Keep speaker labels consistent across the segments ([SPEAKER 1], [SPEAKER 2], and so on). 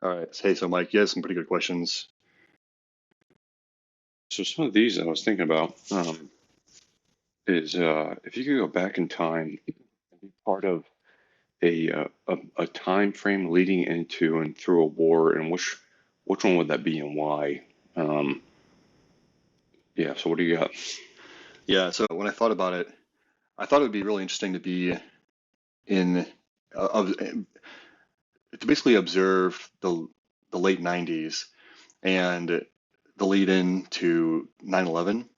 [SPEAKER 1] All right. Hey, so Mike, you had some pretty good questions.
[SPEAKER 2] So some of these I was thinking about is if you could go back in time and be part of a time frame leading into and through a war, and which one would that be and why? Um, yeah. So what do you got?
[SPEAKER 1] Yeah, so when I thought about it, I thought it would be really interesting to be in, to basically observe the late 90s and the lead in to 9/11.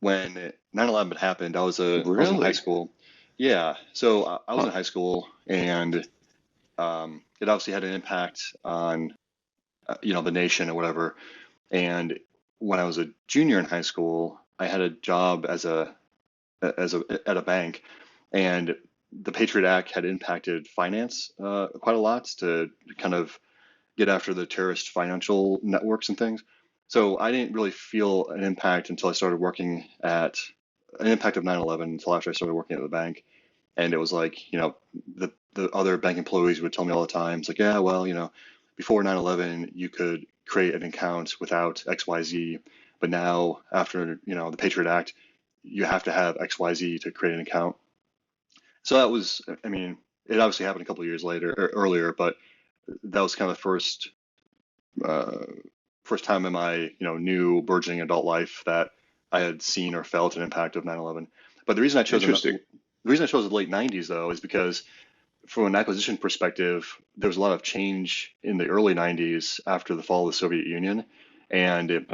[SPEAKER 1] When 9/11 happened, I was in high
[SPEAKER 2] Really?
[SPEAKER 1] school. Yeah, so I was in
[SPEAKER 2] Huh.
[SPEAKER 1] high school, and it obviously had an impact on the nation or whatever. And when I was a junior in high school, I had a job as a at a bank, and the Patriot Act had impacted finance quite a lot to kind of get after the terrorist financial networks and things. So I didn't really feel an impact until I started working at an impact of 9/11 until after I started working at the bank. And it was like, the other bank employees would tell me all the time, it's like, yeah, well, before 9/11, you could create an account without XYZ, but now after, the Patriot Act, you have to have XYZ to create an account. So that was, I mean, it obviously happened a couple of years later or earlier, but that was kind of the uh, first time in my, new burgeoning adult life that I had seen or felt an impact of 9/11. But
[SPEAKER 2] Interesting.
[SPEAKER 1] the reason I chose the late 90s though is because from an acquisition perspective, there was a lot of change in the early 90s after the fall of the Soviet Union, and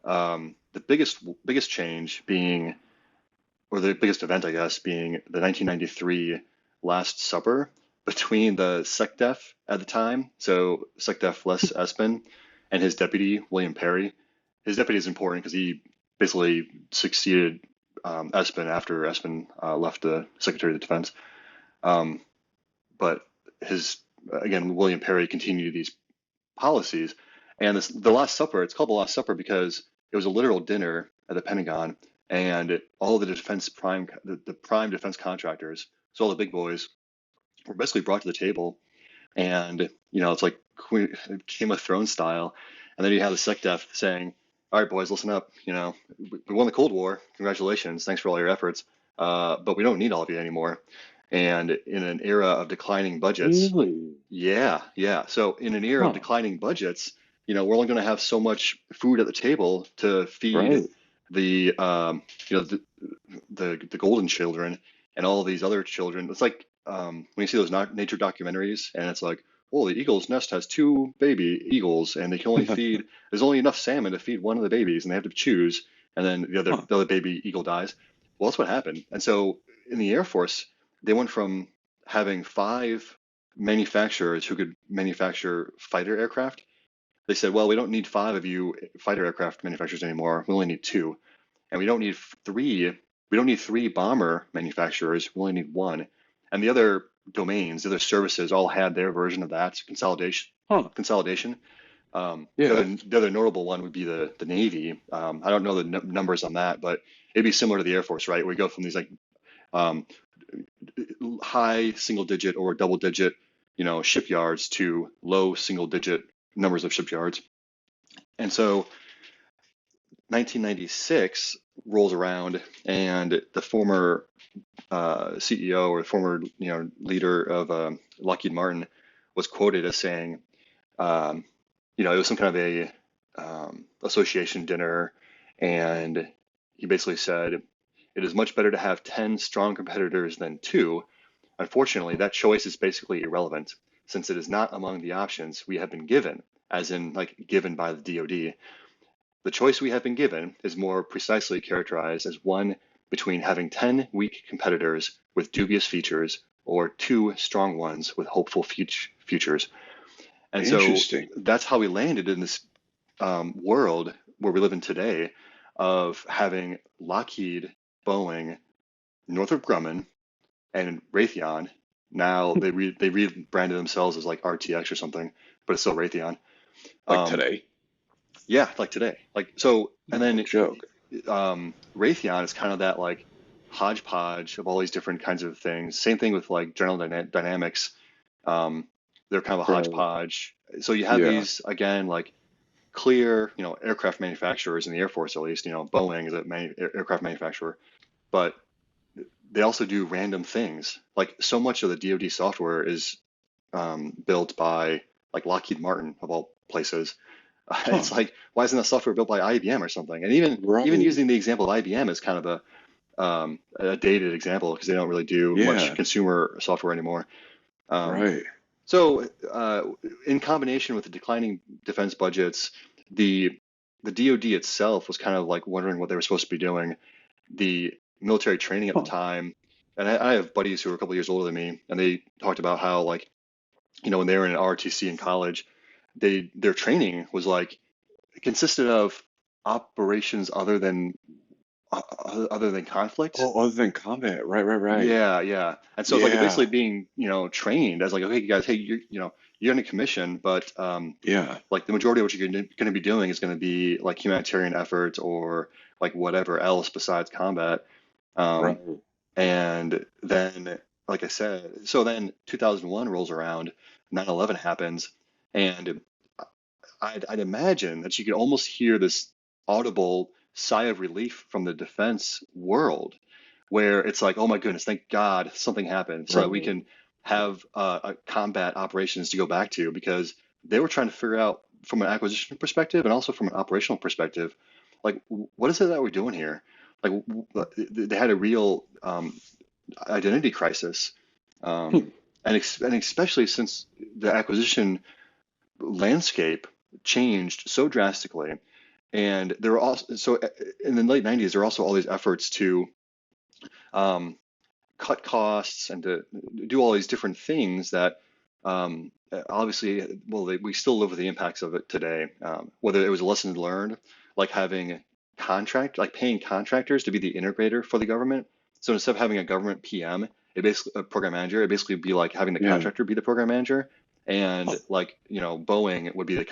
[SPEAKER 2] Oh,
[SPEAKER 1] the biggest change being, or the biggest event, I guess, being the 1993 Last Supper between the SecDef at the time, so SecDef Les Espin and his deputy William Perry. His deputy is important because he basically succeeded Espin after Espin left the Secretary of Defense. Um, but his again, William Perry continued these policies. And the Last Supper, it's called the Last Supper because it was a literal dinner at the Pentagon, and all of the prime defense contractors, so all the big boys, were basically brought to the table, and it's like Game of Thrones style. And then you have the SecDef saying, "All right, boys, listen up. We won the Cold War. Congratulations. Thanks for all your efforts. But we don't need all of you anymore." And in an era of declining budgets,
[SPEAKER 2] really?
[SPEAKER 1] yeah, yeah. So in an era of
[SPEAKER 2] Huh.
[SPEAKER 1] declining budgets, we're only going to have so much food at the table to feed
[SPEAKER 2] Right.
[SPEAKER 1] the you know the golden children and all of these other children. It's like when you see those nature documentaries, and it's like, oh, the eagle's nest has two baby eagles, and they can only feed. There's only enough salmon to feed one of the babies, and they have to choose, and then
[SPEAKER 2] Huh.
[SPEAKER 1] the other baby eagle dies. Well, that's what happened. And so in the Air Force, they went from having five manufacturers who could manufacture fighter aircraft. They said, well, we don't need five of you fighter aircraft manufacturers anymore. We only need two. And we don't need three. We don't need three bomber manufacturers. We only need one. And the other domains, the other services, all had their version of that consolidation.
[SPEAKER 2] Huh.
[SPEAKER 1] Consolidation.
[SPEAKER 2] Yeah.
[SPEAKER 1] The other notable one would be the Navy. I don't know the numbers on that, but it'd be similar to the Air Force, right? We go from these like um, high single digit or double digit, shipyards to low single digit numbers of shipyards. And so 1996 rolls around, and the former CEO or former leader of Lockheed Martin was quoted as saying, um, it was some kind of a association dinner, and he basically said, "It is much better to have 10 strong competitors than two. Unfortunately, that choice is basically irrelevant since it is not among the options we have been given, as in like given by the DoD. The choice we have been given is more precisely characterized as one between having 10 weak competitors with dubious features or two strong ones with hopeful futures." And so
[SPEAKER 2] Interesting.
[SPEAKER 1] that's how we landed in this world where we live in today of having Lockheed, Boeing, Northrop Grumman, and Raytheon. Now they rebranded themselves as like RTX or something, but it's still Raytheon.
[SPEAKER 2] Like
[SPEAKER 1] Um,
[SPEAKER 2] today?
[SPEAKER 1] yeah, like today. Like so, and
[SPEAKER 2] No
[SPEAKER 1] then
[SPEAKER 2] joke.
[SPEAKER 1] Raytheon is kind of that like hodgepodge of all these different kinds of things. Same thing with like General Dynamics. Um, they're kind of a
[SPEAKER 2] Right.
[SPEAKER 1] hodgepodge. So you have
[SPEAKER 2] Yeah.
[SPEAKER 1] these again, like clear, aircraft manufacturers in the Air Force, at least, Boeing is a aircraft manufacturer, but they also do random things. Like so much of the DoD software is built by like Lockheed Martin of all places.
[SPEAKER 2] Huh.
[SPEAKER 1] It's like, why isn't that software built by IBM or something? And even
[SPEAKER 2] Right.
[SPEAKER 1] using the example of IBM is kind of a dated example because they don't really do much
[SPEAKER 2] Yeah.
[SPEAKER 1] consumer software anymore. Um,
[SPEAKER 2] Right.
[SPEAKER 1] so, in combination with the declining defense budgets, the the DoD itself was kind of like wondering what they were supposed to be doing. The military training at the
[SPEAKER 2] Huh.
[SPEAKER 1] time, and I have buddies who are a couple years older than me, and they talked about how like when they were in ROTC in college, their training was like it consisted of operations other than conflict.
[SPEAKER 2] Oh, other than combat. Right, right, right.
[SPEAKER 1] Yeah, yeah. And so it's like basically
[SPEAKER 2] Yeah.
[SPEAKER 1] being, trained as like, okay, guys, hey, you're in a commission, but
[SPEAKER 2] Yeah.
[SPEAKER 1] like the majority of what you're going to be doing is going to be like humanitarian efforts or like whatever else besides combat. Um,
[SPEAKER 2] Right.
[SPEAKER 1] and then, like I said, so then 2001 rolls around, 9/11 happens, and I'd imagine that you could almost hear this audible sigh of relief from the defense world, where it's like, oh my goodness, thank God something happened, so that we
[SPEAKER 2] Right.
[SPEAKER 1] can have combat operations to go back to, because they were trying to figure out from an acquisition perspective and also from an operational perspective, like what is it that we're doing here? Like they had a real identity crisis,
[SPEAKER 2] Hmm.
[SPEAKER 1] and especially since the acquisition landscape changed so drastically. And there were also, so in the late 90s, there were also all these efforts to um, cut costs and to do all these different things that obviously, well, we still live with the impacts of it today. Whether it was a lesson learned, like like paying contractors to be the integrator for the government. So instead of having a government PM, a program manager, it basically be like having the
[SPEAKER 2] Yeah.
[SPEAKER 1] contractor be the program manager,
[SPEAKER 2] Huh.
[SPEAKER 1] and like Boeing would be the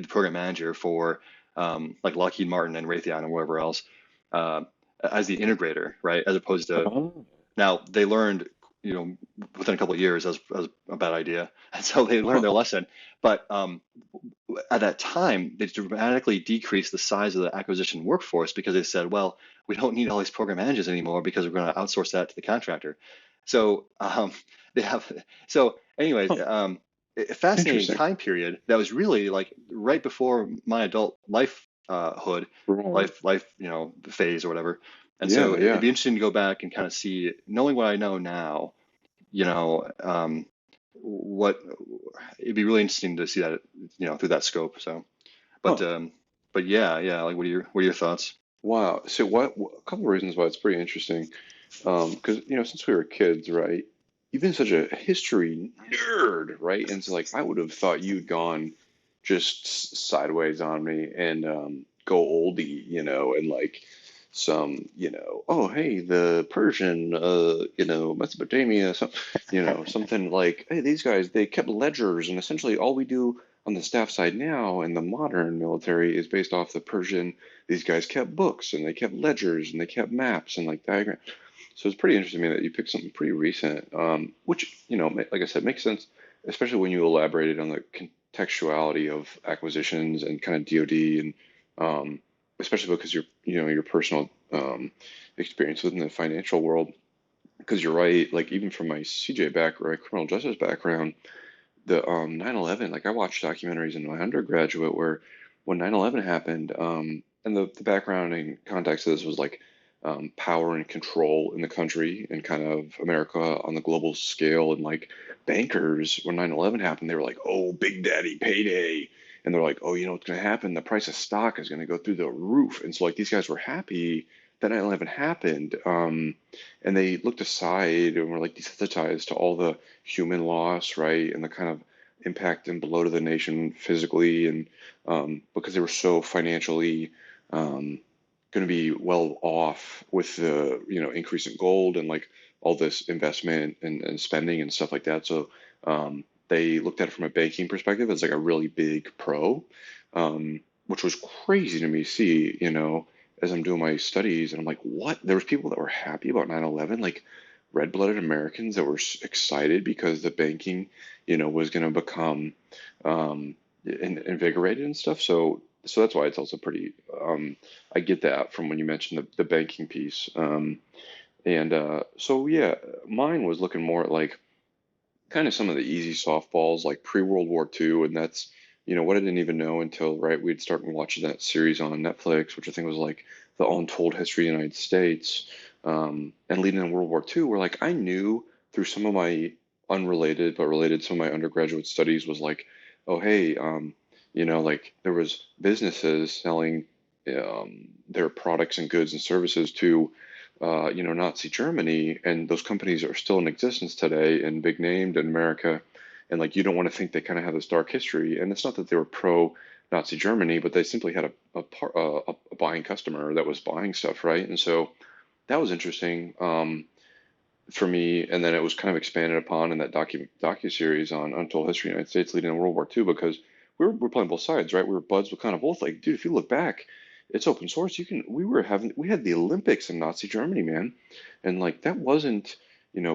[SPEAKER 1] program manager for like Lockheed Martin and Raytheon and wherever else, uh, as the integrator, right? As opposed to
[SPEAKER 2] Oh.
[SPEAKER 1] now they learned, you know, within a couple of years as a bad idea, and so they learned
[SPEAKER 2] Huh.
[SPEAKER 1] their lesson. But at that time, they dramatically decreased the size of the acquisition workforce because they said, well, we don't need all these program managers anymore because we're going to outsource that to the contractor. So they have. So, anyways,
[SPEAKER 2] Huh.
[SPEAKER 1] a fascinating
[SPEAKER 2] Interesting.
[SPEAKER 1] time period that was really like right before my adult life hood,
[SPEAKER 2] Right.
[SPEAKER 1] phase or whatever. And so
[SPEAKER 2] Yeah,
[SPEAKER 1] it'd
[SPEAKER 2] yeah.
[SPEAKER 1] be interesting to go back and kind of see, knowing what I know now, you know, what it'd be really interesting to see that, through that scope. So, but
[SPEAKER 2] Huh.
[SPEAKER 1] um, but yeah, yeah. Like, what are your thoughts?
[SPEAKER 2] Wow. So a couple of reasons why it's pretty interesting. Because since we were kids, right? You've been such a history nerd, right? And so like I would have thought you'd gone just sideways on me and go oldie, and like some, oh hey, the Persian, Mesopotamia, something like, hey, these guys they kept ledgers, and essentially all we do on the staff side now in the modern military is based off the Persian. These guys kept books and they kept ledgers and they kept maps and like diagrams. So it's pretty interesting to me that you picked something pretty recent, which, like I said, makes sense, especially when you elaborated on the contextuality of acquisitions and kind of DoD, and especially because your personal experience within the financial world. Because you're right, like even from my CJ background, criminal justice background, the 9/11, like I watched documentaries in my undergraduate where when 9/11 happened, and the background and context of this was like power and control in the country and kind of America on the global scale, and like bankers when 9/11 happened, they were like, oh, big daddy payday. And they're like, oh, you know what's going to happen? The price of stock is going to go through the roof. And so like these guys were happy that 9/11 happened. And they looked aside and were like desensitized to all the human loss, right? And the kind of impact and blow to the nation physically, and because they were so financially going to be well off with the increase in gold and like all this investment and spending and stuff like that. So they looked at it from a banking perspective as like a really big pro, which was crazy to me. See, as I'm doing my studies, and I'm like, what? There was people that were happy about 9/11, like red-blooded Americans that were excited because the banking, was going to become invigorated and stuff. So that's why it's also pretty. I get that from when you mentioned the banking piece. And so yeah, mine was looking more at like kind of some of the easy softballs like pre-World War II, and that's what I didn't even know until right we'd started watching that series on Netflix, which I think was like the Untold History of the United States, and leading in World War II, where like I knew through some of my unrelated but related some of my undergraduate studies was like, oh hey, like there was businesses selling their products and goods and services to Nazi Germany, and those companies are still in existence today and big named in America. And like, you don't want to think they kind of have this dark history. And it's not that they were pro Nazi Germany, but they simply had a buying customer that was buying stuff, right? And so that was interesting for me. And then it was kind of expanded upon in that docu series on Untold History of the United States leading to World War II because we're playing both sides, right? We were buds with kind of both. Like, dude, if you look back, it's open source. We had the Olympics in Nazi Germany, man, and like that wasn't,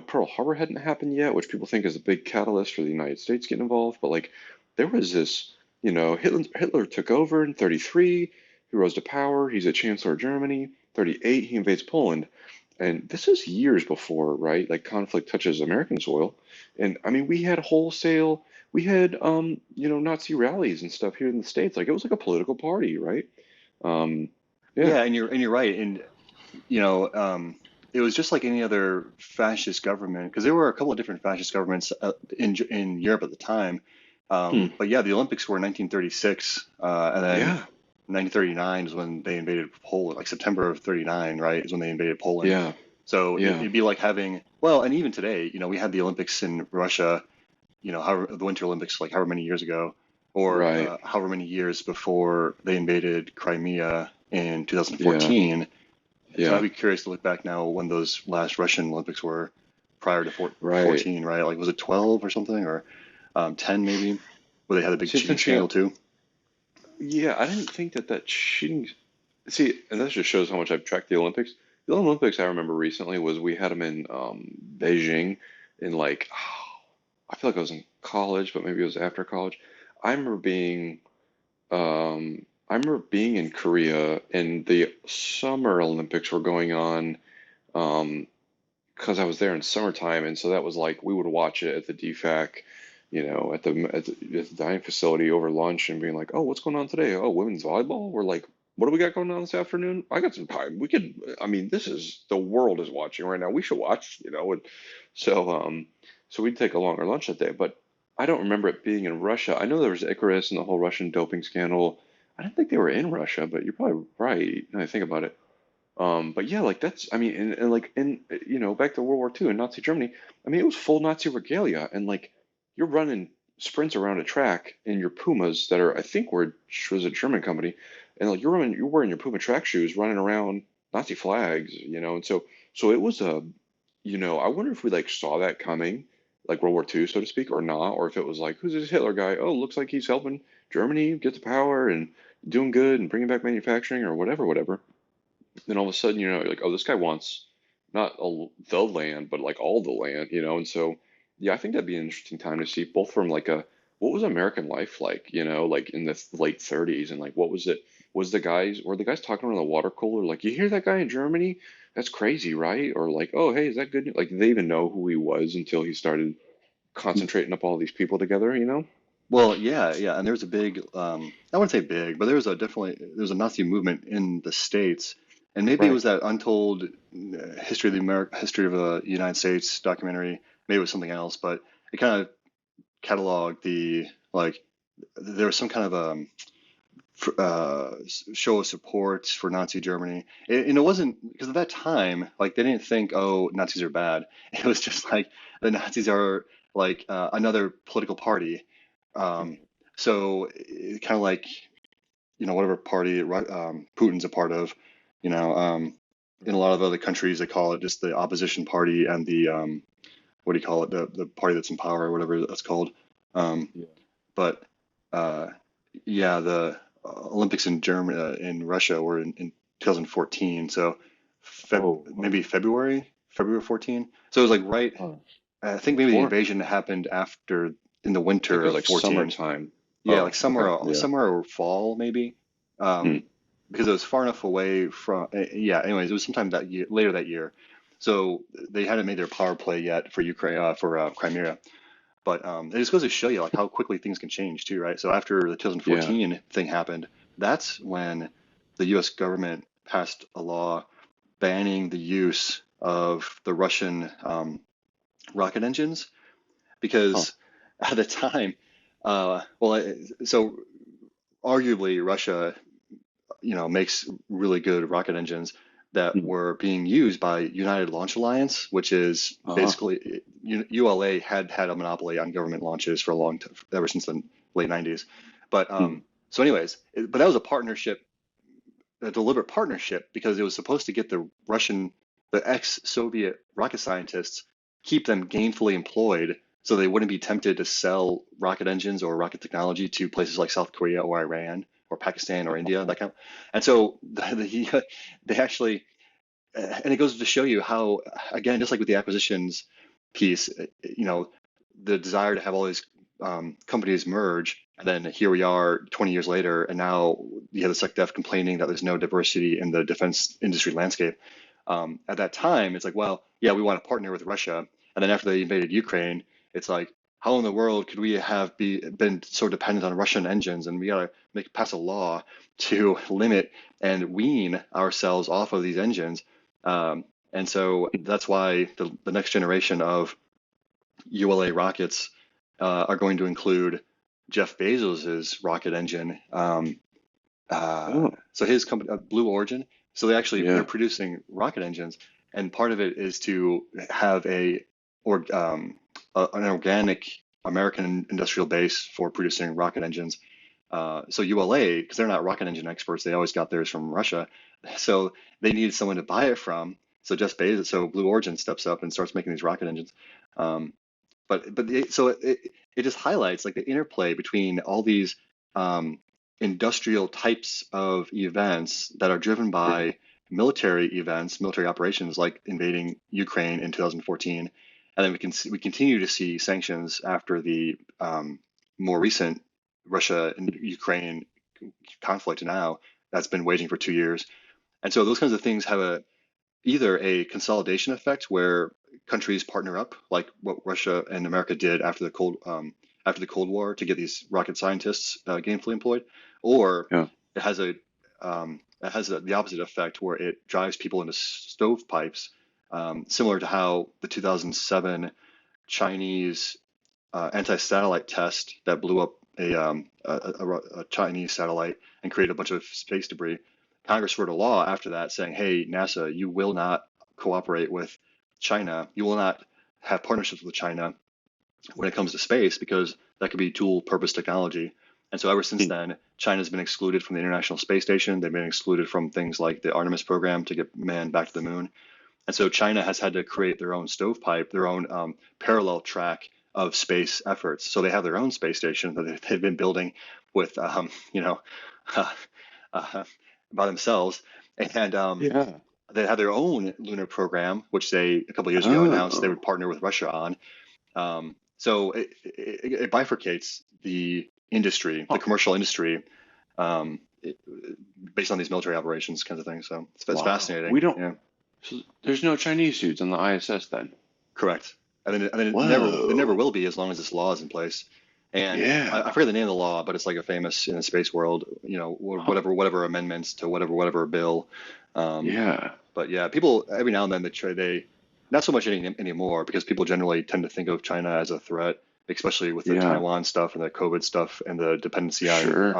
[SPEAKER 2] Pearl Harbor hadn't happened yet, which people think is a big catalyst for the United States getting involved. But like, there was this, Hitler took over in 33. He rose to power. He's a chancellor of Germany. 38, he invades Poland. And this is years before, right? Like conflict touches American soil. And I mean, we had Nazi rallies and stuff here in the States. Like it was like a political party, right? Um, yeah,
[SPEAKER 1] Yeah, and you're right. And you know, it was just like any other fascist government because there were a couple of different fascist governments in Europe at the time.
[SPEAKER 2] hmm.
[SPEAKER 1] But yeah, the Olympics were in 1936, and then
[SPEAKER 2] Yeah,
[SPEAKER 1] 1939 is when they invaded Poland. Like September of 39, right, is when they invaded Poland.
[SPEAKER 2] yeah,
[SPEAKER 1] So
[SPEAKER 2] yeah,
[SPEAKER 1] it'd be like having, well, and even today, we had the Olympics in Russia, however, the Winter Olympics, like however many years ago, or
[SPEAKER 2] right.
[SPEAKER 1] however many years before they invaded Crimea in
[SPEAKER 2] Yeah,
[SPEAKER 1] 2014. So I'd
[SPEAKER 2] yeah,
[SPEAKER 1] be curious to look back now when those last Russian Olympics were prior to
[SPEAKER 2] right.
[SPEAKER 1] 14, right? Like, was it 12 or something, or 10 maybe, where they had a big
[SPEAKER 2] See, it's
[SPEAKER 1] cheating scandal
[SPEAKER 2] interesting.
[SPEAKER 1] too?
[SPEAKER 2] Yeah, I didn't think that cheating. See, and this just shows how much I've tracked the Olympics. The Olympics I remember recently was we had them in Beijing in like, I feel like I was in college, but maybe it was after college. I remember being I remember being in Korea and the Summer Olympics were going on um, because I was there in summertime, and so that was like we would watch it at the DFAC, at the dining facility over lunch, and being like, "Oh, what's going on today? Oh, women's volleyball." We're like, "What do we got going on this afternoon? I got some time. We could. I mean, this is the world is watching right now. We should watch." And so so we'd take a longer lunch that day, but I don't remember it being in Russia. I know there was Icarus and the whole Russian doping scandal. I didn't think they were in Russia, but you're probably right now I think about it. But yeah, like that's, I mean, and like, back to World War II and Nazi Germany, I mean, it was full Nazi regalia. And like, you're running sprints around a track in your Pumas that are, I think was a German company. And like, you're wearing your Puma track shoes running around Nazi flags. And so it was I wonder if we like saw that coming, like World War II, so to speak, or not, or if it was like, who's this Hitler guy? Oh, looks like he's helping Germany get to power and doing good and bringing back manufacturing or whatever. Then all of a sudden, you're like, oh, this guy wants not the land, but like all the land. And so, yeah, I think that'd be an interesting time to see both from like what was American life like, like in the late 30s, and like what was it? Were the guys talking around the water cooler like, you hear that guy in Germany? That's crazy, right? Or like, oh, hey, is that good? Like, did they even know who he was until he started concentrating up all these people together?
[SPEAKER 1] Well, yeah, yeah, and there was a big, I wouldn't say big, but there was a Nazi movement in the States, and maybe it
[SPEAKER 2] Right.
[SPEAKER 1] was that untold history of the United States documentary. Maybe it was something else, but it kind of cataloged the like there was some kind of show of support for Nazi Germany, and it wasn't because at that time, like they didn't think, oh, Nazis are bad. It was just like the Nazis are like another political party. Um, so kind of like whatever party Putin's a part of, you know, um, in a lot of other countries they call it just the opposition party and the what do you call it, the party that's in power or whatever that's called. Um,
[SPEAKER 2] Yeah.
[SPEAKER 1] but uh, yeah, the Olympics in Russia were in 2014, so
[SPEAKER 2] Oh,
[SPEAKER 1] Maybe February. February 14. So it was like right.
[SPEAKER 2] Oh,
[SPEAKER 1] I think maybe the
[SPEAKER 2] before.
[SPEAKER 1] invasion happened after in the
[SPEAKER 2] I think
[SPEAKER 1] winter
[SPEAKER 2] it was
[SPEAKER 1] of
[SPEAKER 2] like
[SPEAKER 1] 14.
[SPEAKER 2] summertime.
[SPEAKER 1] Yeah, like
[SPEAKER 2] Oh, okay.
[SPEAKER 1] summer,
[SPEAKER 2] Yeah.
[SPEAKER 1] summer or fall maybe,
[SPEAKER 2] Hmm.
[SPEAKER 1] because it was far enough away from. Yeah. Anyways, it was sometime that year, later that year. So they hadn't made their power play yet for Ukraine, for Crimea. But it just goes to show you like how quickly things can change too, right? So after the
[SPEAKER 2] Yeah.
[SPEAKER 1] 2014 thing happened, that's when the U.S. government passed a law banning the use of the Russian rocket engines
[SPEAKER 2] Huh.
[SPEAKER 1] because at the time, so arguably Russia, makes really good rocket engines that
[SPEAKER 2] Hmm.
[SPEAKER 1] were being used by United Launch Alliance, which is
[SPEAKER 2] Uh-huh.
[SPEAKER 1] basically ULA had a monopoly on government launches for a long time, ever since the late 90s. But
[SPEAKER 2] Hmm.
[SPEAKER 1] so, anyways, but that was a partnership, a deliberate partnership, because it was supposed to get the ex-Soviet rocket scientists, keep them gainfully employed so they wouldn't be tempted to sell rocket engines or rocket technology to places like South Korea or Iran or Pakistan or India,
[SPEAKER 2] Oh.
[SPEAKER 1] that kind of. And so they actually, and it goes to show you how, again, just like with the acquisitions piece, the desire to have all these companies merge, and then here we are 20 years later, and now you have the SecDef complaining that there's no diversity in the defense industry landscape. At that time, it's like, well, yeah, we want to partner with Russia, and then after they invaded Ukraine, it's like, how in the world could we have been so dependent on Russian engines, and we gotta pass a law to limit and wean ourselves off of these engines. And so that's why the next generation of ULA rockets are going to include Jeff Bezos's rocket engine.
[SPEAKER 2] Oh.
[SPEAKER 1] So his company, Blue Origin. So they're
[SPEAKER 2] Yeah.
[SPEAKER 1] producing rocket engines, and part of it is to have or an organic American industrial base for producing rocket engines. So ULA, because they're not rocket engine experts, they always got theirs from Russia. So they needed someone to buy it from. So Blue Origin steps up and starts making these rocket engines. Um, so it just highlights like the interplay between all these um, industrial types of events that are driven
[SPEAKER 2] Yeah.
[SPEAKER 1] by military events, military operations like invading Ukraine in 2014, and then we continue to see sanctions after the more recent Russia and Ukraine conflict now that's been waging for 2 years. And so those kinds of things have either a consolidation effect where countries partner up, like what Russia and America did after the Cold War to get these rocket scientists gainfully employed, or
[SPEAKER 2] Yeah.
[SPEAKER 1] it has the opposite effect where it drives people into stovepipes, similar to how the 2007 Chinese anti-satellite test that blew up a Chinese satellite and created a bunch of space debris. Congress wrote a law after that saying, "Hey, NASA, you will not cooperate with China. You will not have partnerships with China when it comes to space because that could be dual-purpose technology." And so ever since
[SPEAKER 2] Hmm.
[SPEAKER 1] then, China's been excluded from the International Space Station. They've been excluded from things like the Artemis program to get man back to the moon. And so China has had to create their own stovepipe, their own parallel track of space efforts. So they have their own space station that they've been building with, uh, uh, by themselves. And
[SPEAKER 2] Yeah.
[SPEAKER 1] they have their own lunar program, which they a couple of years ago announced they would
[SPEAKER 2] Oh.
[SPEAKER 1] partner with Russia on. So it bifurcates the industry, the
[SPEAKER 2] Huh.
[SPEAKER 1] commercial industry, um, it, based on these military operations kinds of things. So it's
[SPEAKER 2] Wow. We
[SPEAKER 1] fascinating.
[SPEAKER 2] don't.
[SPEAKER 1] Yeah.
[SPEAKER 2] So there's no Chinese dudes on the ISS then.
[SPEAKER 1] Correct. And then it never
[SPEAKER 2] Whoa.
[SPEAKER 1] will be as long as this law is in place. And I
[SPEAKER 2] Yeah.
[SPEAKER 1] forget the name of the law, but it's like a famous in the space world,
[SPEAKER 2] Huh.
[SPEAKER 1] whatever amendments to whatever bill. Um,
[SPEAKER 2] Yeah.
[SPEAKER 1] but yeah, people every now and then they not so much anymore because people generally tend to think of China as a threat, especially with the
[SPEAKER 2] Yeah.
[SPEAKER 1] Taiwan stuff and the COVID stuff and the dependency on
[SPEAKER 2] Sure.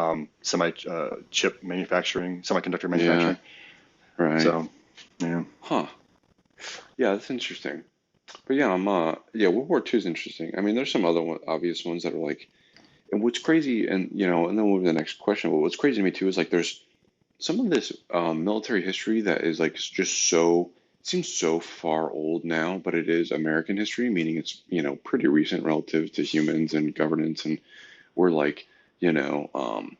[SPEAKER 1] semiconductor
[SPEAKER 2] Yeah.
[SPEAKER 1] manufacturing.
[SPEAKER 2] Right.
[SPEAKER 1] So yeah,
[SPEAKER 2] Huh. Yeah, that's interesting. But yeah, yeah, World War II is interesting. I mean, there's some other obvious ones that are like, and what's crazy, and and then we'll move to the next question. But what's crazy to me too is like there's some of this military history that is like just so seems so far old now, but it is American history, meaning it's pretty recent relative to humans and governance, and we're like you know um,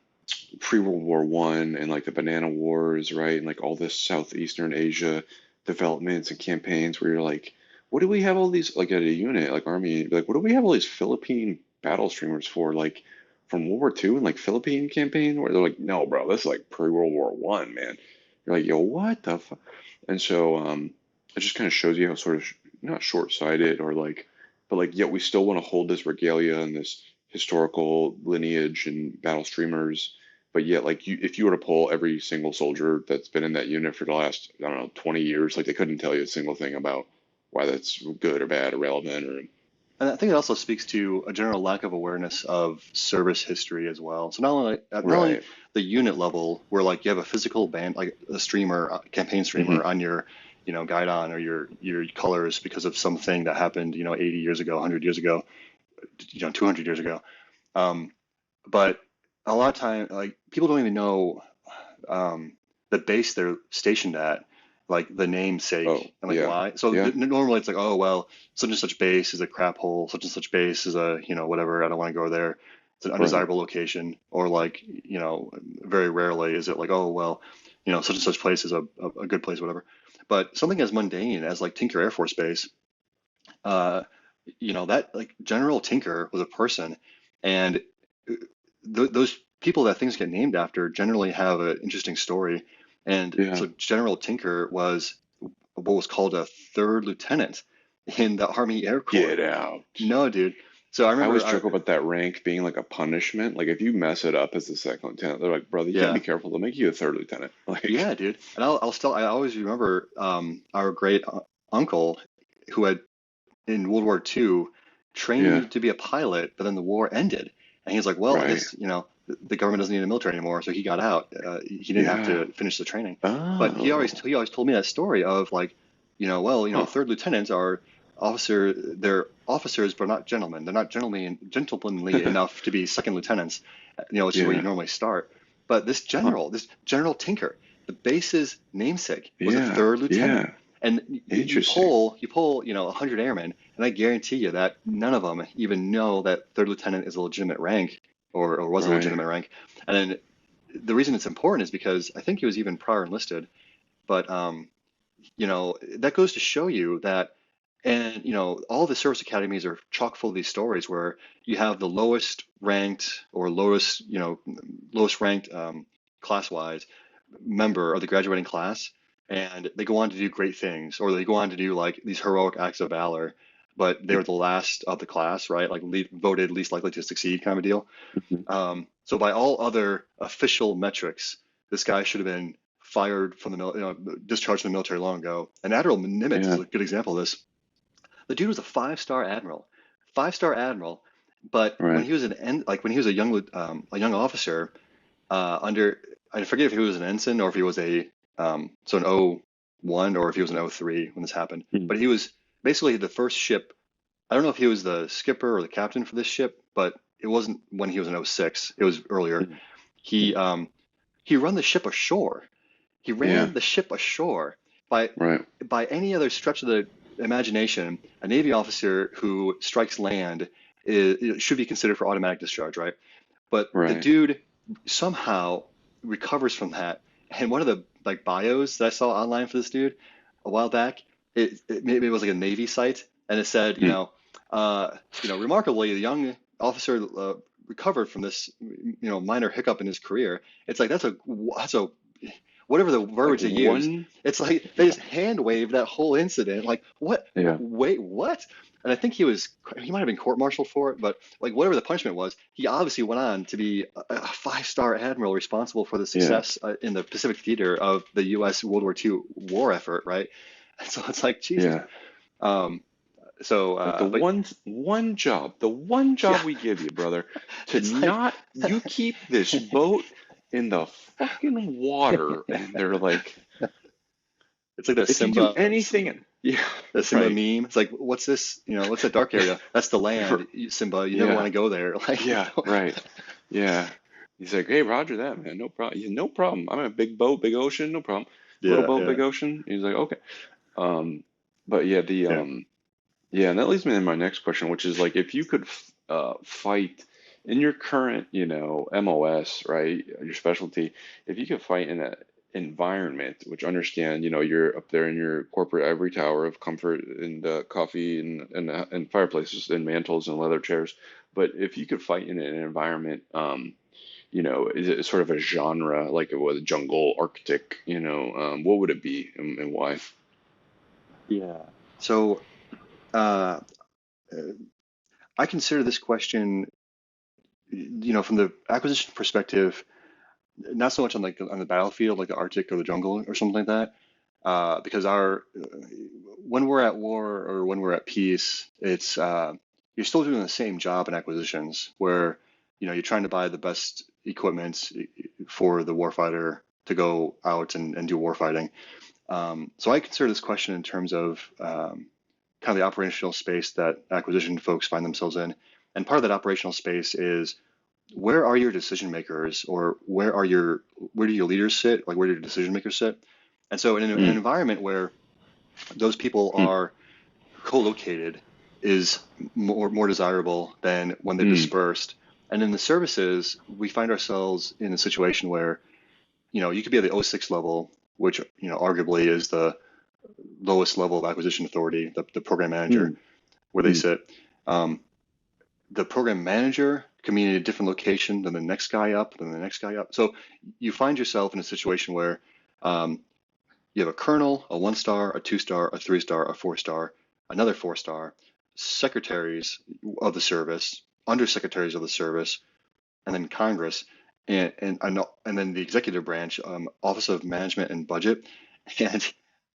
[SPEAKER 2] pre World War I and like the Banana Wars, right, and like all this Southeastern Asia developments and campaigns where you're like, what do we have all these like at a unit like Army? Like, what do we have all these Philippine battle streamers for? Like from World War II and like Philippine campaign where they're like, no, bro, this is like pre-World War One, man. You're like, yo, what the fuck? And so it just kind of shows you how sort of not short-sighted or like, but like yet we still want to hold this regalia and this historical lineage and battle streamers. But yet, like you, if you were to poll every single soldier that's been in that unit for the last, I don't know, 20 years, like they couldn't tell you a single thing about why that's good or bad or relevant or
[SPEAKER 1] And I think it also speaks to a general lack of awareness of service history as well. So not only
[SPEAKER 2] right.
[SPEAKER 1] the unit level, where like you have a physical band, like a streamer, campaign streamer
[SPEAKER 2] Hmm.
[SPEAKER 1] on your, guidon or your colors because of something that happened, 80 years ago, 100 years ago, 200 years ago. Um, but a lot of time, like people don't even know um, the base they're stationed at, like the
[SPEAKER 2] Oh,
[SPEAKER 1] namesake and like
[SPEAKER 2] yeah.
[SPEAKER 1] why. So
[SPEAKER 2] Yeah.
[SPEAKER 1] normally it's like, oh well, such and such base is a crap hole, such and such base is a whatever. I don't want to go there. It's an
[SPEAKER 2] Right.
[SPEAKER 1] undesirable location, or like very rarely is it like, oh well, such and such place is a good place, whatever. But something as mundane as like Tinker Air Force Base, uh, that like General Tinker was a person, and those people that things get named after generally have an interesting story. And
[SPEAKER 2] Yeah.
[SPEAKER 1] so General Tinker was what was called a third lieutenant in the Army Air Corps.
[SPEAKER 2] Get out.
[SPEAKER 1] No, dude. So I
[SPEAKER 2] I always
[SPEAKER 1] remember,
[SPEAKER 2] joke about that rank being like a punishment. Like if you mess it up as a second lieutenant, they're like, brother, you gotta
[SPEAKER 1] yeah,
[SPEAKER 2] be careful. They'll make you a third lieutenant. Like,
[SPEAKER 1] yeah, dude. And I always remember our great uncle who had in World War II
[SPEAKER 2] yeah,
[SPEAKER 1] trained to be a pilot, but then the war ended. And he's like, well, I
[SPEAKER 2] right.
[SPEAKER 1] guess, the government doesn't need a military anymore. So he got out. He didn't have
[SPEAKER 2] Yeah.
[SPEAKER 1] to finish the training. But
[SPEAKER 2] Oh.
[SPEAKER 1] he always told me that story of like, well,
[SPEAKER 2] Huh.
[SPEAKER 1] third lieutenants are they're officers, but not gentlemen. They're not gentlemanly enough to be second lieutenants, which is where you
[SPEAKER 2] Yeah.
[SPEAKER 1] normally start. But
[SPEAKER 2] Huh.
[SPEAKER 1] this General Tinker, the base's namesake, was a
[SPEAKER 2] Yeah.
[SPEAKER 1] third lieutenant.
[SPEAKER 2] Yeah.
[SPEAKER 1] And
[SPEAKER 2] Interesting.
[SPEAKER 1] 100 airmen, and I guarantee you that none of them even know that third lieutenant is a legitimate rank or was a
[SPEAKER 2] Right.
[SPEAKER 1] legitimate rank. And then the reason it's important is because I think he was even prior enlisted. But that goes to show you that, and all the service academies are chock full of these stories where you have the lowest ranked or lowest ranked class wise member of the graduating class, and they go on to do great things, or they go on to do like these heroic acts of valor, but they
[SPEAKER 2] Yeah.
[SPEAKER 1] were the last of the class, right? Like voted least likely to succeed, kind of a deal.
[SPEAKER 2] Mhm.
[SPEAKER 1] So by all other official metrics, this guy should have been fired from discharged from the military long ago. And Admiral Nimitz is
[SPEAKER 2] Yeah.
[SPEAKER 1] a good example of this. The dude was a five-star admiral. But when
[SPEAKER 2] Right.
[SPEAKER 1] he was when he was a young officer, under I forget if he was an ensign or if he was an O1 or if he was an O3 when this happened.
[SPEAKER 2] Mm.
[SPEAKER 1] But he was basically the first ship. I don't know if he was the skipper or the captain for this ship, but it wasn't when he was an O6. It was earlier.
[SPEAKER 2] Mm.
[SPEAKER 1] He
[SPEAKER 2] Mm.
[SPEAKER 1] um he ran the ship ashore. He
[SPEAKER 2] Yeah.
[SPEAKER 1] ran the ship ashore. By
[SPEAKER 2] Right.
[SPEAKER 1] by any other stretch of the imagination, a Navy officer who strikes land should be considered for automatic discharge, right? But the
[SPEAKER 2] Right.
[SPEAKER 1] dude somehow recovers from that. And one of the like bios that I saw online for this dude a while back, maybe it was like a Navy site, and it said,
[SPEAKER 2] Mm.
[SPEAKER 1] remarkably, the young officer recovered from this, minor hiccup in his career. It's like that's a whatever the
[SPEAKER 2] Like
[SPEAKER 1] verbiage they use.
[SPEAKER 2] one.
[SPEAKER 1] It's like they just hand waved that whole incident. Like what?
[SPEAKER 2] Yeah.
[SPEAKER 1] Wait, what? And I think he might have been court-martialed for it, but like whatever the punishment was, he obviously went on to be a five-star admiral responsible for the
[SPEAKER 2] Yeah.
[SPEAKER 1] success in the Pacific theater of the U.S. World War II war effort, right? And so it's like Jesus.
[SPEAKER 2] Yeah.
[SPEAKER 1] Um,
[SPEAKER 2] Like the
[SPEAKER 1] but
[SPEAKER 2] one
[SPEAKER 1] yeah,
[SPEAKER 2] job we give you, brother, to
[SPEAKER 1] it's like
[SPEAKER 2] not you keep this boat in the fucking water, and they're like,
[SPEAKER 1] it's like the
[SPEAKER 2] if you do
[SPEAKER 1] Simba
[SPEAKER 2] anything, yeah,
[SPEAKER 1] the Simba
[SPEAKER 2] right,
[SPEAKER 1] meme. It's like, what's this? What's that dark area? That's the land, Simba. You never want
[SPEAKER 2] yeah,
[SPEAKER 1] to go there. Like,
[SPEAKER 2] yeah, right, yeah. He's like, hey, Roger that, man, no problem. Yeah, no problem. I'm in a big boat, big ocean, no problem. Little
[SPEAKER 1] yeah,
[SPEAKER 2] boat,
[SPEAKER 1] yeah,
[SPEAKER 2] big ocean. He's like, okay. Um, but yeah,
[SPEAKER 1] yeah.
[SPEAKER 2] yeah, and that leads me to my next question, which is like, if you could fight in your current, MOS, right, your specialty, if you could fight environment, which understand, you're up there in your corporate ivory tower of comfort and coffee and fireplaces and mantles and leather chairs. But if you could fight in an environment, is it sort of a genre like it was jungle, Arctic, what would it be and why?
[SPEAKER 1] Yeah. So uh, I consider this question, from the acquisition perspective, not so much on like on the battlefield, like the Arctic or the jungle or something like that, because our when we're at war or when we're at peace, it's you're still doing the same job in acquisitions where you're trying to buy the best equipment for the warfighter to go out and do warfighting. So I consider this question in terms of kind of the operational space that acquisition folks find themselves in, and part of that operational space is where are your decision makers or where do your leaders sit? Like where do your decision makers sit? And so in an
[SPEAKER 2] Mm,
[SPEAKER 1] environment where those people
[SPEAKER 2] mm,
[SPEAKER 1] are co-located is more desirable than when they're
[SPEAKER 2] mm,
[SPEAKER 1] dispersed. And in the services, we find ourselves in a situation where, you could be at the O6 level, which, arguably is the lowest level of acquisition authority, the program manager,
[SPEAKER 2] mm,
[SPEAKER 1] where they
[SPEAKER 2] mm,
[SPEAKER 1] sit. Um, the program manager can be in a different location than the next guy up, than the next guy up. So you find yourself in a situation where um, you have a colonel, a 1 star, a 2 star, a 3 star, a 4 star, another 4 star, secretaries of the service, undersecretaries of the service, and then Congress, and then the executive branch, Office of Management and Budget, and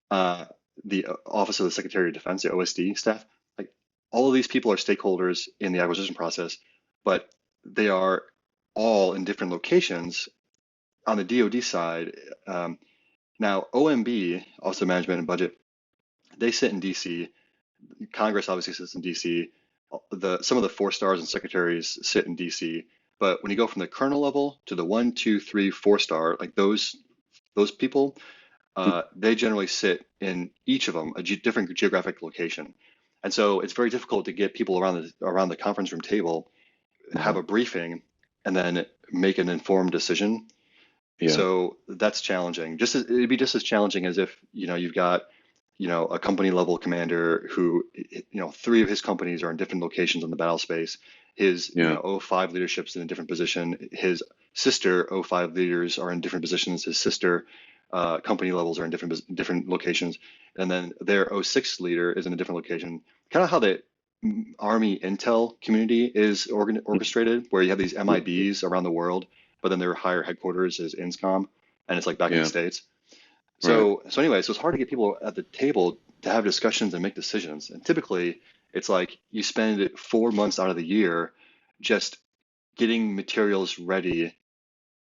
[SPEAKER 1] uh, the Office of the Secretary of Defense, the OSD staff. Like all of these people are stakeholders in the acquisition process, but they are all in different locations. On the DoD side, now OMB, Office of Management and Budget, they sit in DC. Congress obviously sits in DC. Some of the 4 stars and secretaries sit in DC. But when you go from the colonel level to the 1, 2, 3, 4 star, like those people,
[SPEAKER 2] mm,
[SPEAKER 1] they generally sit in each of them a different geographic location, and so it's very difficult to get people around the conference room table, have
[SPEAKER 2] uh,
[SPEAKER 1] a briefing, and then make an informed decision.
[SPEAKER 2] yeah,
[SPEAKER 1] So that's challenging. It'd be just as challenging as if you've got a company level commander who 3 of his companies are in different locations on the battle space. His
[SPEAKER 2] yeah,
[SPEAKER 1] O5 leadership's in a different position. His sister O5 leaders are in different positions. His sister company levels are in different locations, and then their O6 leader is in a different location. Kind of how the Army intel community is
[SPEAKER 2] mm,
[SPEAKER 1] orchestrated, where you have these
[SPEAKER 2] yeah,
[SPEAKER 1] MIBs around the world, but then their higher headquarters is INSCOM, and it's like back in the
[SPEAKER 2] yeah,
[SPEAKER 1] States.
[SPEAKER 2] right,
[SPEAKER 1] So anyway, so it's hard to get people at the table to have discussions and make decisions. And typically, it's like you spend 4 months out of the year just getting materials ready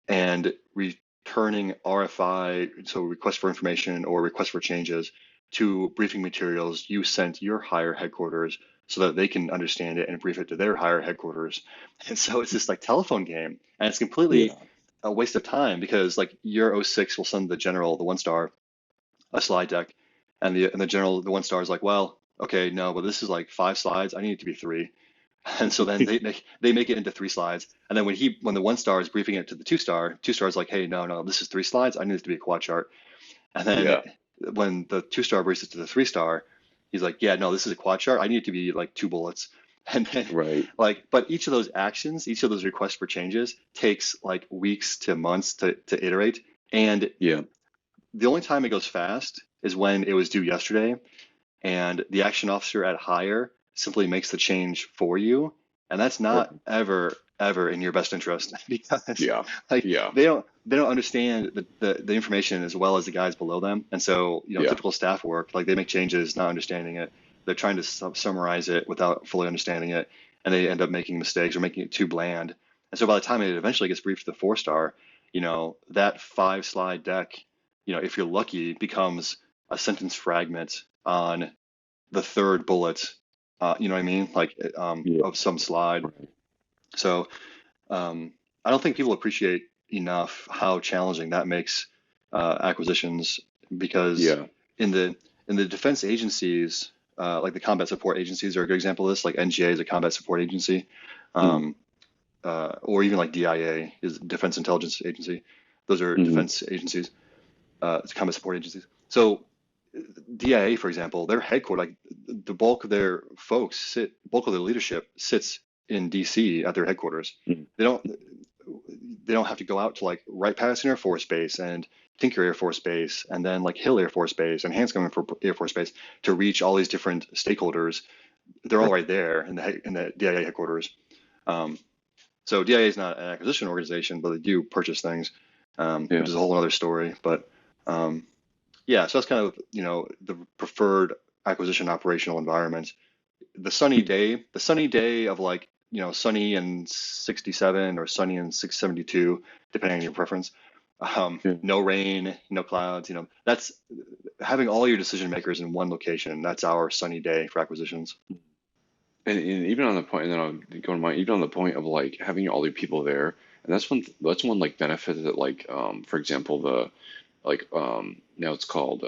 [SPEAKER 1] and returning RFI, so request for information or request for changes to briefing materials you sent your higher headquarters so that they can understand it and brief it to their higher headquarters. And so it's this like telephone game, and it's completely
[SPEAKER 2] yeah,
[SPEAKER 1] a waste of time because like your O6 will send the general, the 1 star, a slide deck, and the general, the 1 star is like, well, okay, no, but this is like 5 slides. I need it to be three. And so then they make it into 3 slides. And then when the 1 star is briefing it to the 2 star, 2 star is like, hey, no, no, this is 3 slides. I need it to be a quad chart. And then
[SPEAKER 2] yeah,
[SPEAKER 1] when the 2 star briefs it to the 3 star, he's like, yeah, no, this is a quad chart. I need it to be like 2 bullets. And then
[SPEAKER 2] right,
[SPEAKER 1] like, but each of those actions, each of those requests for changes takes like weeks to months to iterate. And
[SPEAKER 2] yeah,
[SPEAKER 1] the only time it goes fast is when it was due yesterday and the action officer at hire simply makes the change for you, and that's
[SPEAKER 2] right,
[SPEAKER 1] not ever in your best interest because
[SPEAKER 2] yeah,
[SPEAKER 1] like
[SPEAKER 2] yeah,
[SPEAKER 1] they don't understand the information as well as the guys below them, and so
[SPEAKER 2] yeah,
[SPEAKER 1] typical staff work, like they make changes not understanding it. They're trying to summarize it without fully understanding it, and they end up making mistakes or making it too bland. And so by the time it eventually gets briefed to the 4 star, that 5 slide deck, if you're lucky, becomes a sentence fragment on the third bullet, you know what I mean? Like
[SPEAKER 2] yeah,
[SPEAKER 1] of some slide.
[SPEAKER 2] right,
[SPEAKER 1] So I don't think people appreciate enough how challenging that makes acquisitions because
[SPEAKER 2] yeah,
[SPEAKER 1] in the defense agencies, like the combat support agencies are a good example of this. Like NGA is a combat support agency,
[SPEAKER 2] mm,
[SPEAKER 1] um, or even like DIA is Defense Intelligence Agency. Those are
[SPEAKER 2] mm,
[SPEAKER 1] defense agencies. combat support agencies. So DIA, for example, their headquarters, like the bulk of their bulk of their leadership sits in DC at their headquarters.
[SPEAKER 2] Mm.
[SPEAKER 1] They don't they don't have to go out to like Wright-Patterson Air Force Base and Tinker Air Force Base and then like Hill Air Force Base and Hanscom Air Force Base to reach all these different stakeholders. They're all
[SPEAKER 2] Right.
[SPEAKER 1] right there in the DIA headquarters. Um, so DIA is not an acquisition organization, but they do purchase things,
[SPEAKER 2] Yeah.
[SPEAKER 1] which is a whole other story. But yeah, so that's kind of the preferred acquisition operational environment. The sunny day of like sunny and 67 or sunny and 672, depending on your preference.
[SPEAKER 2] Yeah.
[SPEAKER 1] No rain, no clouds. That's having all your decision makers in one location. That's our sunny day for acquisitions.
[SPEAKER 2] And even on the point, and then I'll go to mine. Even on the point of like having all the people there, and that's one like benefit that like for example the like now it's called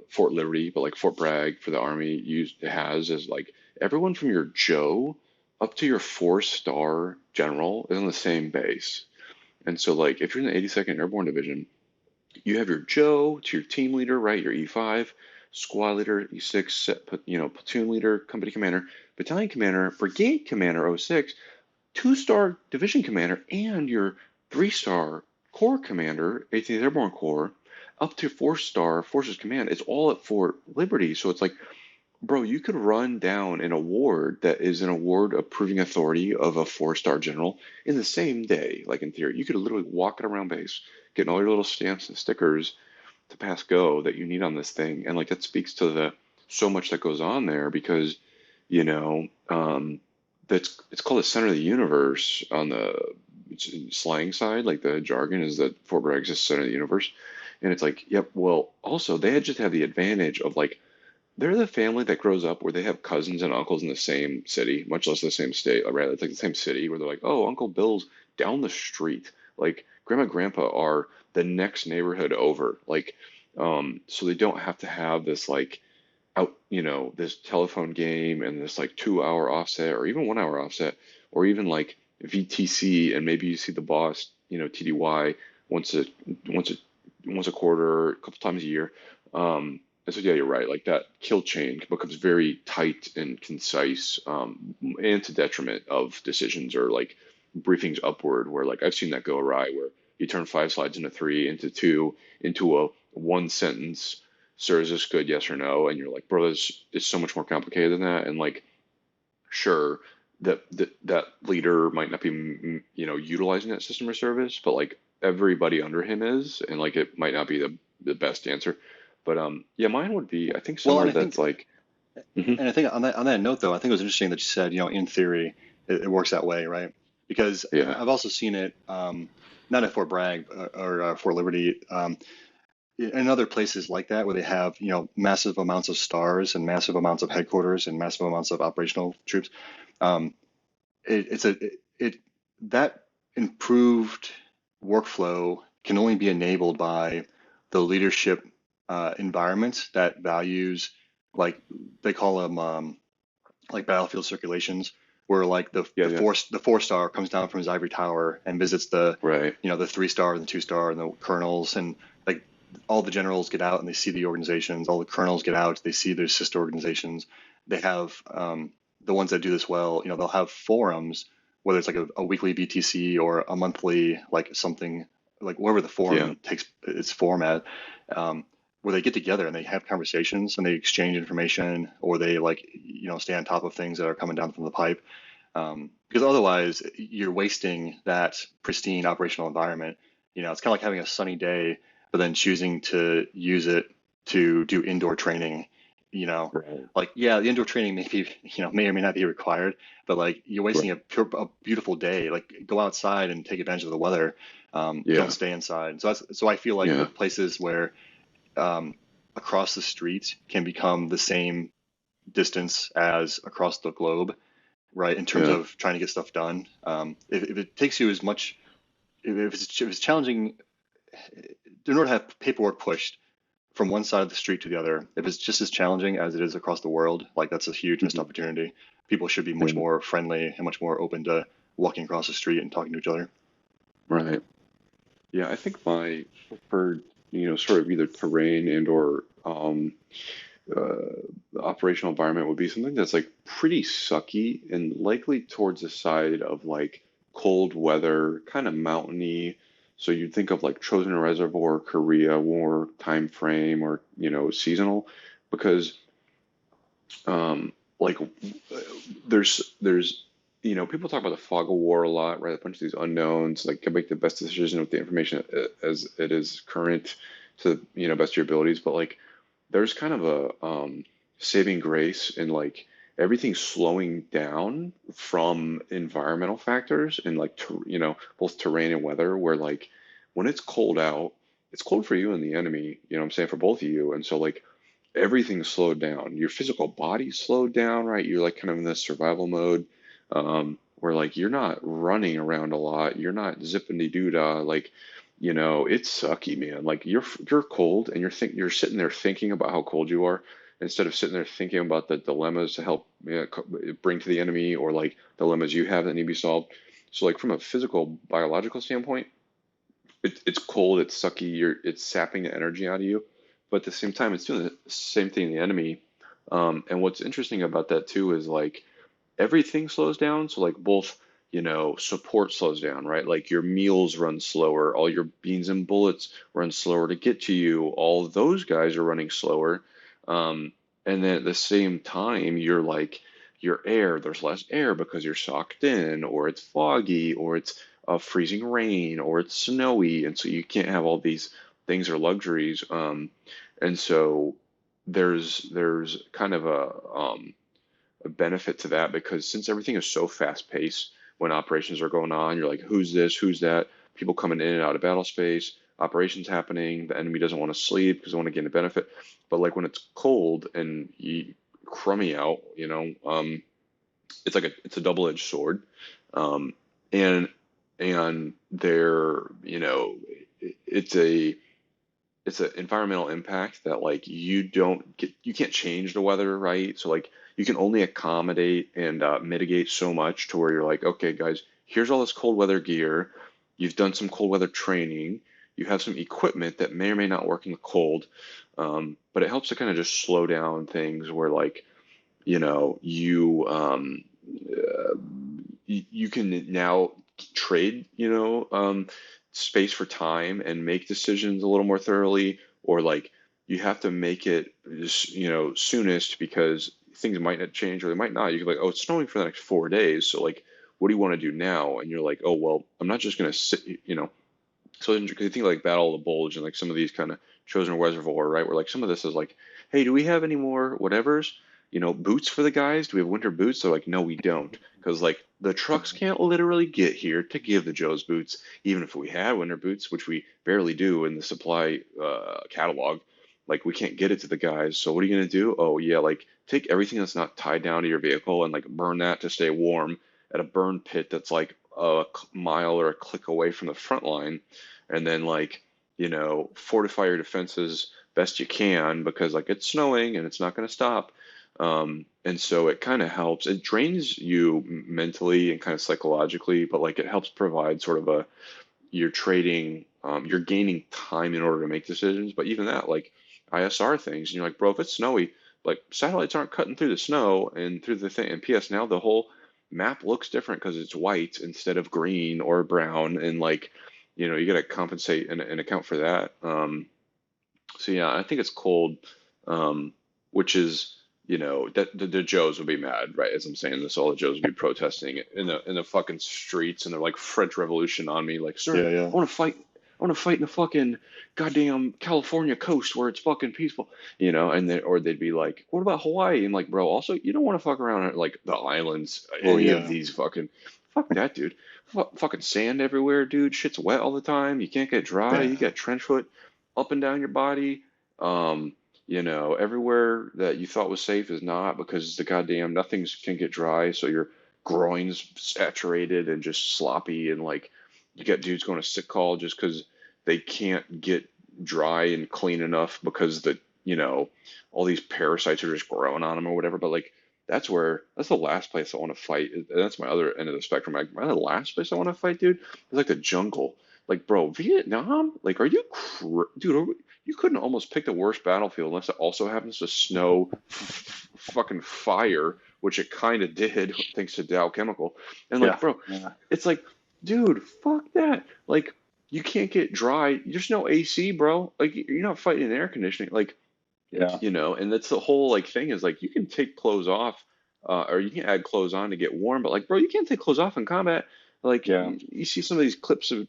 [SPEAKER 2] Fort Liberty, but like Fort Bragg for the Army has is like everyone from your Joe up to your 4-star general is on the same base. And so like if you're in the 82nd Airborne Division, you have your Joe to your team leader, right? Your E5, squad leader, E6, platoon leader, company commander, battalion commander, brigade commander, O6, 2-star division commander, and your 3-star corps commander, 18th Airborne Corps, up to 4-star forces command. It's all at Fort Liberty. So it's like, bro, you could run down an award that is an award approving authority of a 4-star general in the same day. Like in theory, you could literally walk it around base, getting all your little stamps and stickers to pass go that you need on this thing. And like that speaks to the so much that goes on there because, you know, that's it's called the center of the universe on the slang side. Like the jargon is that Fort Bragg is the center of the universe. And it's like, yep, well, also they had just have the advantage of like they're the family that grows up where they have cousins and uncles in the same city, much less the same state. Rather, it's like the same city where they're like, oh, Uncle Bill's down the street. Like Grandma, Grandpa are the next neighborhood over. Like, so they don't have to have this like this telephone game and this like 2 hour offset or even 1 hour offset or even like VTC and maybe you see the boss, TDY once a once a once a quarter, a couple times a year. And so yeah, you're right. Like that kill chain becomes very tight and concise, and to detriment of decisions or like briefings upward, where like I've seen that go awry, where you turn 5 slides into 3, into 2, into a one sentence. Sir, is this good? Yes or no? And you're like, bro, this is so much more complicated than that. And like, sure, that leader might not be, utilizing that system or service, but like everybody under him is, and like it might not be the best answer. But yeah, mine would be, I think
[SPEAKER 1] Well,
[SPEAKER 2] somewhere that's like, mhm,
[SPEAKER 1] and I think on that note though, I think it was interesting that you said, in theory, it works that way, right? Because
[SPEAKER 2] yeah,
[SPEAKER 1] I've also seen it, not at Fort Bragg or Fort Liberty, in other places like that where they have, massive amounts of stars and massive amounts of headquarters and massive amounts of operational troops. Um, it's a it that improved workflow can only be enabled by the leadership environment that values, like they call them, like battlefield circulations, where like the
[SPEAKER 2] yeah,
[SPEAKER 1] the
[SPEAKER 2] yeah,
[SPEAKER 1] four the 4-star comes down from his ivory tower and visits the
[SPEAKER 2] right,
[SPEAKER 1] the 3-star and the 2-star and the colonels, and like all the generals get out and they see the organizations. All the colonels get out, they see their sister organizations. They have, the ones that do this well. They'll have forums, whether it's like a weekly BTC or a monthly, like something, like wherever the
[SPEAKER 2] yeah,
[SPEAKER 1] forum takes its format, where they get together and they have conversations and they exchange information, or they like stay on top of things that are coming down from the pipe. Because otherwise, you're wasting that pristine operational environment. It's kind of like having a sunny day, but then choosing to use it to do indoor training. You know,
[SPEAKER 2] right,
[SPEAKER 1] like yeah, the indoor training may or may not be required, but like you're wasting
[SPEAKER 2] right,
[SPEAKER 1] a beautiful day. Like go outside and take advantage of the weather. Don't
[SPEAKER 2] yeah,
[SPEAKER 1] stay inside. So I feel like the
[SPEAKER 2] yeah,
[SPEAKER 1] places where, across the street can become the same distance as across the globe, right? In terms
[SPEAKER 2] yeah,
[SPEAKER 1] of trying to get stuff done. If it takes you as much, if it's challenging, in order to have paperwork pushed from one side of the street to the other, if it's just as challenging as it is across the world, like that's a huge missed
[SPEAKER 2] mhm,
[SPEAKER 1] opportunity. People should be much
[SPEAKER 2] yeah,
[SPEAKER 1] more friendly and much more open to walking across the street and talking to each other.
[SPEAKER 2] right. Yeah, I think my preferred. sort of either terrain and or the operational environment would be something that's like pretty sucky and likely towards the side of like cold weather, kind of mountainy. So you'd think of like Chosen Reservoir, Korea War time frame, or seasonal, because like there's people talk about the fog of war a lot, right? A bunch of these unknowns, like can make the best decision with the information as it is current to best of your abilities, but like there's kind of a saving grace in like everything slowing down from environmental factors and like both terrain and weather, where like when it's cold out, it's cold for you and the enemy, what I'm saying, for both of you. And so like everything's slowed down, your physical body's slowed down, right? You're like kind of in this survival mode, where like you're not running around a lot, you're not zipping de doo dah, like it's sucky, man. Like you're cold and you're sitting there thinking about how cold you are instead of sitting there thinking about the dilemmas to help bring to the enemy, or like dilemmas you have that need to be solved. So like from a physical biological standpoint, it's cold, it's sucky, it's sapping the energy out of you, but at the same time, it's doing the same thing to the enemy. And what's interesting about that too is like everything slows down. So like both, support slows down, right? Like your meals run slower, all your beans and bullets run slower to get to you. All of those guys are running slower. And then at the same time, you're like your air, there's less air because you're socked in, or it's foggy, or it's freezing rain, or it's snowy, and so you can't have all these things or luxuries. And so there's kind of a benefit to that, because since everything is so fast paced when operations are going on, you're like, who's this, who's that? People coming in and out of battle space, operations happening. The enemy doesn't want to sleep because they want to gain a benefit. But like when it's cold and you crummy out, it's a double edged sword, um, and there, it's a it's an environmental impact that like you can't change the weather, right? So like you can only accommodate and mitigate so much to where you're like, okay guys, here's all this cold weather gear, you've done some cold weather training, you have some equipment that may or may not work in the cold, but it helps to kind of just slow down things where like you you can now trade, space for time and make decisions a little more thoroughly, or like you have to make it, soonest because things might not change or they might not. You can like, oh, it's snowing for the next 4 days, so like, what do you want to do now? And you're like, oh well, I'm not just gonna sit, So you think like Battle of the Bulge and like some of these kind of Chosen Reservoir, right? Where like some of this is like, hey, do we have any more whatevers? Boots for the guys? Do we have winter boots? They're like, no, we don't, because like the trucks can't literally get here to give the Joe's boots, even if we had winter boots, which we barely do in the supply catalog. Like we can't get it to the guys. So what are you gonna do? Oh yeah, like take everything that's not tied down to your vehicle and like burn that to stay warm at a burn pit that's like a mile or a click away from the front line, and then like fortify your defenses best you can, because like it's snowing and it's not going to stop. And so it kind of helps, it drains you mentally and kind of psychologically, but like it helps provide sort of a, you're trading, you're gaining time in order to make decisions. But even that, like ISR things, and you're like, bro, if it's snowy, like satellites aren't cutting through the snow and through the thing. And PS, now the whole map looks different because it's white instead of green or brown, and like, you got to compensate and account for that. So yeah, I think it's cold, which is, that the Joes would be mad, right? As I'm saying this, all the Joes would be protesting in the fucking streets, and they're like French Revolution on me, like, sir,
[SPEAKER 1] Yeah, yeah.
[SPEAKER 2] I want to fight. I want to fight in the fucking goddamn California coast where it's fucking peaceful, and or they'd be like, what about Hawaii? And like, bro, also you don't want to fuck around at like the islands,
[SPEAKER 1] Oh
[SPEAKER 2] any of
[SPEAKER 1] yeah.
[SPEAKER 2] these fucking, fuck that, dude. Fucking sand everywhere, dude. Shit's wet all the time. You can't get dry.
[SPEAKER 1] Yeah.
[SPEAKER 2] You got trench foot up and down your body. Um, everywhere that you thought was safe is not, because the goddamn nothing's can get dry, so your groin's saturated and just sloppy, and like you got dudes going to sick call just because they can't get dry and clean enough because all these parasites are just growing on them or whatever. But like that's the last place I want to fight. And that's my other end of the spectrum. Like, the last place I want to fight, dude, is like the jungle. Like, bro, Vietnam? Like, are you dude? You couldn't almost pick the worst battlefield unless it also happens to snow fucking fire, which it kind of did thanks to Dow Chemical. And
[SPEAKER 1] Yeah.
[SPEAKER 2] like, bro,
[SPEAKER 1] Yeah.
[SPEAKER 2] it's like, dude, fuck that. Like, you can't get dry. There's no AC, bro. Like, you're not fighting in air conditioning. Like,
[SPEAKER 1] Yeah.
[SPEAKER 2] and that's the whole like thing is like you can take clothes off, or you can add clothes on to get warm, but like, bro, you can't take clothes off in combat. Like,
[SPEAKER 1] Yeah.
[SPEAKER 2] you see some of these clips of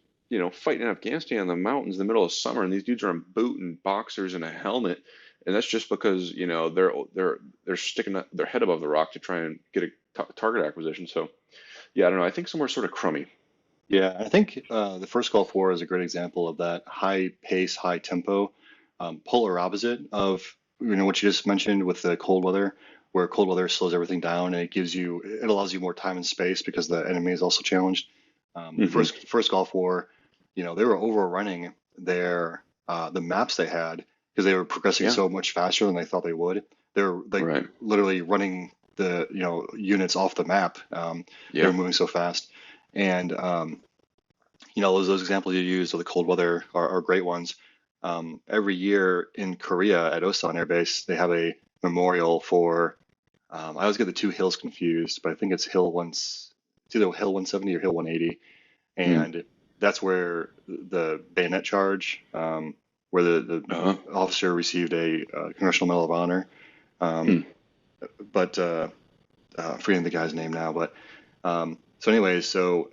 [SPEAKER 2] fighting in Afghanistan in the mountains in the middle of summer, and these dudes are in boot and boxers and a helmet, and that's just because they're sticking their head above the rock to try and get a target acquisition. So yeah, I don't know. I think somewhere sort of crummy.
[SPEAKER 1] Yeah, I think the first Gulf War is a great example of that high pace, high tempo, polar opposite of what you just mentioned with the cold weather, where cold weather slows everything down and it allows you more time and space because the enemy is also challenged. The
[SPEAKER 2] Hmm.
[SPEAKER 1] first Gulf War, they were overrunning the maps they had because they were progressing
[SPEAKER 2] Yeah.
[SPEAKER 1] so much faster than they thought they would. They were like
[SPEAKER 2] Right.
[SPEAKER 1] literally running the units off the map. They were
[SPEAKER 2] Yeah.
[SPEAKER 1] moving so fast. And those examples you use of the cold weather are great ones. Every year in Korea at Osan Air Base, they have a memorial for. I always get the two hills confused, but I think it's either Hill 170 or Hill 180,
[SPEAKER 2] Mm.
[SPEAKER 1] and that's where the bayonet charge, where the
[SPEAKER 2] Uh-huh.
[SPEAKER 1] officer received a Congressional Medal of Honor. Um,
[SPEAKER 2] Hmm.
[SPEAKER 1] but I'm forgetting the guy's name now. But so, anyways, so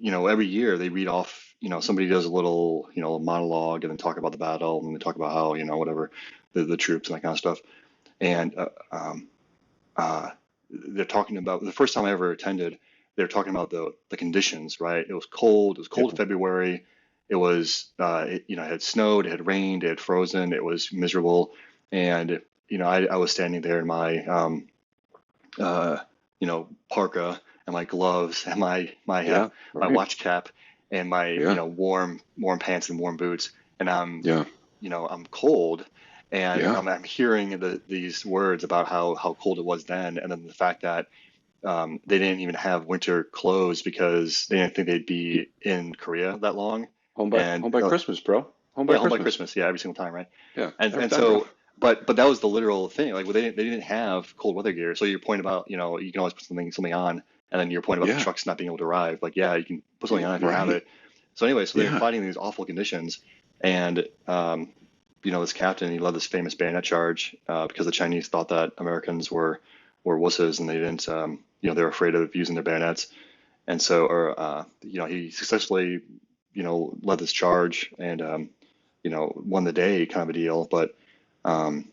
[SPEAKER 1] every year they read off, somebody does a little, monologue and then talk about the battle and they talk about how, whatever, the troops and that kind of stuff. And uh, they're talking about the first time I ever attended, they're talking about the conditions, right? It was cold. It was
[SPEAKER 2] Yeah.
[SPEAKER 1] cold in February. It was, it had snowed, it had rained, it had frozen, it was miserable. And, I was standing there in my, parka and my gloves and
[SPEAKER 2] Yeah.
[SPEAKER 1] my
[SPEAKER 2] Right.
[SPEAKER 1] watch cap and my
[SPEAKER 2] Yeah.
[SPEAKER 1] warm pants and warm boots, and
[SPEAKER 2] Yeah.
[SPEAKER 1] I'm cold, and
[SPEAKER 2] Yeah.
[SPEAKER 1] I'm hearing these words about how cold it was then, and then the fact that they didn't even have winter clothes because they didn't think they'd be in Korea that long, and
[SPEAKER 2] Home by Christmas, bro. Home
[SPEAKER 1] oh
[SPEAKER 2] by
[SPEAKER 1] yeah, home by
[SPEAKER 2] Christmas.
[SPEAKER 1] Christmas, yeah, every single time, right?
[SPEAKER 2] Yeah, every
[SPEAKER 1] And
[SPEAKER 2] time, bro.
[SPEAKER 1] so, but that was the literal thing. Like, well, they didn't have cold weather gear. So your point about you can always put something on, and then your point about the
[SPEAKER 2] Yeah.
[SPEAKER 1] trucks not being able to arrive. Like, yeah, you can put something on if you have
[SPEAKER 2] Right.
[SPEAKER 1] it. So anyway, so they're
[SPEAKER 2] Yeah.
[SPEAKER 1] fighting these awful conditions, and this captain, he led this famous bayonet charge because the Chinese thought that Americans were wusses and they didn't. They were afraid of using their bayonets, and so, or he successfully led this charge and won the day kind of a deal. But um,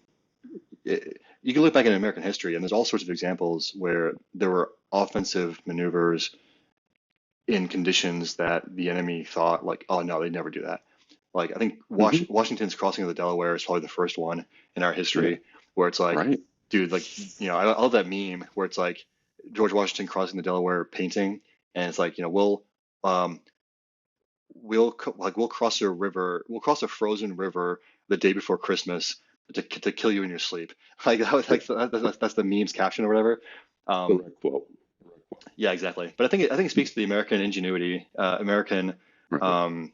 [SPEAKER 1] you can look back in American history, and there's all sorts of examples where there were offensive maneuvers in conditions that the enemy thought like, oh no, they'd never do that. Like I think
[SPEAKER 2] Hmm.
[SPEAKER 1] Washington's crossing of the Delaware is probably the first one in our
[SPEAKER 2] Yeah.
[SPEAKER 1] history where it's like,
[SPEAKER 2] Right.
[SPEAKER 1] dude, like I love that meme where it's like George Washington crossing the Delaware painting, and it's like um, we'll cross a river, we'll cross a frozen river the day before Christmas to kill you in your sleep. Like that's the meme's caption or whatever. Um,
[SPEAKER 2] Direct quote.
[SPEAKER 1] yeah, exactly. But I think it speaks to the American ingenuity, American
[SPEAKER 2] Right.
[SPEAKER 1] um,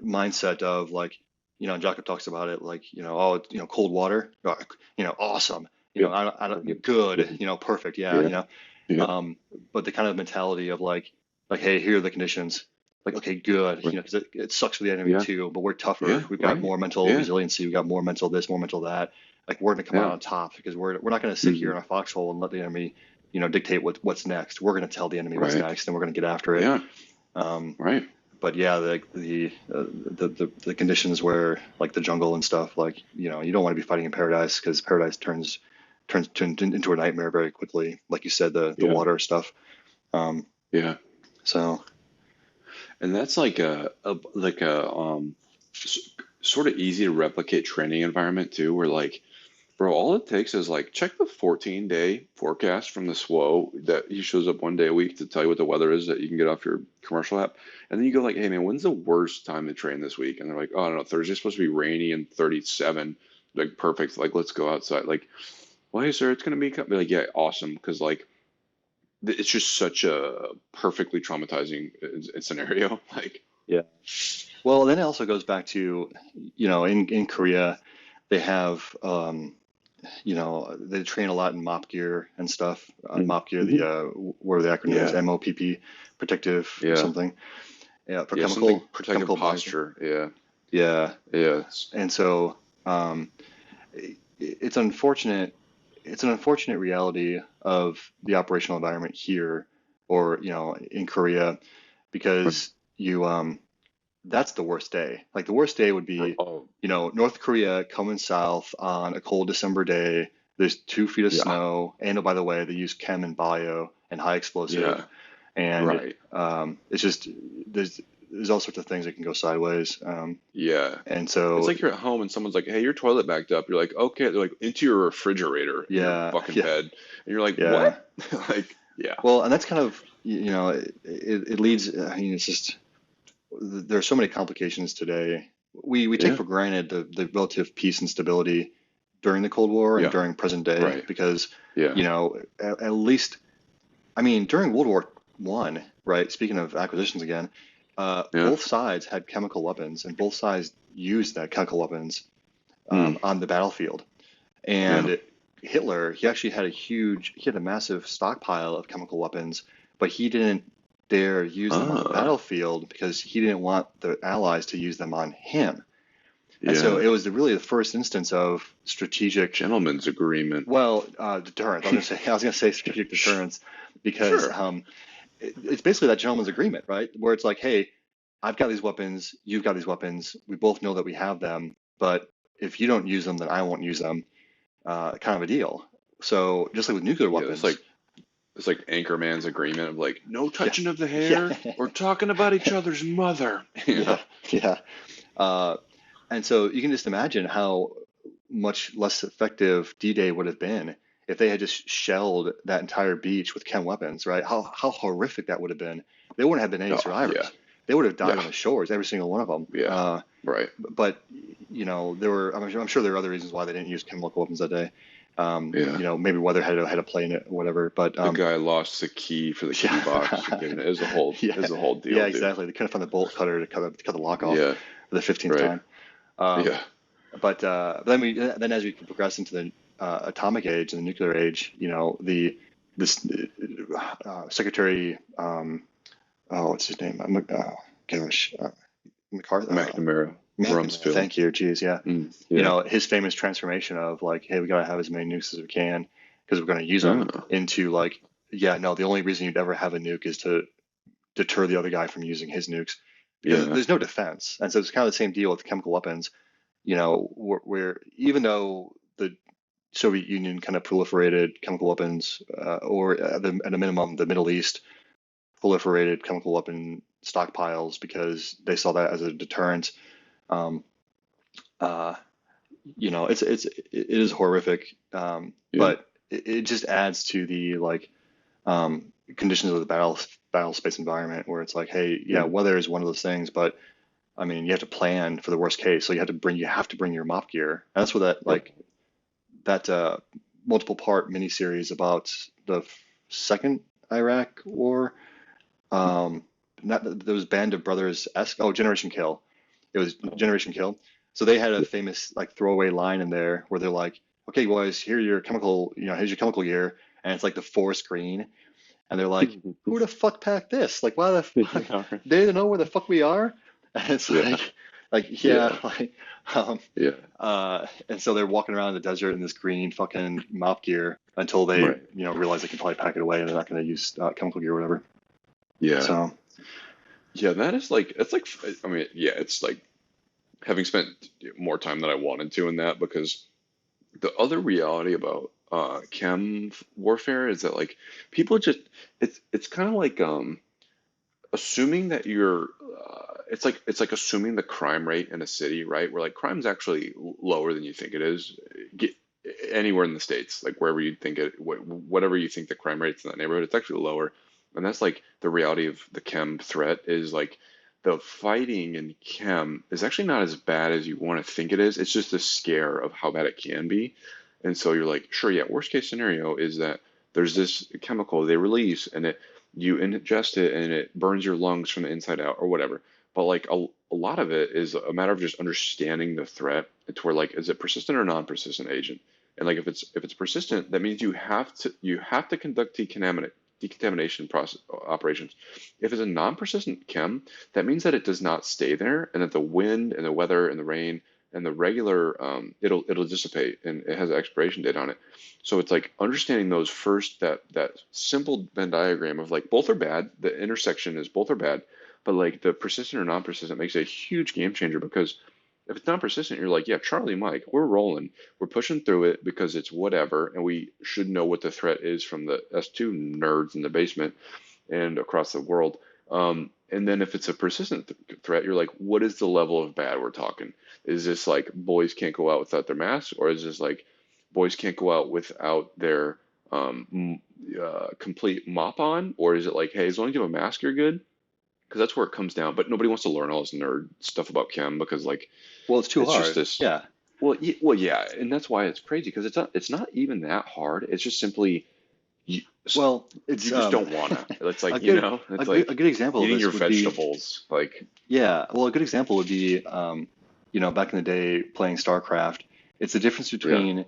[SPEAKER 1] mindset of like, Jacob talks about it like, oh, cold water, awesome,
[SPEAKER 2] Yep.
[SPEAKER 1] I don't,
[SPEAKER 2] Perfect.
[SPEAKER 1] good,
[SPEAKER 2] Yep.
[SPEAKER 1] perfect, yeah,
[SPEAKER 2] Yeah. Yep.
[SPEAKER 1] but the kind of mentality of like, hey, here are the conditions. Like, okay, good,
[SPEAKER 2] Right.
[SPEAKER 1] because it sucks for the enemy
[SPEAKER 2] Yeah.
[SPEAKER 1] too, but we're tougher.
[SPEAKER 2] Yeah.
[SPEAKER 1] We've got
[SPEAKER 2] Right.
[SPEAKER 1] more mental
[SPEAKER 2] Yeah.
[SPEAKER 1] resiliency. We've got more mental this, more mental that. Like, we're going to come out
[SPEAKER 2] Yeah.
[SPEAKER 1] on top because we're not going to sit here
[SPEAKER 2] Hmm.
[SPEAKER 1] in a foxhole and let the enemy, dictate what's next. We're going to tell the enemy what's
[SPEAKER 2] Right.
[SPEAKER 1] next, and we're going to get after it.
[SPEAKER 2] Yeah.
[SPEAKER 1] Um,
[SPEAKER 2] Right.
[SPEAKER 1] but yeah, the conditions where like the jungle and stuff, like you don't want to be fighting in paradise because paradise turns into a nightmare very quickly. Like you said, the
[SPEAKER 2] Yeah.
[SPEAKER 1] water stuff. Um,
[SPEAKER 2] Yeah.
[SPEAKER 1] so
[SPEAKER 2] And that's like a s- sort of easy to replicate training environment too, where like, bro, all it takes is like check the 14-day forecast from the SWO that he shows up one day a week to tell you what the weather is that you can get off your commercial app. And then you go like, hey man, when's the worst time to train this week? And they're like, oh, I don't know, Thursday's supposed to be rainy and 37. Like perfect. Like let's go outside. Like, well, hey sir, it's gonna be like, yeah, awesome. Because like it's just such a perfectly traumatizing scenario. Like,
[SPEAKER 1] Yeah. Well, then it also goes back to, in Korea, they have, they train a lot in mop gear and stuff. Mop gear,
[SPEAKER 2] Mm-hmm.
[SPEAKER 1] what are the acronyms?
[SPEAKER 2] Yeah,
[SPEAKER 1] MOPP, protective or
[SPEAKER 2] yeah,
[SPEAKER 1] something. Yeah, for
[SPEAKER 2] yeah. Something protective
[SPEAKER 1] chemical bonding.
[SPEAKER 2] posture. Yeah,
[SPEAKER 1] Yeah.
[SPEAKER 2] yeah,
[SPEAKER 1] And so, it's unfortunate. It's an unfortunate reality of the operational environment here, or in Korea, because that's the worst day. Like the worst day would be,
[SPEAKER 2] oh,
[SPEAKER 1] North Korea coming south on a cold December day. There's 2 feet of
[SPEAKER 2] yeah,
[SPEAKER 1] snow, and oh, by the way, they use chem and bio and high explosive,
[SPEAKER 2] yeah,
[SPEAKER 1] and
[SPEAKER 2] right.
[SPEAKER 1] it's just there's all sorts of things that can go sideways,
[SPEAKER 2] Yeah.
[SPEAKER 1] and
[SPEAKER 2] It's
[SPEAKER 1] so
[SPEAKER 2] like you're at home and someone's like, "Hey, your toilet backed up." You're like, "Okay." They're like, "Into your refrigerator in your
[SPEAKER 1] yeah,
[SPEAKER 2] fucking
[SPEAKER 1] yeah,
[SPEAKER 2] bed," and you're like,
[SPEAKER 1] yeah.
[SPEAKER 2] "What?" Like, yeah,
[SPEAKER 1] Well, and that's kind of, it leads. I mean, it's just there are so many complications today. We take
[SPEAKER 2] yeah,
[SPEAKER 1] for granted the relative peace and stability during the Cold War and
[SPEAKER 2] yeah,
[SPEAKER 1] during present day
[SPEAKER 2] right,
[SPEAKER 1] because,
[SPEAKER 2] yeah,
[SPEAKER 1] at least, I mean, during World War One, right? Speaking of acquisitions again,
[SPEAKER 2] yeah,
[SPEAKER 1] both sides had chemical weapons and both sides used that chemical weapons
[SPEAKER 2] mm,
[SPEAKER 1] on the battlefield.
[SPEAKER 2] yeah,
[SPEAKER 1] And Hitler, he had a massive stockpile of chemical weapons, but he didn't dare use them on the
[SPEAKER 2] ah,
[SPEAKER 1] battlefield because he didn't want the Allies to use them on him. And so
[SPEAKER 2] yeah,
[SPEAKER 1] it was really the first instance of strategic,
[SPEAKER 2] gentleman's agreement.
[SPEAKER 1] well, deterrence. I was gonna say strategic deterrence because
[SPEAKER 2] Sure.
[SPEAKER 1] it's basically that gentleman's agreement, right? Where it's like, hey, I've got these weapons, you've got these weapons, we both know that we have them, but if you don't use them, then I won't use them, kind of a deal. So just like with nuclear
[SPEAKER 2] Yeah,
[SPEAKER 1] weapons,
[SPEAKER 2] it's like Anchorman's agreement of like no
[SPEAKER 1] yeah,
[SPEAKER 2] touching of the hair
[SPEAKER 1] yeah,
[SPEAKER 2] or talking about each other's mother. Yeah,
[SPEAKER 1] yeah, yeah. Uh, and so you can just imagine how much less effective D-Day would have been if they had just shelled that entire beach with chem weapons, right? How horrific that would have been. There wouldn't have been any
[SPEAKER 2] oh, yeah,
[SPEAKER 1] survivors. They would have died
[SPEAKER 2] yeah,
[SPEAKER 1] on the shores, every single one of them.
[SPEAKER 2] yeah, right,
[SPEAKER 1] But there were. I'm sure there were other reasons why they didn't use chemical weapons that day.
[SPEAKER 2] yeah.
[SPEAKER 1] Maybe weather had a play in it or whatever. But
[SPEAKER 2] The guy lost the key for the key box
[SPEAKER 1] yeah,
[SPEAKER 2] again. It
[SPEAKER 1] yeah,
[SPEAKER 2] was a whole
[SPEAKER 1] yeah,
[SPEAKER 2] deal, dude.
[SPEAKER 1] exactly. They couldn't find the bolt cutter to cut the lock off
[SPEAKER 2] Yeah,
[SPEAKER 1] for the 15th
[SPEAKER 2] right.
[SPEAKER 1] time. Um,
[SPEAKER 2] Yeah.
[SPEAKER 1] but then as we progress into the atomic age and the nuclear age, the this Secretary, what's his name? Gosh, McCarthy.
[SPEAKER 2] McNamara,
[SPEAKER 1] McNamara,
[SPEAKER 2] Rumsfeld.
[SPEAKER 1] thank you. Geez, yeah.
[SPEAKER 2] Yeah.
[SPEAKER 1] His famous transformation of like, hey, we gotta have as many nukes as we can because we're gonna use them,
[SPEAKER 2] Oh,
[SPEAKER 1] into like, yeah, no, the only reason you'd ever have a nuke is to deter the other guy from using his nukes because
[SPEAKER 2] yeah.
[SPEAKER 1] there's no defense. And so it's kind of the same deal with chemical weapons. Where even though the Soviet Union kind of proliferated chemical weapons, or at a minimum, the Middle East proliferated chemical weapon stockpiles because they saw that as a deterrent. Um, uh, it is horrific,
[SPEAKER 2] Yeah.
[SPEAKER 1] but it just adds to the like, conditions of the battle space environment where it's like, hey, yeah,
[SPEAKER 2] Yeah.
[SPEAKER 1] weather is one of those things, but I mean, you have to plan for the worst case, so you have to bring your mop gear. And that's what
[SPEAKER 2] Yep.
[SPEAKER 1] that multiple part miniseries about the second Iraq war. Not those Band of Brothers esque. Oh, Generation Kill. It was Generation Kill. So they had a
[SPEAKER 2] Yeah.
[SPEAKER 1] famous like throwaway line in there where they're like, "Okay, boys, here's your chemical gear," and it's like the forest green, and they're like, "Who the fuck packed this? Like, why the fuck?
[SPEAKER 2] Yeah.
[SPEAKER 1] They don't know where the fuck we are." And it's
[SPEAKER 2] Yeah.
[SPEAKER 1] like yeah,
[SPEAKER 2] Yeah.
[SPEAKER 1] like, um,
[SPEAKER 2] Yeah.
[SPEAKER 1] and so they're walking around the desert in this green fucking mop gear until they,
[SPEAKER 2] Right.
[SPEAKER 1] realize they can probably pack it away and they're not going to use chemical gear or whatever.
[SPEAKER 2] Yeah.
[SPEAKER 1] So
[SPEAKER 2] Yeah. That is like, it's like, I mean, yeah, it's like having spent more time than I wanted to in that because the other reality about chem warfare is that like people just it's kind of like assuming that you're it's like assuming the crime rate in a city, right? Where like crime's actually lower than you think it is. Get, anywhere in the states, like wherever you think it, whatever you think the crime rate's in that neighborhood, it's actually lower. And that's like the reality of the chem threat is like the fighting in chem is actually not as bad as you want to think it is. It's just a scare of how bad it can be. And so you're like, sure, yeah, worst case scenario is that there's this chemical they release and it you ingest it and it burns your lungs from the inside out or whatever. But like a lot of it is a matter of just understanding the threat. It's where like, is it persistent or non-persistent agent? And like if it's persistent, that means you have to conduct decontamination process operations. If it's a non-persistent chem, that means that it does not stay there, and that the wind and the weather and the rain and the regular it'll dissipate, and it has an expiration date on it. So it's like understanding those first, that simple Venn diagram of like both are bad. The intersection is both are bad, but like the persistent or non-persistent makes a huge game changer, because if it's non-persistent, you're like, yeah, Charlie, Mike, we're rolling, we're pushing through it because it's whatever, and we should know what the threat is from the S2 nerds in the basement and across the world. And then if it's a persistent threat, you're like, what is the level of bad we're talking? Is this like boys can't go out without their masks, or is this like boys can't go out without their complete mop on, or is it like, hey, as long as you have a mask, you're good? Because that's where it comes down. But nobody wants to learn all this nerd stuff about chem, because like
[SPEAKER 1] Well, it's too
[SPEAKER 2] it's just
[SPEAKER 1] hard.
[SPEAKER 2] this.
[SPEAKER 1] Yeah.
[SPEAKER 2] Well, yeah, and that's why it's crazy, because it's not even that hard. It's just simply you,
[SPEAKER 1] Well, it's
[SPEAKER 2] you just don't wanna. It's
[SPEAKER 1] a
[SPEAKER 2] like,
[SPEAKER 1] good
[SPEAKER 2] it's like
[SPEAKER 1] a good example of
[SPEAKER 2] eating
[SPEAKER 1] this
[SPEAKER 2] your
[SPEAKER 1] would be,
[SPEAKER 2] vegetables. Like,
[SPEAKER 1] yeah. Well, a good example would be, back in the day playing StarCraft. It's the difference
[SPEAKER 2] yeah,
[SPEAKER 1] between,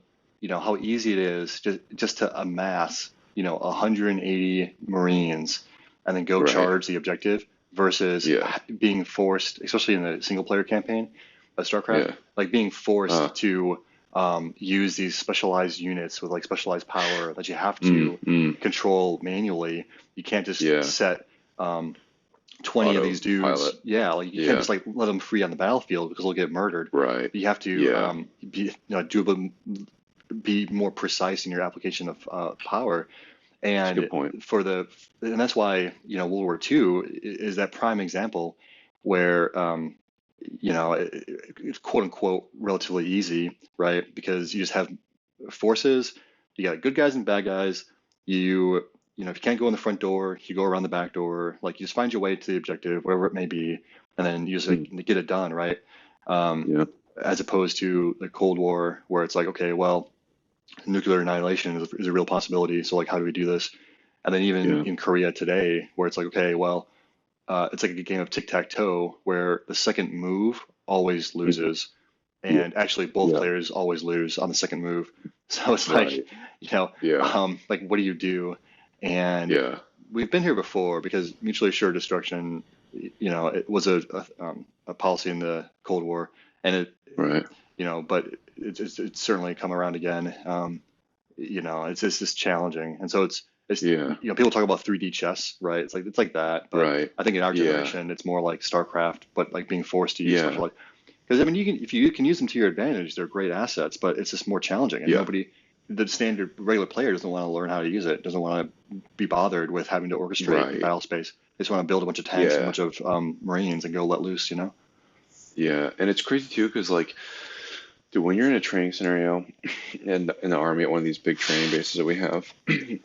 [SPEAKER 1] how easy it is just to amass, 180 Marines and then go
[SPEAKER 2] right,
[SPEAKER 1] charge the objective versus
[SPEAKER 2] yeah,
[SPEAKER 1] being forced, especially in the single player campaign of StarCraft,
[SPEAKER 2] yeah,
[SPEAKER 1] like being
[SPEAKER 2] uh,
[SPEAKER 1] forced to use these specialized units with like specialized power that you have
[SPEAKER 2] mm,
[SPEAKER 1] to
[SPEAKER 2] mm,
[SPEAKER 1] control manually. You can't just
[SPEAKER 2] yeah,
[SPEAKER 1] set 20 of these dudes.
[SPEAKER 2] autopilot,
[SPEAKER 1] Yeah, like you can't
[SPEAKER 2] yeah,
[SPEAKER 1] just like let them free on the battlefield because they'll get murdered.
[SPEAKER 2] right,
[SPEAKER 1] You have to
[SPEAKER 2] yeah,
[SPEAKER 1] be more precise in your application of power.
[SPEAKER 2] it's a good
[SPEAKER 1] And
[SPEAKER 2] point.
[SPEAKER 1] and that's why, World War II is that prime example where, it's quote unquote relatively easy, right? Because you just have forces, you got good guys and bad guys. If you can't go in the front door, you go around the back door. Like you just find your way to the objective, wherever it may be, and then you just
[SPEAKER 2] Mm,
[SPEAKER 1] like, get it done, right? Um,
[SPEAKER 2] yeah,
[SPEAKER 1] as opposed to the Cold War, where it's like, okay, well, nuclear annihilation is a real possibility. So like, how do we do this? And then even
[SPEAKER 2] yeah,
[SPEAKER 1] in Korea today, where it's like, okay, well, it's like a game of tic-tac-toe where the second move always
[SPEAKER 2] mhm,
[SPEAKER 1] loses,
[SPEAKER 2] yeah,
[SPEAKER 1] and actually both
[SPEAKER 2] yeah,
[SPEAKER 1] players always lose on the second move. So it's like,
[SPEAKER 2] right, yeah,
[SPEAKER 1] like what do you do? And
[SPEAKER 2] yeah,
[SPEAKER 1] we've been here before because mutually assured destruction, it was a policy in the Cold War, and
[SPEAKER 2] right,
[SPEAKER 1] but it's certainly come around again. It's just challenging, and so it's
[SPEAKER 2] yeah,
[SPEAKER 1] people talk about 3D chess, right? It's like that, but
[SPEAKER 2] right,
[SPEAKER 1] I think in our
[SPEAKER 2] yeah,
[SPEAKER 1] generation it's more like StarCraft, but like being forced to use
[SPEAKER 2] yeah,
[SPEAKER 1] special, because I mean if you can use them to your advantage, they're great assets, but it's just more challenging, and
[SPEAKER 2] yeah,
[SPEAKER 1] the standard regular player doesn't want to learn how to use it, doesn't want to be bothered with having to orchestrate the
[SPEAKER 2] right,
[SPEAKER 1] battle space. They just want to build a bunch of tanks and a
[SPEAKER 2] yeah,
[SPEAKER 1] bunch of Marines and go let loose.
[SPEAKER 2] yeah, and it's crazy too, because like, dude, when you're in a training scenario in the army at one of these big training bases that we have,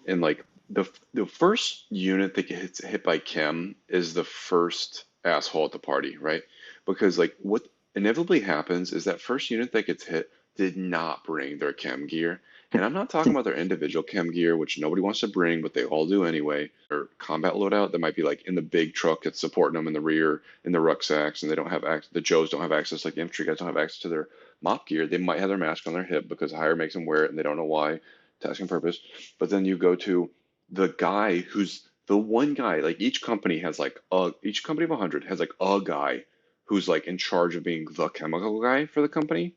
[SPEAKER 2] and like the first unit that gets hit by chem is the first asshole at the party, right? Because like what inevitably happens is that first unit that gets hit did not bring their chem gear. And I'm not talking about their individual chem gear, which nobody wants to bring, but they all do anyway, or combat loadout that might be like in the big truck that's supporting them in the rear, in the rucksacks, and they don't have access, the Joes don't have access, like the infantry guys don't have access to their mop gear. They might have their mask on their hip because hire makes them wear it and they don't know why, task and purpose. But then you go to the guy who's the one guy, like each company of 100 has like a guy who's like in charge of being the chemical guy for the company.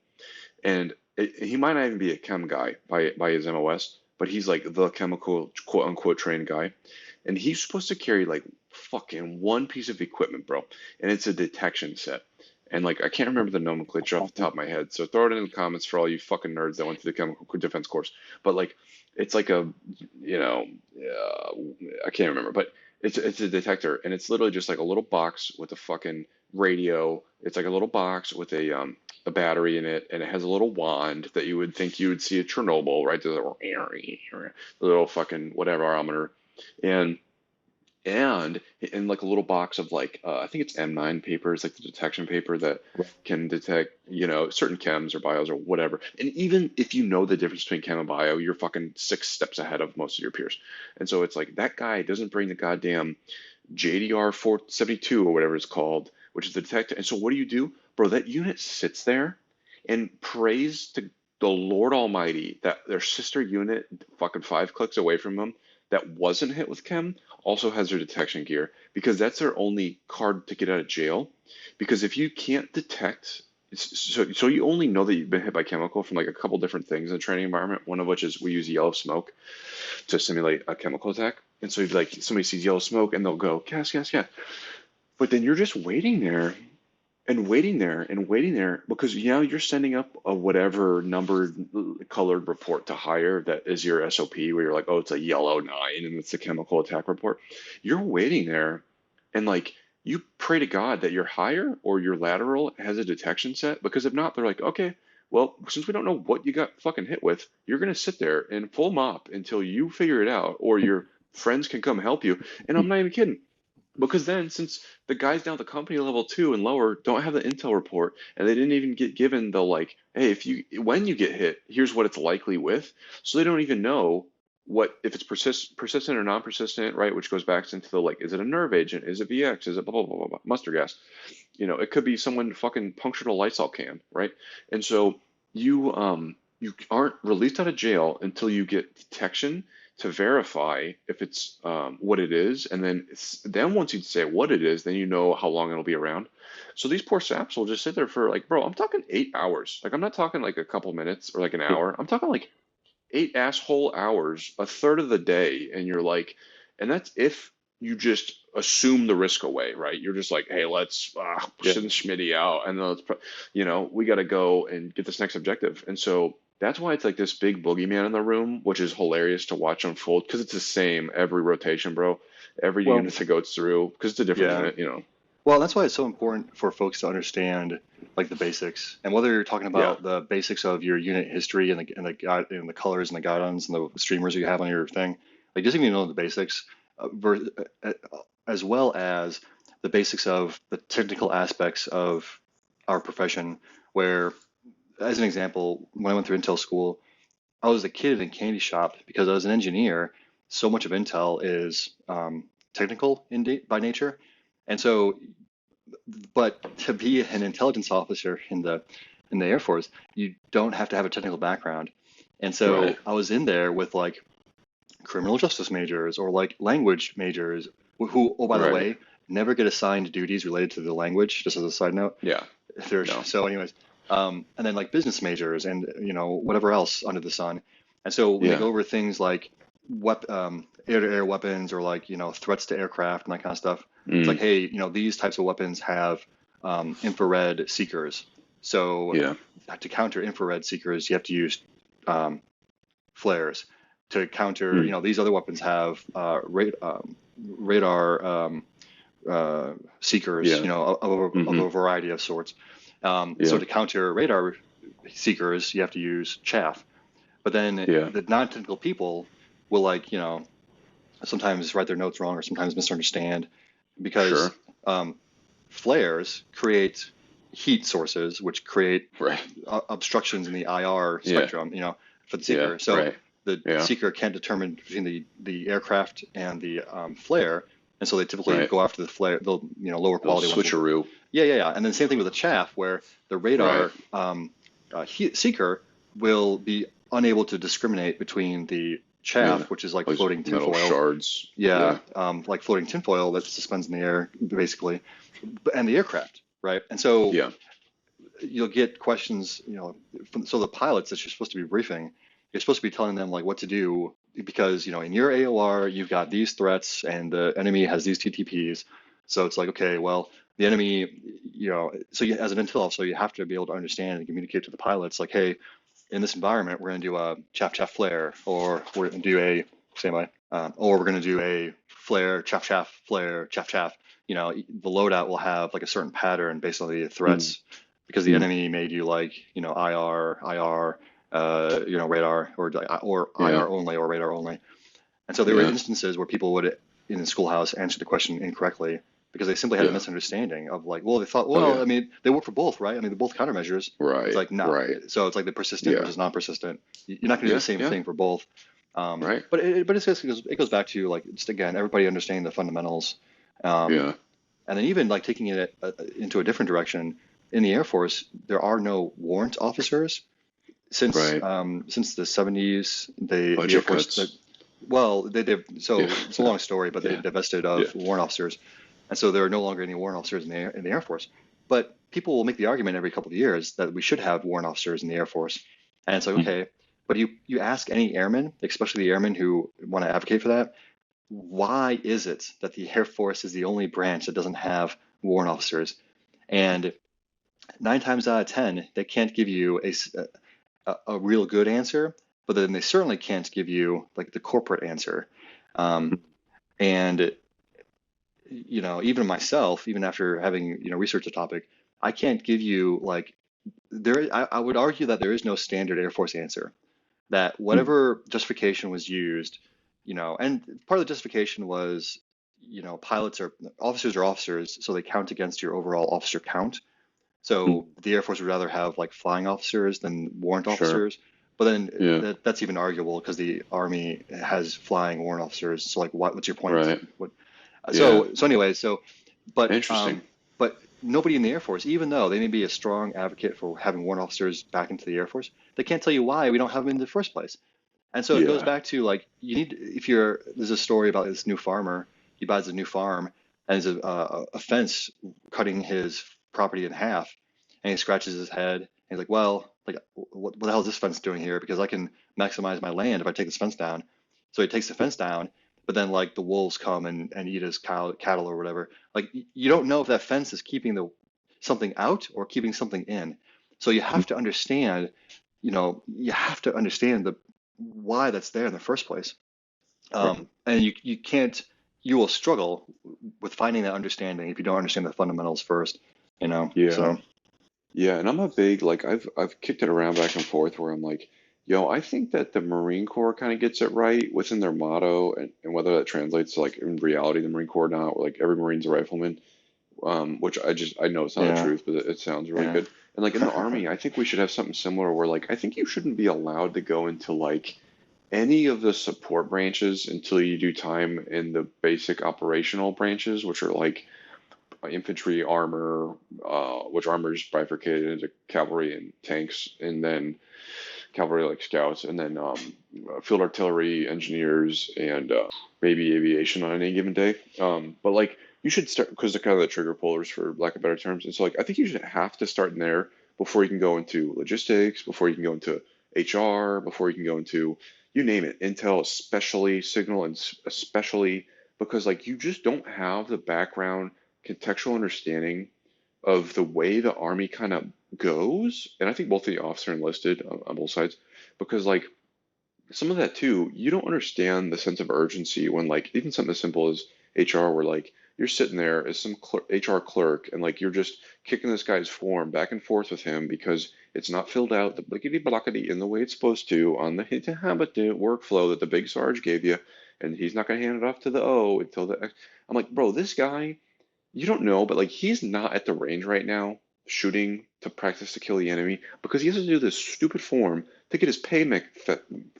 [SPEAKER 2] And he might not even be a chem guy by his MOS, but he's like the chemical quote unquote trained guy. And he's supposed to carry like fucking one piece of equipment, bro. And it's a detection set. And like I can't remember the nomenclature off the top of my head, so throw it in the comments for all you fucking nerds that went through the chemical defense course. But like, it's like I can't remember, but it's a detector, and it's literally just like a little box with a fucking radio. It's like a little box with a battery in it, and it has a little wand that you would think you would see at Chernobyl, right? The little fucking whatever ometer, and and in like a little box of like I think it's M9 paper, it's like the detection paper that can detect certain chems or bios or whatever. And even if you know the difference between chem and bio, you're fucking 6 steps ahead of most of your peers. And so it's like that guy doesn't bring the goddamn JDR 472 or whatever it's called, which is the detect. And so what do? Bro, that unit sits there and prays to the Lord Almighty that their sister unit, fucking 5 clicks away from them, that wasn't hit with chem, also has their detection gear because that's their only card to get out of jail. Because if you can't detect, so you only know that you've been hit by chemical from like a couple different things in the training environment. One of which is we use yellow smoke to simulate a chemical attack. And so you'd like somebody sees yellow smoke and they'll go gas, gas, gas. But then you're just waiting there and waiting there and waiting there because you're sending up a whatever numbered colored report to hire that is your SOP where you're like, oh, it's a yellow 9 and it's a chemical attack report. You're waiting there and like you pray to God that your higher or your lateral has a detection set because if not, they're like, okay, well, since we don't know what you got fucking hit with, you're gonna sit there and full mop until you figure it out or your friends can come help you. And I'm not even kidding. Because then, since the guys down at the company level 2 and lower don't have the intel report, and they didn't even get given the like, hey, when you get hit, here's what it's likely with. So they don't even know what if it's persistent or non-persistent, right? Which goes back into the like, is it a nerve agent? Is it VX? Is it blah blah blah blah, blah mustard gas? It could be someone fucking punctured a Lysol can, right? And so you aren't released out of jail until you get detection to verify if it's what it is, and then once you say what it is, then you know how long it'll be around. So these poor saps will just sit there for like, bro, I'm talking 8 hours. Like I'm not talking like a couple minutes or like an hour. I'm talking like 8 asshole hours, a third of the day, and you're like, and that's if you just assume the risk away, right? You're just like, hey, let's
[SPEAKER 1] Yeah.
[SPEAKER 2] send Schmitty out, and then we got to go and get this next objective, and so that's why it's like this big boogeyman in the room, which is hilarious to watch unfold because it's the same every rotation, bro. Every
[SPEAKER 1] Well,
[SPEAKER 2] unit that goes through because it's a different
[SPEAKER 1] yeah.
[SPEAKER 2] unit.
[SPEAKER 1] Well, that's why it's so important for folks to understand like the basics, and whether you're talking
[SPEAKER 2] Yeah,
[SPEAKER 1] about the basics of your unit history and the guide and the colors and the guidons and the streamers you have on your thing, like just even know the basics, uh, as well as the basics of the technical aspects of our profession. Where, as an example, when I went through Intel school, I was a kid in a candy shop because I was an engineer. So much of Intel is technical by nature, and so but to be an intelligence officer in the Air Force, you don't have to have a technical background. And
[SPEAKER 2] right.
[SPEAKER 1] so I was in there with like criminal justice majors or like language majors who, oh, by the
[SPEAKER 2] Right.
[SPEAKER 1] way, never get assigned duties related to the language, just as a side note.
[SPEAKER 2] Yeah. No.
[SPEAKER 1] So anyways, and then like business majors and whatever else under the sun. And so when they
[SPEAKER 2] Yeah.
[SPEAKER 1] go over things like air-to-air weapons or like threats to aircraft and that kind of stuff, it's like,
[SPEAKER 2] Mm.
[SPEAKER 1] hey, these types of weapons have infrared seekers. So
[SPEAKER 2] Yeah.
[SPEAKER 1] to counter infrared seekers, you have to use um, flares. To counter,
[SPEAKER 2] Mm.
[SPEAKER 1] these other weapons have radar seekers,
[SPEAKER 2] Yeah.
[SPEAKER 1] of
[SPEAKER 2] Hmm.
[SPEAKER 1] a variety of sorts. So
[SPEAKER 2] Yeah.
[SPEAKER 1] to counter radar seekers, you have to use chaff. But then
[SPEAKER 2] Yeah.
[SPEAKER 1] the non-technical people will like, sometimes write their notes wrong or sometimes misunderstand because
[SPEAKER 2] Sure.
[SPEAKER 1] um, flares create heat sources, which create
[SPEAKER 2] Right.
[SPEAKER 1] obstructions in the IR
[SPEAKER 2] Yeah.
[SPEAKER 1] spectrum, for the
[SPEAKER 2] Yeah.
[SPEAKER 1] seeker. So
[SPEAKER 2] Right.
[SPEAKER 1] the
[SPEAKER 2] Yeah.
[SPEAKER 1] seeker can't determine between the aircraft and the flare, and so they typically
[SPEAKER 2] Right.
[SPEAKER 1] go after the flare, the lower
[SPEAKER 2] They'll
[SPEAKER 1] quality ones.
[SPEAKER 2] switcheroo.
[SPEAKER 1] Yeah, yeah, yeah. And then same thing with the chaff, where the
[SPEAKER 2] Right.
[SPEAKER 1] radar seeker will be unable to discriminate between the
[SPEAKER 2] Yeah.
[SPEAKER 1] chaff, which is like
[SPEAKER 2] Those
[SPEAKER 1] floating
[SPEAKER 2] metal
[SPEAKER 1] tinfoil.
[SPEAKER 2] shards.
[SPEAKER 1] Yeah,
[SPEAKER 2] Yeah.
[SPEAKER 1] like floating tinfoil that suspends in the air, basically, and the aircraft, right? And so
[SPEAKER 2] Yeah.
[SPEAKER 1] you'll get questions, so the pilots that you're supposed to be briefing, you're supposed to be telling them like what to do because, in your AOR, you've got these threats and the enemy has these TTPs. So it's like, okay, well, the enemy, so as an intel officer, you have to be able to understand and communicate to the pilots like, hey, in this environment, we're going to do a chaff chaff flare, or we're going to do a same way, or we're going to do a flare chaff chaff flare chaff chaff. The loadout will have like a certain pattern based on the
[SPEAKER 2] Mm.
[SPEAKER 1] threats because the
[SPEAKER 2] Mm.
[SPEAKER 1] enemy may do like IR, radar, or
[SPEAKER 2] Yeah.
[SPEAKER 1] IR only or radar only. And so there were
[SPEAKER 2] Yeah.
[SPEAKER 1] instances where people would in the schoolhouse answer the question incorrectly because they simply had a
[SPEAKER 2] Yeah.
[SPEAKER 1] misunderstanding of like, well, they thought,
[SPEAKER 2] Oh
[SPEAKER 1] well,
[SPEAKER 2] yeah.
[SPEAKER 1] I mean, they work for both, right? I mean, they're both countermeasures. It's
[SPEAKER 2] Right.
[SPEAKER 1] like, no.
[SPEAKER 2] Right.
[SPEAKER 1] So it's like the persistent
[SPEAKER 2] Yeah.
[SPEAKER 1] versus non-persistent. You're not going to do
[SPEAKER 2] Yeah.
[SPEAKER 1] the same
[SPEAKER 2] Yeah.
[SPEAKER 1] thing for both.
[SPEAKER 2] Right.
[SPEAKER 1] But it goes back to like just again everybody understanding the fundamentals. Um,
[SPEAKER 2] Yeah.
[SPEAKER 1] And then even like taking it into a different direction, in the Air Force, there are no warrant officers
[SPEAKER 2] Right.
[SPEAKER 1] since the 70s. The Air
[SPEAKER 2] Budget
[SPEAKER 1] Force
[SPEAKER 2] cuts.
[SPEAKER 1] well
[SPEAKER 2] Yeah.
[SPEAKER 1] so it's a long story, but they
[SPEAKER 2] Yeah.
[SPEAKER 1] divested
[SPEAKER 2] Yeah.
[SPEAKER 1] of warrant officers, and so there are no longer any warrant officers in the Air Force. But people will make the argument every couple of years that we should have warrant officers in the Air Force, and it's like
[SPEAKER 2] Mhm.
[SPEAKER 1] okay, but you ask any airman, especially the airmen who want to advocate for that, why is it that the Air Force is the only branch that doesn't have warrant officers? And 9 times out of 10, they can't give you a real good answer, but then they certainly can't give you like the corporate answer. Um, and even myself, even after having researched the topic, I can't give you like there. I would argue that there is no standard Air Force answer. That
[SPEAKER 2] Mhm.
[SPEAKER 1] whatever justification was used, and part of the justification was, pilots are officers, so they count against your overall officer count. So
[SPEAKER 2] Mhm.
[SPEAKER 1] the Air Force would rather have like flying officers than warrant
[SPEAKER 2] Sure.
[SPEAKER 1] officers. But then
[SPEAKER 2] Yeah.
[SPEAKER 1] that's even arguable because the Army has flying warrant officers. So like, what's your point?
[SPEAKER 2] Right.
[SPEAKER 1] What?
[SPEAKER 2] Yeah.
[SPEAKER 1] So anyway, but
[SPEAKER 2] Interesting.
[SPEAKER 1] nobody in the Air Force, even though they may be a strong advocate for having warrant officers back into the Air Force, they can't tell you why we don't have them in the first place. And so it goes
[SPEAKER 2] Yeah.
[SPEAKER 1] back to like you need if you're there's a story about this new farmer. He buys a new farm and there's a fence cutting his property in half, and he scratches his head. And he's like, well, like what the hell is this fence doing here? Because I can maximize my land if I take this fence down. So he takes the fence down, but then like the wolves come and eat his cattle or whatever. Like you don't know if that fence is keeping the something out or keeping something in. So you have to understand, you have to understand the why that's there in the first place.
[SPEAKER 2] Right.
[SPEAKER 1] And you can't you will struggle with finding that understanding if you don't understand the fundamentals first,
[SPEAKER 2] Yeah.
[SPEAKER 1] so
[SPEAKER 2] Yeah, and I'm a big like I've kicked it around back and forth where I'm like, yo, I think that the Marine Corps kind of gets it right within their motto, and whether that translates to like in reality the Marine Corps or not, like every Marine's a rifleman, which I know it's not the
[SPEAKER 1] yeah,
[SPEAKER 2] truth, but it sounds really
[SPEAKER 1] yeah.
[SPEAKER 2] good. And like in the Army, I think we should have something similar where like I think you shouldn't be allowed to go into like any of the support branches until you do time in the basic operational branches, which are like infantry armor, which armor is bifurcated into cavalry and tanks, and then cavalry like scouts, and then field artillery, engineers, and maybe aviation on any given day. But like you should start because they're kind of the trigger pullers for lack of better terms. And so like I think you should have to start in there before you can go into logistics, before you can go into HR, before you can go into you name it, intel, especially signal, and especially because like you just don't have the background contextual understanding of the way the army kind of goes, and I think both the officer enlisted on both sides, because like some of that too, you don't understand the sense of urgency when like even something as simple as HR, where like you're sitting there as some HR clerk and like you're just kicking this guy's form back and forth with him because it's not filled out the blickety blockety in the way it's supposed to on the hit to habit workflow that the big Sarge gave you, and he's not going to hand it off to the O until the. I'm like, bro, this guy you don't know, but like he's not at the range right now shooting to practice to kill the enemy because he has to do this stupid form to get his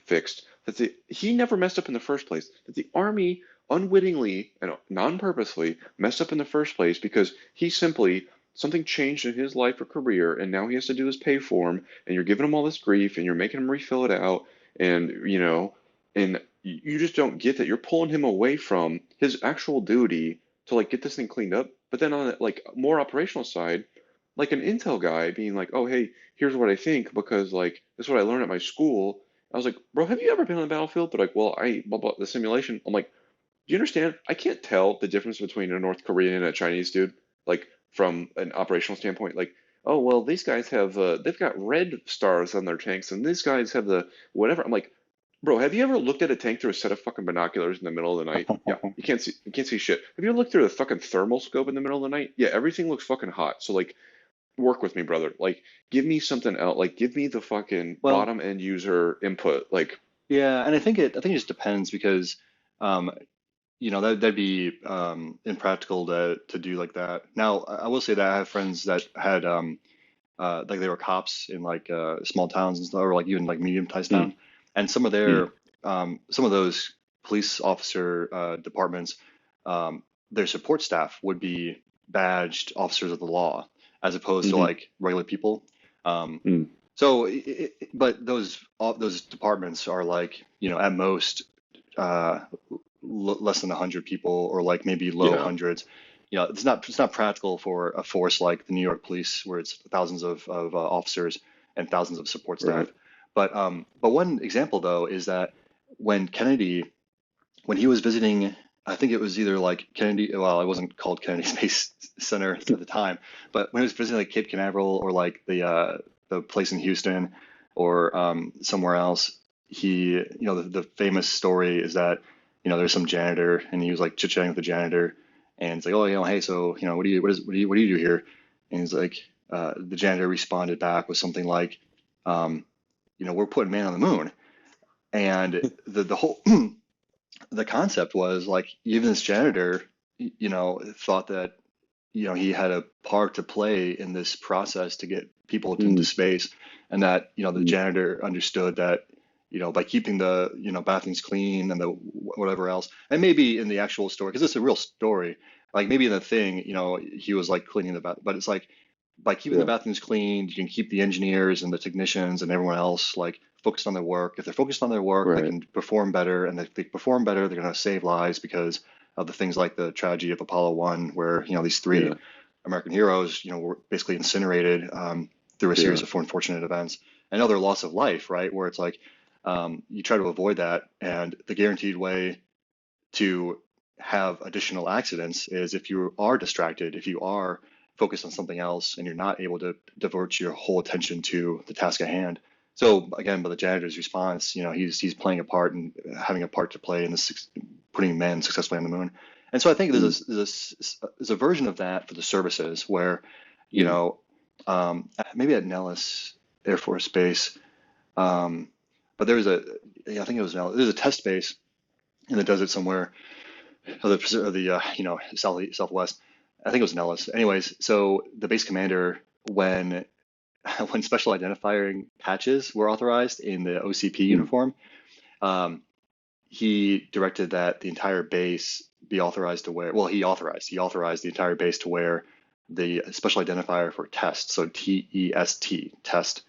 [SPEAKER 2] fixed that he never messed up in the first place. That the army unwittingly and non-purposely messed up in the first place because he simply something changed in his life or career and now he has to do this pay form and you're giving him all this grief and you're making him refill it out and and you just don't get that you're pulling him away from his actual duty to like get this thing cleaned up. But then on the like more operational side, like an Intel guy being like, "Oh, hey, here's what I think because like this is what I learned at my school." I was like, "Bro, have you ever been on the battlefield?" But like, well, I blah blah the simulation. I'm like, "Do you understand? I can't tell the difference between a North Korean and a Chinese dude, like from an operational standpoint. Like, oh well, these guys have they've got red stars on their tanks, and these guys have the whatever." I'm like, bro, have you ever looked at a tank through a set of fucking binoculars in the middle of the night? Yeah, you can't see shit. Have you ever looked through a fucking thermal scope in the middle of the night? Yeah, everything looks fucking hot. So like work with me, brother. Like give me something else. Like give me the fucking
[SPEAKER 1] Well,
[SPEAKER 2] bottom end user input. Like
[SPEAKER 1] yeah, and I think it just depends because um, that'd be impractical to do like that. Now, I will say that I have friends that had like they were cops in like small towns and stuff, or like even like medium-sized
[SPEAKER 2] mm,
[SPEAKER 1] towns, and
[SPEAKER 2] mm,
[SPEAKER 1] some of those police officer departments, um, their support staff would be badged officers of the law as opposed to
[SPEAKER 2] Hmm.
[SPEAKER 1] like regular people. Um,
[SPEAKER 2] Mm.
[SPEAKER 1] but those departments are like, at most uh, less than 100 people, or like maybe low
[SPEAKER 2] Yeah.
[SPEAKER 1] hundreds. It's not practical for a force like the New York Police, where it's thousands of officers and thousands of support
[SPEAKER 2] Right.
[SPEAKER 1] staff. But one example though is that when Kennedy, when he was visiting, I think it was either like Kennedy, well, it wasn't called Kennedy Space Center at the time, but when he was visiting like Cape Canaveral, or like the place in Houston, or somewhere else, the famous story is that, there's some janitor, and he was like chit-chatting with the janitor, and it's like, oh, hey, so, what do you do here? And he's like, the janitor responded back with something like, um, we're putting man on the moon. And the whole the concept was like, even this janitor, thought that, he had a part to play in this process to get people into
[SPEAKER 2] Mm.
[SPEAKER 1] space, and that, the
[SPEAKER 2] Mm.
[SPEAKER 1] janitor understood that, by keeping the, bathrooms clean and the whatever else, and maybe in the actual story, because it's a real story, like maybe in the thing, he was like cleaning the bath, but it's like by keeping the
[SPEAKER 2] Yeah.
[SPEAKER 1] bathrooms clean, you can keep the engineers and the technicians and everyone else like focused on their work. If they're focused on their work, they
[SPEAKER 2] Right.
[SPEAKER 1] can perform better, and if they perform better, they're going to save lives, because of the things like the tragedy of Apollo 1, where, these three
[SPEAKER 2] Yeah.
[SPEAKER 1] American heroes, were basically incinerated, through a series
[SPEAKER 2] Yeah.
[SPEAKER 1] of unfortunate events, and other loss of life, right? Where it's like, you try to avoid that, and the guaranteed way to have additional accidents is if you are distracted, if you are focused on something else, and you're not able to divert your whole attention to the task at hand. So again, by the janitor's response, he's playing a part and having a part to play in this, putting men successfully on the moon. And so I think
[SPEAKER 2] Mm.
[SPEAKER 1] there's a version of that for the services where, you
[SPEAKER 2] Mm.
[SPEAKER 1] know, maybe at Nellis Air Force Base, um, but yeah, I think it was Nellis. There's a test base in the desert somewhere, or the southwest. I think it was Nellis. Anyways, so the base commander, when when special identifying patches were authorized in the OCP
[SPEAKER 2] Mm.
[SPEAKER 1] uniform, um, he directed that the entire base be authorized to wear. Well, he authorized the entire base to wear the special identifier for test. So TEST, test.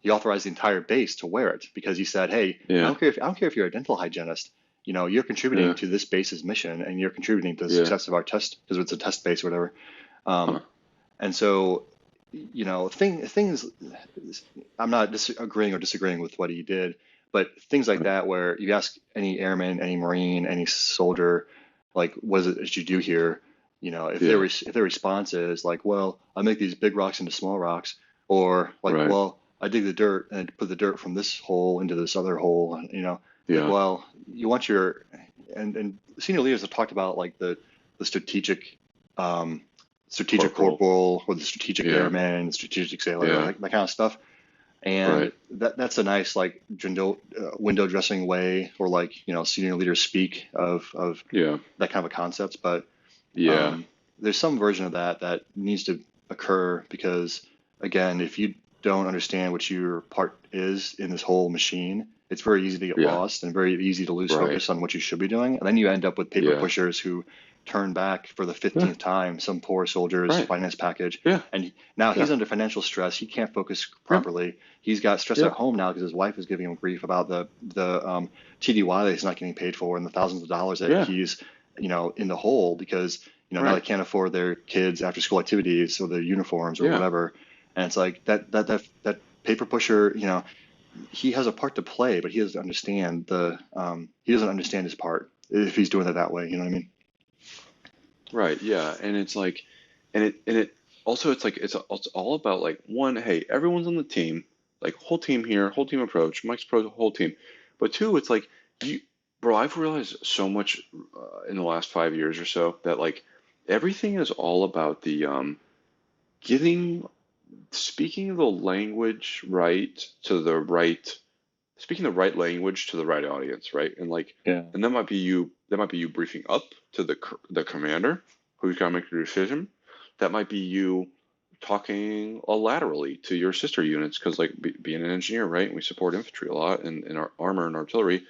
[SPEAKER 1] He authorized the entire base to wear it, because he said, "Hey, I
[SPEAKER 2] Yeah.
[SPEAKER 1] don't care if you're a dental hygienist. You're contributing
[SPEAKER 2] Yeah.
[SPEAKER 1] to this base's mission, and you're contributing to the
[SPEAKER 2] Yeah.
[SPEAKER 1] success of our test, because it's a test base or whatever."
[SPEAKER 2] Huh.
[SPEAKER 1] Um, and so, things. I'm not agreeing or disagreeing with what he did, but things like
[SPEAKER 2] Right.
[SPEAKER 1] that, where you ask any airman, any Marine, any soldier, like, what is it that you do here?
[SPEAKER 2] Yeah.
[SPEAKER 1] If their response is like, well, I make these big rocks into small rocks, or like,
[SPEAKER 2] Right.
[SPEAKER 1] well, I dig the dirt and put the dirt from this hole into this other hole, like,
[SPEAKER 2] Yeah.
[SPEAKER 1] well, you want your, and senior leaders have talked about like the um, strategic
[SPEAKER 2] Corporal.
[SPEAKER 1] corporal, or the strategic
[SPEAKER 2] Yeah.
[SPEAKER 1] airman, the strategic sailor,
[SPEAKER 2] Yeah.
[SPEAKER 1] like that kind of stuff. And
[SPEAKER 2] Right.
[SPEAKER 1] that's a nice like window dressing way, or like, senior leaders speak of
[SPEAKER 2] Yeah.
[SPEAKER 1] that kind of a concept. But
[SPEAKER 2] Yeah.
[SPEAKER 1] um, there's some version of that needs to occur, because again, if you don't understand what your part is in this whole machine, it's very easy to get
[SPEAKER 2] Yeah.
[SPEAKER 1] lost and very easy to lose
[SPEAKER 2] Right.
[SPEAKER 1] focus on what you should be doing. And then you end up with paper
[SPEAKER 2] Yeah.
[SPEAKER 1] pushers who turn back for the
[SPEAKER 2] Yeah.
[SPEAKER 1] 15th time some poor soldier's
[SPEAKER 2] Right.
[SPEAKER 1] finance package.
[SPEAKER 2] Yeah.
[SPEAKER 1] And now he's
[SPEAKER 2] Yeah.
[SPEAKER 1] under financial stress. He can't focus
[SPEAKER 2] Yeah.
[SPEAKER 1] properly. He's got stress at
[SPEAKER 2] Yeah.
[SPEAKER 1] home now, because his wife is giving him grief about the TDY that he's not getting paid for, and the thousands of dollars that
[SPEAKER 2] Yeah.
[SPEAKER 1] he's, in the hole, because now they
[SPEAKER 2] Right.
[SPEAKER 1] can't afford their kids' after school activities or their uniforms or
[SPEAKER 2] Yeah.
[SPEAKER 1] whatever. And it's like that paper pusher, he has a part to play, but he doesn't understand his part if he's doing it that way. You know what I mean?
[SPEAKER 2] Right. Yeah. And it's like, and it also, it's like, it's all about like, one, hey, everyone's on the team, like whole team here, whole team approach, Mike's pro, whole team. But two, it's like you, bro, I've realized so much in the last 5 years or so that like everything is all about the getting speaking the language right to the right speaking the right language to the right audience, right? And like,
[SPEAKER 1] Yeah.
[SPEAKER 2] and that might be you briefing up to the commander who's got to make the decision. That might be you talking laterally to your sister units, because like being an engineer, right? We support infantry a lot in our armor and artillery.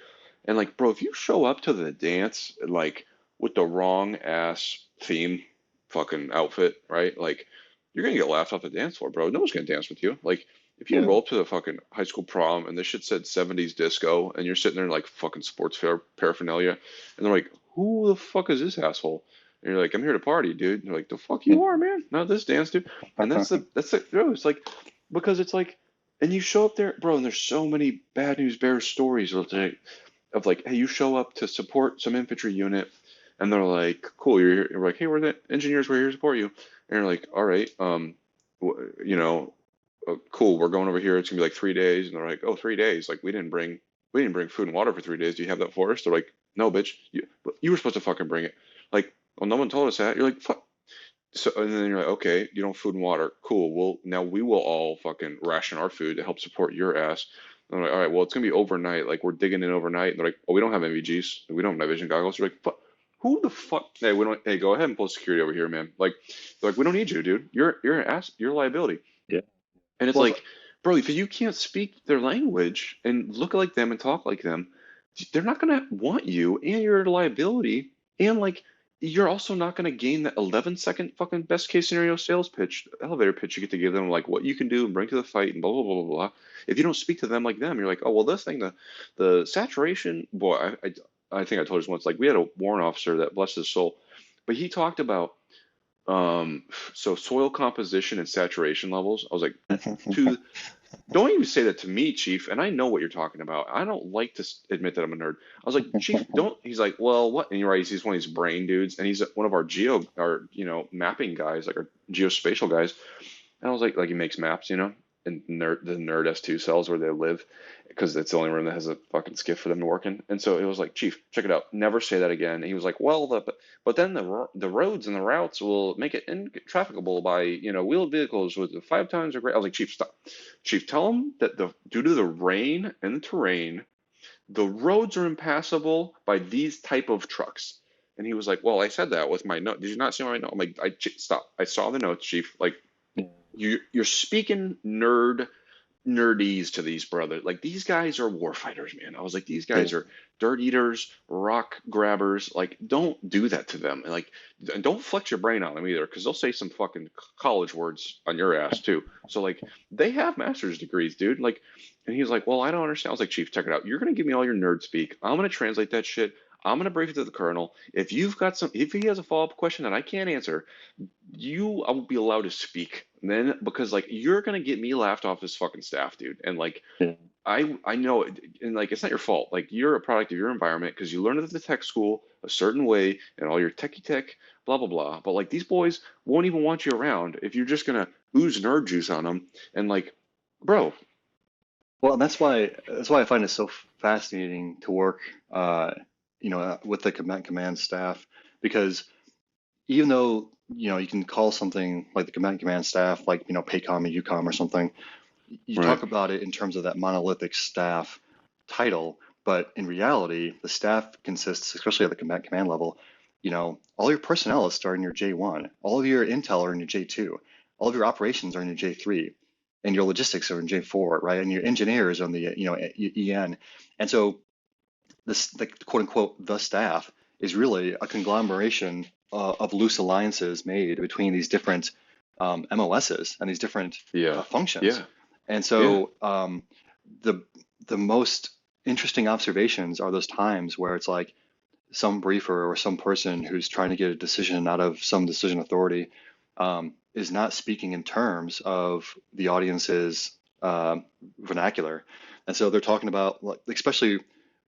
[SPEAKER 2] And like, bro, if you show up to the dance like with the wrong ass theme fucking outfit, right? Like, you're gonna get laughed off the dance floor, bro. No one's gonna dance with you. Like, if you
[SPEAKER 1] Yeah.
[SPEAKER 2] roll up to the fucking high school prom and this shit said 70s disco and you're sitting there in like fucking sports fair paraphernalia and they're like, who the fuck is this asshole? And you're like, I'm here to party, dude. And you're like, the fuck you are, man. Not this dance, dude. And that's the bro. It's like because it's like, and you show up there, bro. And there's so many bad news bears stories of like, hey, you show up to support some infantry unit, and they're like, cool. You're like, hey, we're the engineers. We're here to support you. And you're like, all right, you know, cool. We're going over here. It's gonna be like 3 days. And they're like, oh, 3 days. Like we didn't bring food and water for 3 days. Do you have that for us? They're like, no, bitch. You were supposed to fucking bring it. Like, well, no one told us that. You're like, fuck. So, and then you're like, okay, you don't have food and water. Cool. Well, now we will all fucking ration our food to help support your ass. And I'm like, all right, well, it's gonna be overnight. Like, we're digging in overnight. And they're like, oh, we don't have NVGs. We don't have night vision goggles. You're like, fuck. Who the fuck? Hey, we don't. Hey, go ahead and pull security over here, man. Like, they're like, we don't need you, dude. You're an ass. You're a liability.
[SPEAKER 1] Yeah.
[SPEAKER 2] And it's
[SPEAKER 1] Well,
[SPEAKER 2] like, bro, if you can't speak their language and look like them and talk like them, they're not gonna want you, and you're a liability, and like you're also not gonna gain that 11-second fucking best case scenario sales pitch, elevator pitch you get to give them, like what you can do and bring to the fight and blah blah blah blah blah. If you don't speak to them like them, you're like, oh well, this thing, the saturation, boy, I think I told you once, like we had a warrant officer that bless his soul, but he talked about um so soil composition and saturation levels. I was like, to don't even say that to me, Chief. And I know what you're talking about. I don't like to admit that I'm a nerd. I was like, Chief, don't. He's like, well, what? And you're right. He's one of these brain dudes, and he's one of our our mapping guys, like our geospatial guys. And I was like he makes maps, and the nerd S2 cells where they live, because it's the only room that has a fucking skiff for them to work in. And so it was like, Chief, check it out. Never say that again. And he was like, well, but then the roads and the routes will make it intrafficable by wheeled vehicles with 5 times or greater. I was like, Chief, stop. Chief, tell him that due to the rain and the terrain, the roads are impassable by these type of trucks. And he was like, well, I said that with my note. Did you not see my note? I'm like, stop. I saw the notes, Chief. Like, you're speaking nerdese to these brothers. Like, these guys are warfighters, man. I was like, these guys are dirt eaters, rock grabbers. Like, don't do that to them. And like, and don't flex your brain on them either, because they'll say some fucking college words on your ass too. So like, they have master's degrees, dude. Like, and he was like, well, I don't understand. I was like, Chief, check it out. You're gonna give me all your nerd speak. I'm gonna translate that shit. I'm gonna brief it to the colonel. If he has a follow-up question that I can't answer, I won't be allowed to speak then, because like you're gonna get me laughed off this fucking staff, dude. And like
[SPEAKER 1] yeah.
[SPEAKER 2] I know it, and like it's not your fault. Like you're a product of your environment because you learned at the tech school a certain way and all your techie tech, blah blah blah. But like these boys won't even want you around if you're just gonna ooze nerd juice on them. And like, bro,
[SPEAKER 1] Well, and that's why I find it so fascinating to work, with the command staff, because even though you can call something like the command staff like PACOM or UCOM or something, you
[SPEAKER 2] right,
[SPEAKER 1] talk about it in terms of that monolithic staff title, but in reality, the staff consists, especially at the command level, all your personnel is starting in your J1, all of your intel are in your J2, all of your operations are in your J3, and your logistics are in J4, right? And your engineers are in the EN, and so this, the quote unquote the staff is really a conglomeration of loose alliances made between these different MOSs and these different
[SPEAKER 2] yeah,
[SPEAKER 1] functions.
[SPEAKER 2] yeah,
[SPEAKER 1] And
[SPEAKER 2] yeah,
[SPEAKER 1] so the the most interesting observations are those times where it's like some briefer or some person who's trying to get a decision out of some decision authority is not speaking in terms of the audience's vernacular. And so they're talking about, like, especially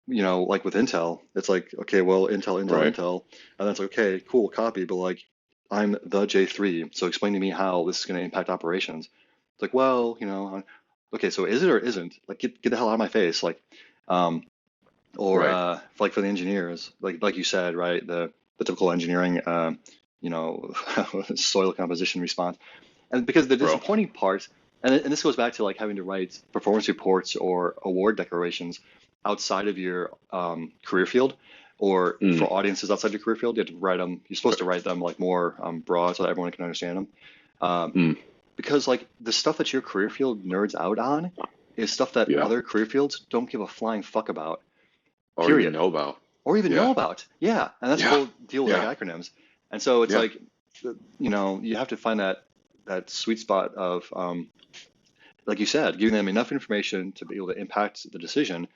[SPEAKER 1] like with Intel, it's like, okay, well,
[SPEAKER 2] right,
[SPEAKER 1] Intel, and that's okay, cool, copy, but like, I'm the J3, so explain to me how this is going to impact operations. It's like, well, okay, so is it or isn't? Like, get the hell out of my face, like, um, or
[SPEAKER 2] right,
[SPEAKER 1] like for the engineers, like you said, right, the typical engineering, you know, soil composition response, and because the
[SPEAKER 2] bro.
[SPEAKER 1] disappointing part, and this goes back to like having to write performance reports or award declarations outside of your career field, or
[SPEAKER 2] Mm,
[SPEAKER 1] for audiences outside your career field, you have to write them. You're supposed to write them like more broad so that everyone can understand them. Um,
[SPEAKER 2] mm,
[SPEAKER 1] because like the stuff that your career field nerds out on is stuff that
[SPEAKER 2] yeah,
[SPEAKER 1] other career fields don't give a flying fuck about,
[SPEAKER 2] or even
[SPEAKER 1] period,
[SPEAKER 2] know about.
[SPEAKER 1] or even
[SPEAKER 2] Yeah,
[SPEAKER 1] know about. Yeah, and that's the
[SPEAKER 2] yeah,
[SPEAKER 1] whole deal with like
[SPEAKER 2] yeah,
[SPEAKER 1] acronyms. And so it's
[SPEAKER 2] yeah,
[SPEAKER 1] like you have to find that sweet spot of, like you said, giving them enough information to be able to impact the decision,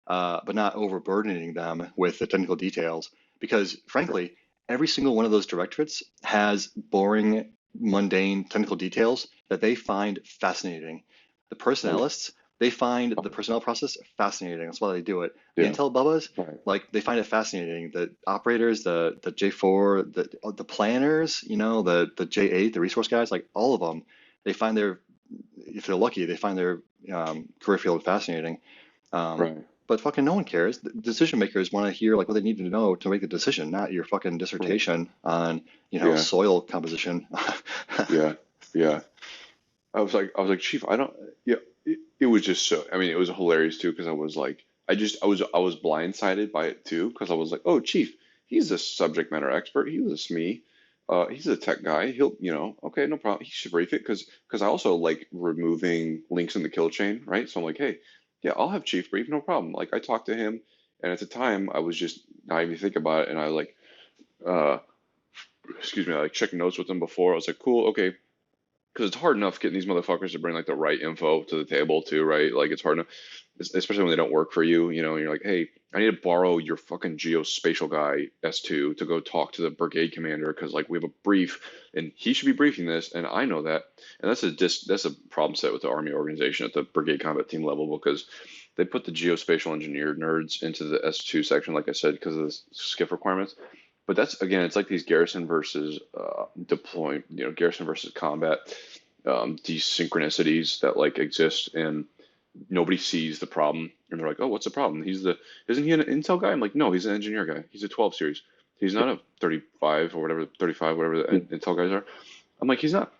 [SPEAKER 1] but not overburdening them with the technical details. Because frankly, every single one of those directorates has boring, mundane technical details that they find fascinating. The
[SPEAKER 2] Oh,
[SPEAKER 1] personnelists, they find the
[SPEAKER 2] oh,
[SPEAKER 1] personnel process fascinating. That's why they do it. The
[SPEAKER 2] yeah,
[SPEAKER 1] Intel Bubbas,
[SPEAKER 2] right,
[SPEAKER 1] like they find it fascinating. The operators, the J4, the planners, the J8, the resource guys, like all of them, they find their if they're lucky, they find their career field fascinating. Um,
[SPEAKER 2] right,
[SPEAKER 1] but fucking no one cares. The decision makers want to hear like what they need to know to make the decision, not your fucking
[SPEAKER 2] right,
[SPEAKER 1] dissertation on,
[SPEAKER 2] yeah,
[SPEAKER 1] soil composition.
[SPEAKER 2] yeah, yeah. I was like, Chief, I don't, yeah, it was just so, I mean, it was hilarious too, because I was like, I was blindsided by it too, because I was like, oh, Chief, he's a subject matter expert. He was a SME. He's a tech guy. He'll, okay, no problem. He should brief it because I also like removing links in the kill chain, right? So I'm like, hey, yeah, I'll have Chief brief, no problem. Like I talked to him, and at the time I was just not even thinking about it, and I like, uh, excuse me, I like checking notes with him before. I was like, cool, okay, because it's hard enough getting these motherfuckers to bring like the right info to the table too, right? Like it's hard enough, especially when they don't work for you, and you're like, hey, I need to borrow your fucking geospatial guy S2 to go talk to the brigade commander because like we have a brief and he should be briefing this, and I know that, and that's a problem set with the Army organization at the brigade combat team level because they put the geospatial engineer nerds into the S2 section, like I said, because of the skiff requirements. But that's again, it's like these garrison versus deploy, garrison versus combat, these synchronicities that like exist, and nobody sees the problem, and they're like, oh, what's the problem? Isn't he an Intel guy? I'm like, no, he's an engineer guy. He's a 12 series. He's not a 35 or whatever, 35, whatever the Intel guys are. I'm like, he's not.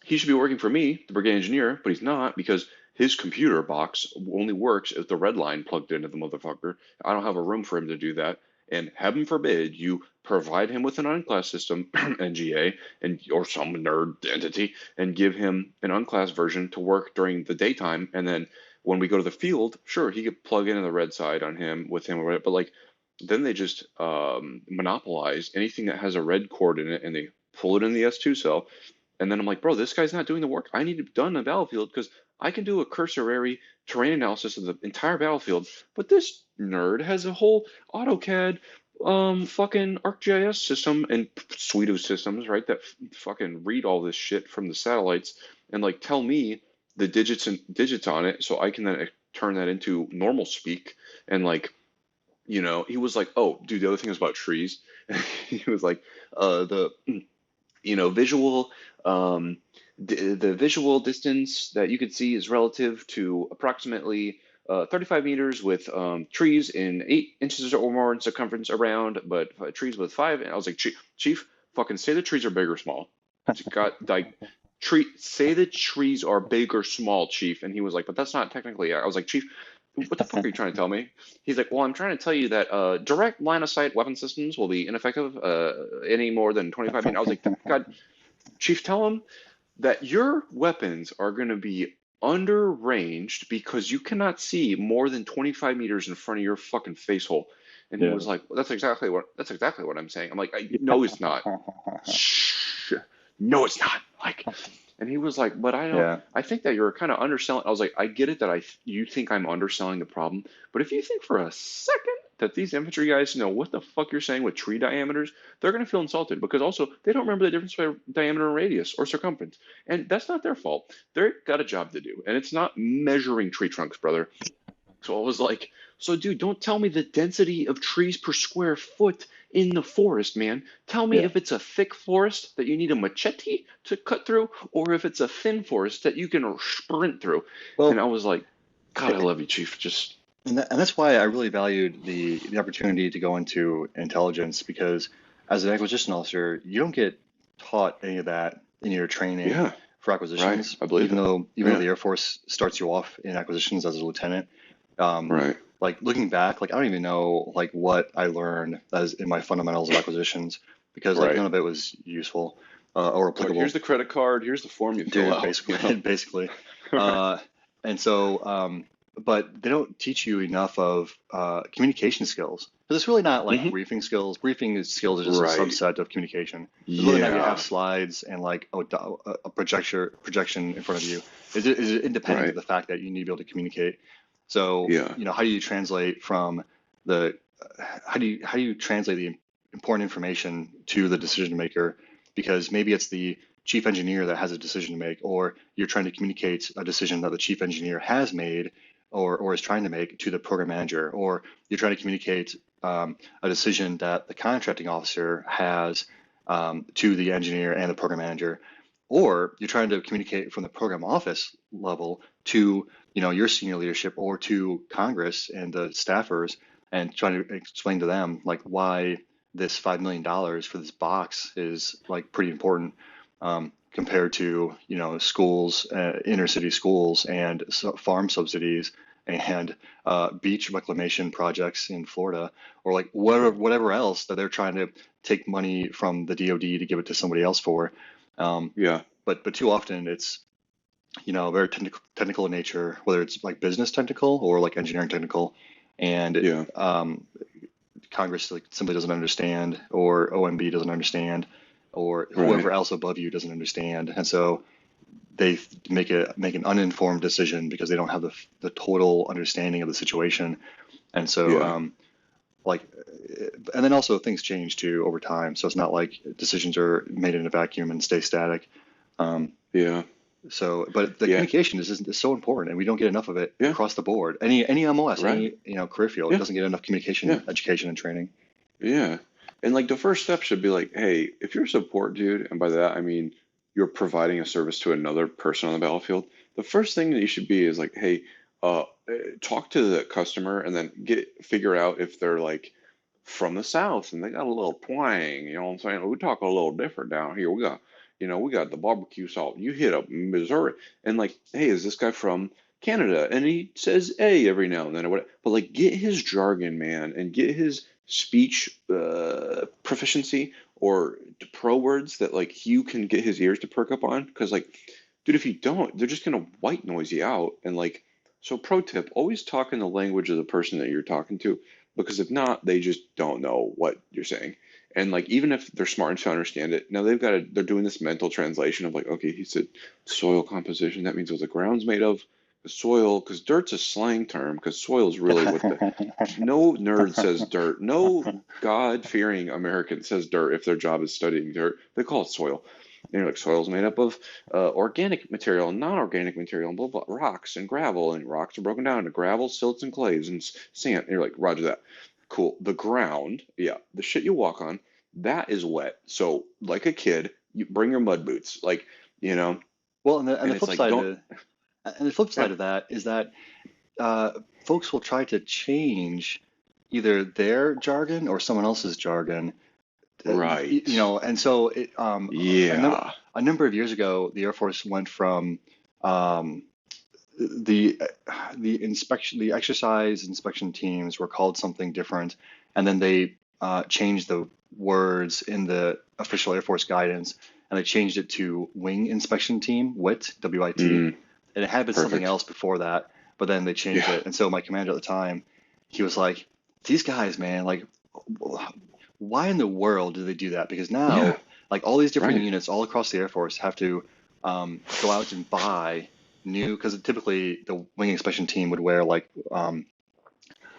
[SPEAKER 2] He should be working for me, the brigade engineer, but he's not because his computer box only works if the red line plugged into the motherfucker. I don't have a room for him to do that. And heaven forbid you provide him with an unclassed system, NGA, and or some nerd entity, and give him an unclassed version to work during the daytime. And then when we go to the field, sure, he could plug into the red side on him with him or whatever. But like then they just monopolize anything that has a red cord in it, and they pull it in the S2 cell, and then I'm like, bro, this guy's not doing the work I need it done on the battlefield because I can do a cursory terrain analysis of the entire battlefield, but this nerd has a whole AutoCAD, fucking ArcGIS system and suite of systems, right? That fucking read all this shit from the satellites and like tell me the digits on it, so I can then turn that into normal speak. And like, he was like, oh, dude, the other thing is about trees. He was like, the visual the visual distance that you could see is relative to approximately 35 meters with trees in 8 inches or more in circumference around, but trees with five. And I was like, Chief, fucking say the trees are big or small. Got like say the trees are big or small, Chief. And he was like, but that's not technically. I was like, Chief, what the fuck are you trying to tell me? He's like, well, I'm trying to tell you that direct line of sight weapon systems will be ineffective any more than 25 meters. I was like, God, Chief, tell him that your weapons are going to be under ranged because you cannot see more than 25 meters in front of your fucking face hole. And he
[SPEAKER 1] Yeah.
[SPEAKER 2] was like, well, that's exactly what I'm saying. I'm like, no, it's not. Shh. No, it's not. Like, and he was like, but
[SPEAKER 1] Yeah.
[SPEAKER 2] I think that you're kind of underselling. I was like, I get it that you think I'm underselling the problem, but if you think for a second that these infantry guys know what the fuck you're saying with tree diameters, they're going to feel insulted because also they don't remember the difference between diameter and radius or circumference. And that's not their fault. They've got a job to do. And it's not measuring tree trunks, brother. So I was like, so dude, don't tell me the density of trees per square foot in the forest, man. Tell me
[SPEAKER 1] Yeah.
[SPEAKER 2] if it's a thick forest that you need a machete to cut through, or if it's a thin forest that you can sprint through. And I
[SPEAKER 1] Well,
[SPEAKER 2] was like, God, I
[SPEAKER 1] it,
[SPEAKER 2] love you, Chief. Just
[SPEAKER 1] and that's why I really valued the opportunity to go into intelligence because as an acquisition officer, you don't get taught any of that in your training
[SPEAKER 2] yeah,
[SPEAKER 1] for
[SPEAKER 2] right.
[SPEAKER 1] acquisitions,
[SPEAKER 2] I believe
[SPEAKER 1] even
[SPEAKER 2] it.
[SPEAKER 1] though
[SPEAKER 2] Yeah,
[SPEAKER 1] the Air Force starts you off in acquisitions as a lieutenant. Um,
[SPEAKER 2] right,
[SPEAKER 1] like looking back, like I don't even know like what I learned as in my fundamentals of acquisitions because like
[SPEAKER 2] right.
[SPEAKER 1] none of it was useful or
[SPEAKER 2] They're like, here's
[SPEAKER 1] applicable.
[SPEAKER 2] the credit card, here's the form you fill
[SPEAKER 1] Dude,
[SPEAKER 2] out.
[SPEAKER 1] basically, basically.
[SPEAKER 2] Right,
[SPEAKER 1] Uh, and so but they don't teach you enough of communication skills. Because it's really not like
[SPEAKER 2] Hmm.
[SPEAKER 1] briefing skills. Briefing skills are just a
[SPEAKER 2] Right.
[SPEAKER 1] subset of communication. It's whether or not you have
[SPEAKER 2] Yeah.
[SPEAKER 1] slides and like a projection in front of you. Is it independent of
[SPEAKER 2] Right.
[SPEAKER 1] the fact that you need to be able to communicate? So,
[SPEAKER 2] Yeah.
[SPEAKER 1] how do you translate from the how do you translate the important information to the decision maker? Because maybe it's the chief engineer that has a decision to make, or you're trying to communicate a decision that the chief engineer has made or is trying to make to the program manager, or you're trying to communicate a decision that the contracting officer has to the engineer and the program manager, or you're trying to communicate from the program office level to your senior leadership or to Congress and the staffers, and trying to explain to them like why this $5 million for this box is like pretty important compared to schools, inner city schools, and farm subsidies and beach reclamation projects in Florida, or like whatever else that they're trying to take money from the DoD to give it to somebody else for. Um,
[SPEAKER 2] Yeah.
[SPEAKER 1] but too often it's very technical in nature, whether it's like business technical or like engineering technical, and
[SPEAKER 2] Yeah.
[SPEAKER 1] Congress like simply doesn't understand, or OMB doesn't understand, or
[SPEAKER 2] Right.
[SPEAKER 1] whoever else above you doesn't understand, and so they make an uninformed decision because they don't have the total understanding of the situation, and so
[SPEAKER 2] Yeah.
[SPEAKER 1] like, and then also things change too over time, so it's not like decisions are made in a vacuum and stay static. Um,
[SPEAKER 2] Yeah.
[SPEAKER 1] but the
[SPEAKER 2] Yeah.
[SPEAKER 1] communication is so important, and we don't get enough of it
[SPEAKER 2] Yeah.
[SPEAKER 1] across the board. Any MOS,
[SPEAKER 2] Right.
[SPEAKER 1] any career field
[SPEAKER 2] Yeah.
[SPEAKER 1] doesn't get enough
[SPEAKER 2] Yeah.
[SPEAKER 1] communication education and training.
[SPEAKER 2] Yeah. And like the first step should be like, hey, if you're a support dude, and by that I mean you're providing a service to another person on the battlefield, the first thing that you should be is like, hey, talk to the customer and then figure out if they're like from the South and they got a little twang, you know what I'm saying? We talk a little different down here. We got the barbecue salt. You hit up Missouri and like, hey, is this guy from Canada? And he says A every now and then or what, but like get his jargon, man, and get his speech proficiency or pro words that like you can get his ears to perk up on. Because like, dude, if you don't, they're just gonna white noise you out. And like, so pro tip: always talk in the language of the person that you're talking to, because if not, they just don't know what you're saying. And like, even if they're smart enough to understand it, now they're doing this mental translation of like, okay, he said soil composition. That means what the ground's made of. The soil, because dirt's a slang term, because soil is really what the no nerd says dirt. No God-fearing American says dirt if their job is studying dirt. They call it soil. And you're like, soil's made up of organic material and non-organic material and blah, blah, rocks and gravel. And rocks are broken down into gravel, silts, and clays and sand. And you're like, roger that. Cool. The ground, yeah, the shit you walk on, that is wet. So, like a kid, you bring your mud boots. Like, you know,
[SPEAKER 1] Well, and
[SPEAKER 2] and
[SPEAKER 1] the
[SPEAKER 2] it's
[SPEAKER 1] flip
[SPEAKER 2] like,
[SPEAKER 1] side
[SPEAKER 2] don't,
[SPEAKER 1] of and the flip
[SPEAKER 2] yeah,
[SPEAKER 1] side of that is that uh, folks will try to change either their jargon or someone else's jargon.
[SPEAKER 2] right.
[SPEAKER 1] And so
[SPEAKER 2] Yeah.
[SPEAKER 1] a number of years ago, the Air Force went from um, the the exercise inspection teams were called something different, and then they changed the words in the official Air Force guidance, and they changed it to wing inspection team, WIT,
[SPEAKER 2] Mm,
[SPEAKER 1] and it had been something
[SPEAKER 2] perfect.
[SPEAKER 1] else before that, but then they changed
[SPEAKER 2] Yeah.
[SPEAKER 1] it, and so my commander at the time, he was like, these guys, man, like, why in the world do they do that? Because
[SPEAKER 2] Yeah.
[SPEAKER 1] now, like, all these different
[SPEAKER 2] Right.
[SPEAKER 1] units all across the Air Force have to go out and buy new, because typically the wing inspection team would wear like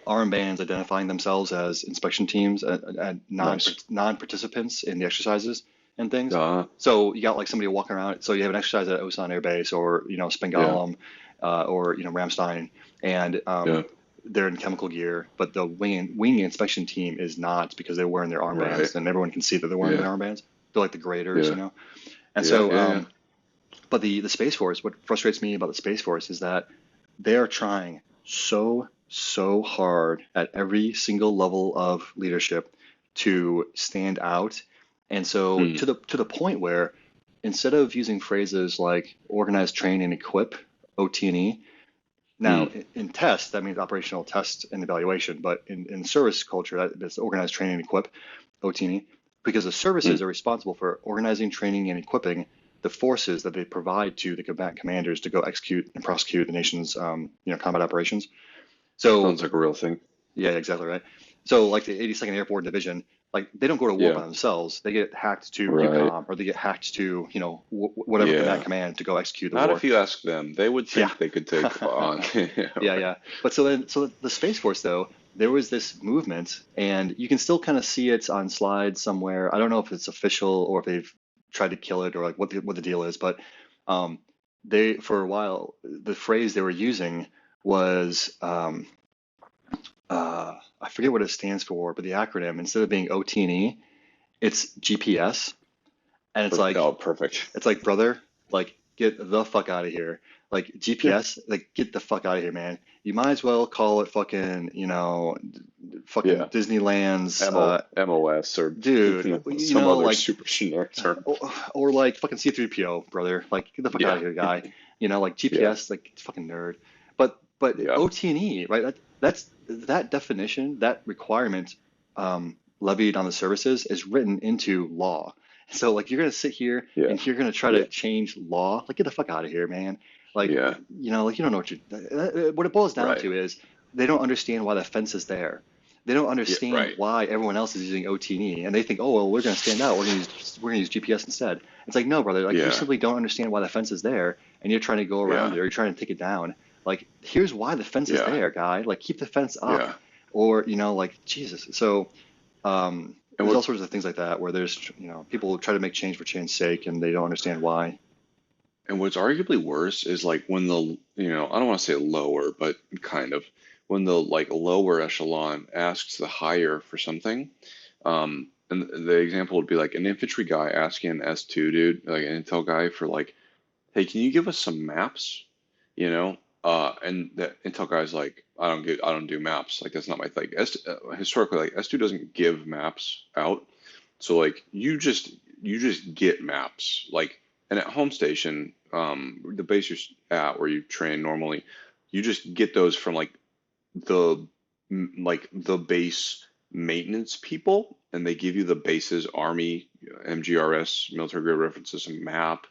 [SPEAKER 1] armbands identifying themselves as inspection teams and
[SPEAKER 2] Nice.
[SPEAKER 1] non-participants in the exercises and things.
[SPEAKER 2] Uh,
[SPEAKER 1] So you got like somebody walking around. So you have an exercise at Osan Air Base, or
[SPEAKER 2] yeah.
[SPEAKER 1] Spengalum, or Ramstein, and
[SPEAKER 2] Yeah.
[SPEAKER 1] they're in chemical gear, but the wing inspection team is not, because they're wearing their
[SPEAKER 2] Right.
[SPEAKER 1] armbands, and everyone can see that they're wearing
[SPEAKER 2] Yeah.
[SPEAKER 1] their armbands. They're like the graders,
[SPEAKER 2] Yeah.
[SPEAKER 1] And
[SPEAKER 2] Yeah.
[SPEAKER 1] so,
[SPEAKER 2] Yeah. Yeah.
[SPEAKER 1] but the Space Force, what frustrates me about the Space Force is that they are trying so hard at every single level of leadership to stand out. And so
[SPEAKER 2] Mm,
[SPEAKER 1] to the point where instead of using phrases like organize, train, and equip, OT&E, now
[SPEAKER 2] mm,
[SPEAKER 1] in test, that means operational test and evaluation, but in service culture, that's organize, train, and equip, OT&E, because the services
[SPEAKER 2] mm.
[SPEAKER 1] are responsible for organizing, training, and equipping. the forces that they provide to the combatant commanders to go execute and prosecute the nation's combat operations. So
[SPEAKER 2] Sounds like a real thing.
[SPEAKER 1] yeah, exactly right. So like the 82nd Airborne Division, like they don't go to war by
[SPEAKER 2] Yeah.
[SPEAKER 1] themselves. They get hacked to
[SPEAKER 2] Right.
[SPEAKER 1] EUCOM, or they get hacked to whatever combat
[SPEAKER 2] Yeah.
[SPEAKER 1] command to go execute the
[SPEAKER 2] Not
[SPEAKER 1] war.
[SPEAKER 2] if you ask them. They would
[SPEAKER 1] Yeah.
[SPEAKER 2] think they could take on. Yeah,
[SPEAKER 1] Yeah,
[SPEAKER 2] right.
[SPEAKER 1] yeah. But so the Space Force though, there was this movement, and you can still kind of see it on slides somewhere. I don't know if it's official or if they've tried to kill it, or like what the deal is, but um, they for a while the phrase they were using was I forget what it stands for, but the acronym, instead of being OT&E, it's GPS, and
[SPEAKER 2] Oh, perfect.
[SPEAKER 1] it's like, brother, like, get the fuck out of here. Like,
[SPEAKER 2] Yeah.
[SPEAKER 1] GPS, like, get the fuck out of here, man. You might as well call it fucking, fucking
[SPEAKER 2] Yeah.
[SPEAKER 1] Disneyland's,
[SPEAKER 2] MOS or
[SPEAKER 1] dude,
[SPEAKER 2] some other
[SPEAKER 1] like,
[SPEAKER 2] super generic term.
[SPEAKER 1] or like fucking C3PO, brother. Like, get the fuck out
[SPEAKER 2] Yeah.
[SPEAKER 1] of here, guy. Like
[SPEAKER 2] Yeah.
[SPEAKER 1] GPS, like, fucking nerd. But
[SPEAKER 2] Yeah.
[SPEAKER 1] OT&E, right? That definition, that requirement levied on the services is written into law. So like you're gonna sit here
[SPEAKER 2] Yeah.
[SPEAKER 1] and you're gonna try
[SPEAKER 2] Yeah.
[SPEAKER 1] to change law, like get the fuck out of here, man. Like
[SPEAKER 2] Yeah.
[SPEAKER 1] like you don't know what it boils down
[SPEAKER 2] Right.
[SPEAKER 1] to is they don't understand why the fence is there. They don't
[SPEAKER 2] Yeah.
[SPEAKER 1] understand
[SPEAKER 2] Right.
[SPEAKER 1] why everyone else is using OT&E, and they think, oh well, we're gonna stand out. We're gonna use GPS instead. It's like no, brother. Like you
[SPEAKER 2] Yeah.
[SPEAKER 1] simply don't understand why the fence is there, and you're trying to go around
[SPEAKER 2] Yeah.
[SPEAKER 1] it, or you're trying to take it down. Like here's why the fence is
[SPEAKER 2] Yeah.
[SPEAKER 1] there, guy. Like keep the fence up,
[SPEAKER 2] Yeah.
[SPEAKER 1] or like Jesus. So
[SPEAKER 2] And
[SPEAKER 1] there's all
[SPEAKER 2] what
[SPEAKER 1] sorts of things like that where there's people try to make change for change's sake, and they don't understand why.
[SPEAKER 2] and what's arguably worse is like when the I don't want to say lower, but kind of when the like lower echelon asks the higher for something. And the example would be like an infantry guy asking an S2 dude, like an intel guy, for like, hey, can you give us some maps? And the intel guy's like, I don't do maps. Like that's not my thing. Historically, like S2 doesn't give maps out. So like you just get maps. Like, and at home station, the base you're at where you train normally, you just get those from like the the base maintenance people, and they give you the base's Army MGRS military grade reference system map,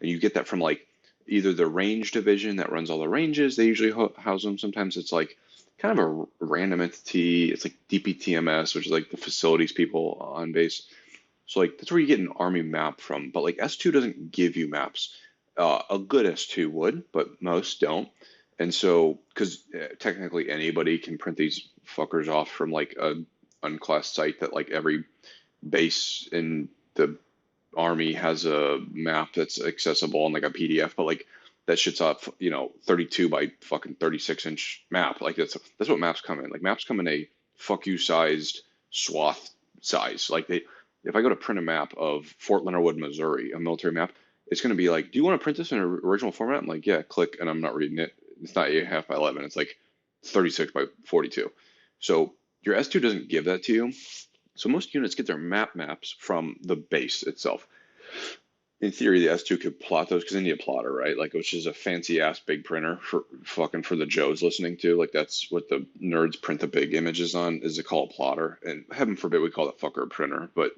[SPEAKER 2] and you get that from like either the range division that runs all the ranges. They usually house them. Sometimes it's like kind of a random entity. It's like DPTMS, which is like the facilities people on base. So like that's where you get an Army map from. But like S2 doesn't give you maps. A good S2 would, but most don't. And so, because technically anybody can print these fuckers off from like a unclassed site that like every base in the Army has a map that's accessible on like a PDF, but like that shit's up, 32 by fucking 36-inch map. Like that's what maps come in. Like maps come in a fuck you sized swath size. Like if I go to print a map of Fort Leonard Wood, Missouri, a military map, it's going to be like, do you want to print this in an original format? I'm like, yeah, click, and I'm not reading it. It's not 8.5 by 11. It's like 36 by 42. So your S2 doesn't give that to you. So most units get their maps from the base itself. In theory, the S2 could plot those because they need a plotter, right? Like, which is a fancy ass big printer for the Joes listening to. Like, that's what the nerds print the big images on, is to call a plotter. And heaven forbid we call that fucker a printer, but